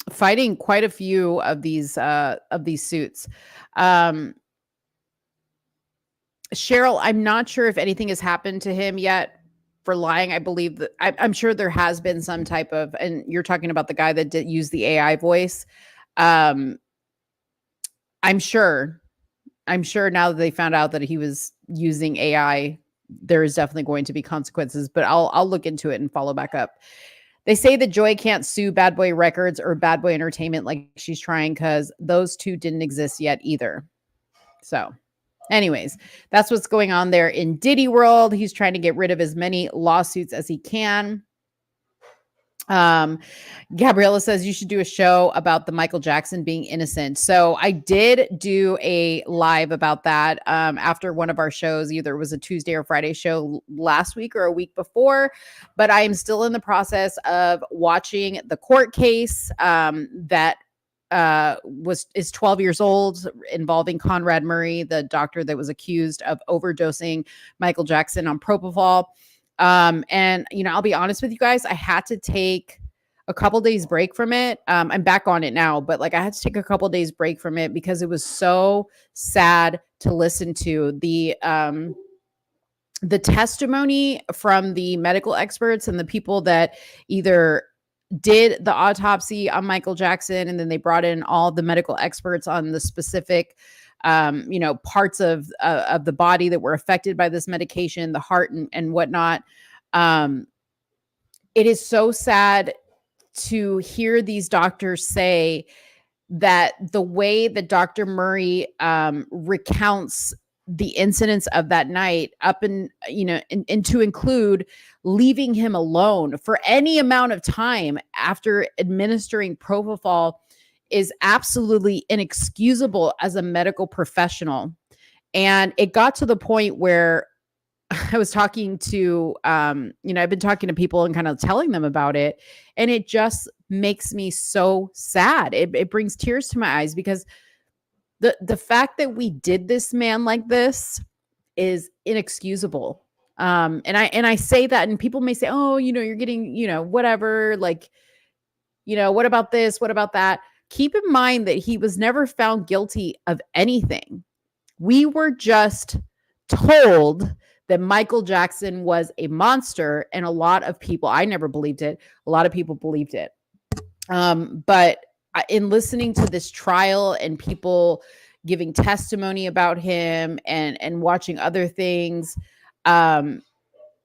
fighting quite a few of these suits. Cheryl, I'm not sure if anything has happened to him yet for lying. I believe that I'm sure there has been some type of, and you're talking about the guy that did use the AI voice. I'm sure now that they found out that he was using AI, there is definitely going to be consequences, but I'll look into it and follow back up. They say that Joy can't sue Bad Boy Records or Bad Boy Entertainment like she's trying, because those two didn't exist yet either. So anyways, that's what's going on there in Diddy world. He's trying to get rid of as many lawsuits as he can. Gabriella says you should do a show about the Michael Jackson being innocent. So I did do a live about that after one of our shows. Either it was a Tuesday or Friday show last week or a week before, but I am still in the process of watching the court case that is 12 years old, involving Conrad Murray, the doctor that was accused of overdosing Michael Jackson on propofol. And I'll be honest with you guys, I had to take a couple days break from it. I'm back on it now, but I had to take a couple days break from it because it was so sad to listen to the testimony from the medical experts and the people that either did the autopsy on Michael Jackson, and then they brought in all the medical experts on the specific parts of the body that were affected by this medication, the heart and whatnot. It is so sad to hear these doctors say that the way that Dr. Murray recounts the incidents of that night and to include leaving him alone for any amount of time after administering propofol is absolutely inexcusable as a medical professional. And it got to the point where I was talking to, I've been talking to people and kind of telling them about it. And it just makes me so sad. It brings tears to my eyes, because the fact that we did this man like this is inexcusable. And I say that, and people may say, oh, you're getting, whatever, what about this? What about that? Keep in mind that he was never found guilty of anything. We were just told that Michael Jackson was a monster, and a lot of people, I never believed it. A lot of people believed it. But in listening to this trial and people giving testimony about him and watching other things, it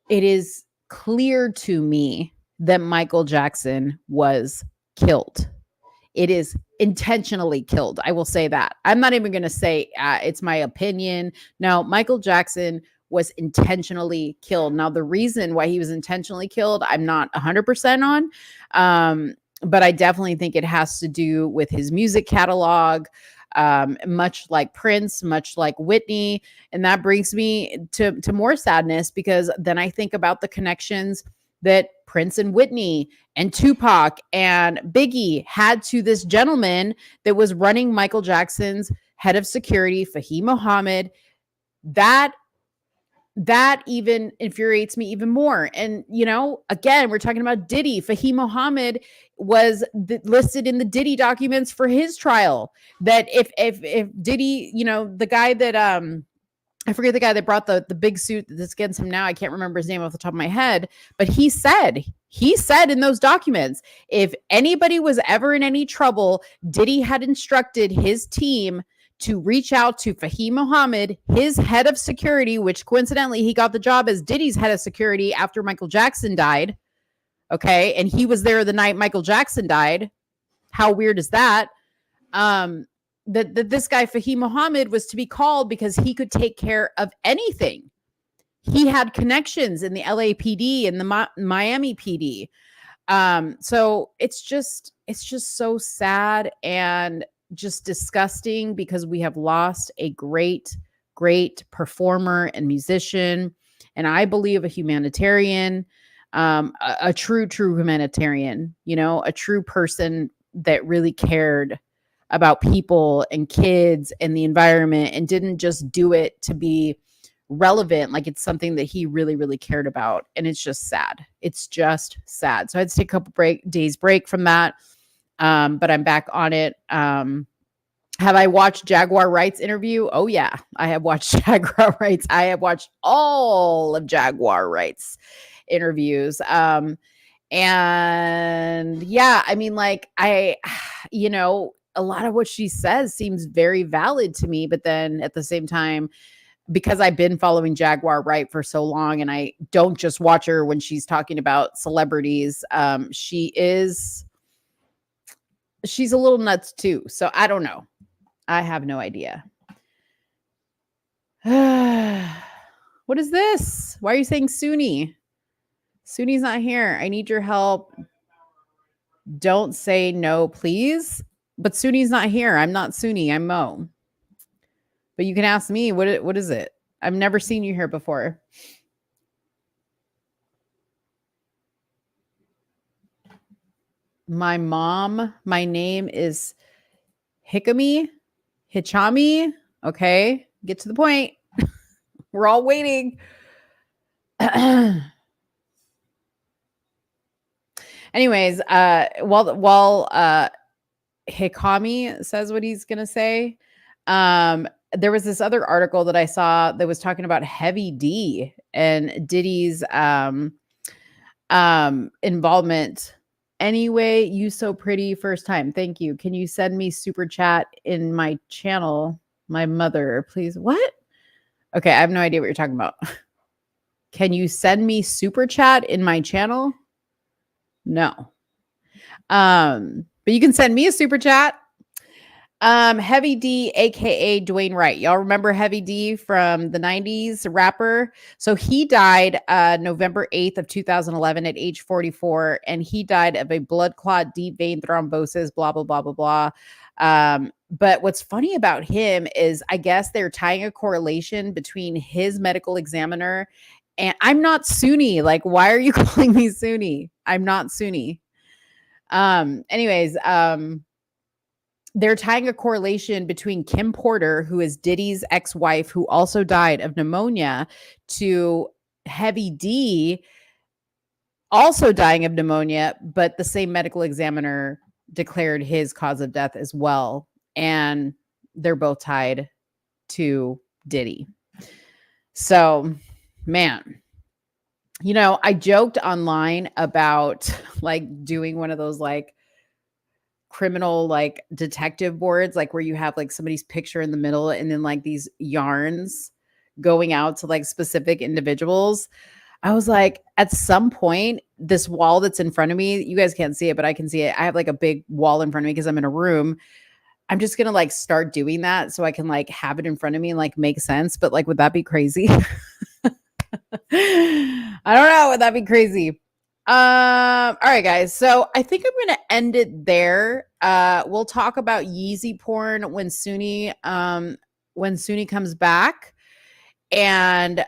is clear to me that Michael Jackson was killed. It is intentionally killed. I will say that. I'm not even going to say it's my opinion. No, Michael Jackson was intentionally killed. Now, the reason why he was intentionally killed, I'm not 100% on. But I definitely think it has to do with his music catalog, much like Prince, much like Whitney. And that brings me to more sadness, because then I think about the connections that Prince and Whitney and Tupac and Biggie had to this gentleman that was running Michael Jackson's head of security, Fahim Muhammad. That even infuriates me even more. And, again, we're talking about Diddy. Fahim Muhammad was listed in the Diddy documents for his trial. That if Diddy, the guy that, I forget the guy that brought the big suit that's against him now. I can't remember his name off the top of my head, but he said in those documents, if anybody was ever in any trouble, Diddy had instructed his team to reach out to Fahim Muhammad, his head of security, which coincidentally, he got the job as Diddy's head of security after Michael Jackson died. Okay. And he was there the night Michael Jackson died. How weird is that? That this guy, Fahim Muhammad, was to be called because he could take care of anything. He had connections in the LAPD and the Miami PD. So it's just so sad and just disgusting, because we have lost a great performer and musician, and I believe a humanitarian, a true humanitarian, a true person that really cared about people and kids and the environment, and didn't just do it to be relevant. Like, it's something that he really cared about. And it's just sad. It's just sad. So I had to take a couple days break from that. But I'm back on it. Have I watched Jaguar Wright's interview? Oh yeah, I have watched Jaguar Wright's. I have watched all of Jaguar Wright's interviews. And yeah, I mean, like, a lot of what she says seems very valid to me, but then at the same time, because I've been following Jaguar Wright for so long, and I don't just watch her when she's talking about celebrities, she's a little nuts too. So I don't know. I have no idea. What is this? Why are you saying Suni? Suni's not here. I need your help. Don't say no, please. But Suni's not here. I'm not Suni. I'm Mo. But you can ask me. What is it? I've never seen you here before. My mom. My name is Hichami. Okay. Get to the point. We're all waiting. Anyways, while Hikami says what he's gonna say, there was this other article that I saw that was talking about Heavy D and Diddy's involvement. Anyway, you so pretty, first time. Thank you. Can you send me super chat in my channel? My mother, please. What? Okay, I have no idea what you're talking about. Can you send me super chat in my channel? No. But you can send me a super chat. Heavy D, aka Dwayne Wright. Y'all remember Heavy D from the 90s, rapper? So he died November 8th of 2011 at age 44, and he died of a blood clot, deep vein thrombosis, blah, blah, blah, blah, blah. But what's funny about him is, I guess they're tying a correlation between his medical examiner and I'm not Sunni. Like, why are you calling me Sunni? I'm not Sunni. Anyways, they're tying a correlation between Kim Porter, who is Diddy's ex-wife, who also died of pneumonia, to Heavy D also dying of pneumonia, but the same medical examiner declared his cause of death as well. And they're both tied to Diddy. So, man, I joked online about like doing one of those like criminal like detective boards, like where you have like somebody's picture in the middle and then like these yarns going out to like specific individuals. I was like, at some point, this wall that's in front of me, you guys can't see it, but I can see it. I have like a big wall in front of me because I'm in a room. I'm just going to like start doing that so I can like have it in front of me and like make sense. But like, would that be crazy? I don't know. Would that be crazy? All right, guys. So I think I'm going to end it there. We'll talk about Yeezy porn when Suni comes back. And,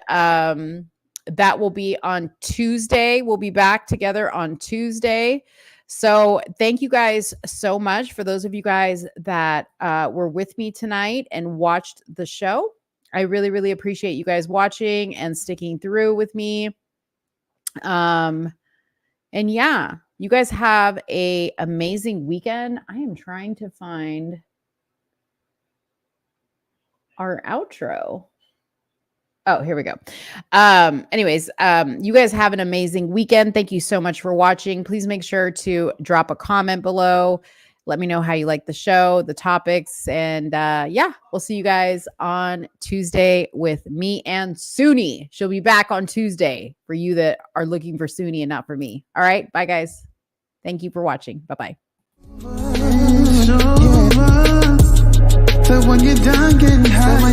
that will be on Tuesday. We'll be back together on Tuesday. So thank you guys so much for those of you guys that were with me tonight and watched the show. I really, really appreciate you guys watching and sticking through with me. And yeah, you guys have an amazing weekend. I am trying to find our outro. Oh, here we go. Anyways, you guys have an amazing weekend. Thank you so much for watching. Please make sure to drop a comment below. Let me know how you like the show, the topics, and yeah, we'll see you guys on Tuesday with me and Suni. She'll be back on Tuesday for you that are looking for Suni and not for me. All right, bye guys. Thank you for watching. Bye-bye. So when you're done getting high,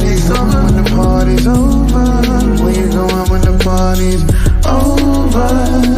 it's over when the party's over. Where you going when the party's over?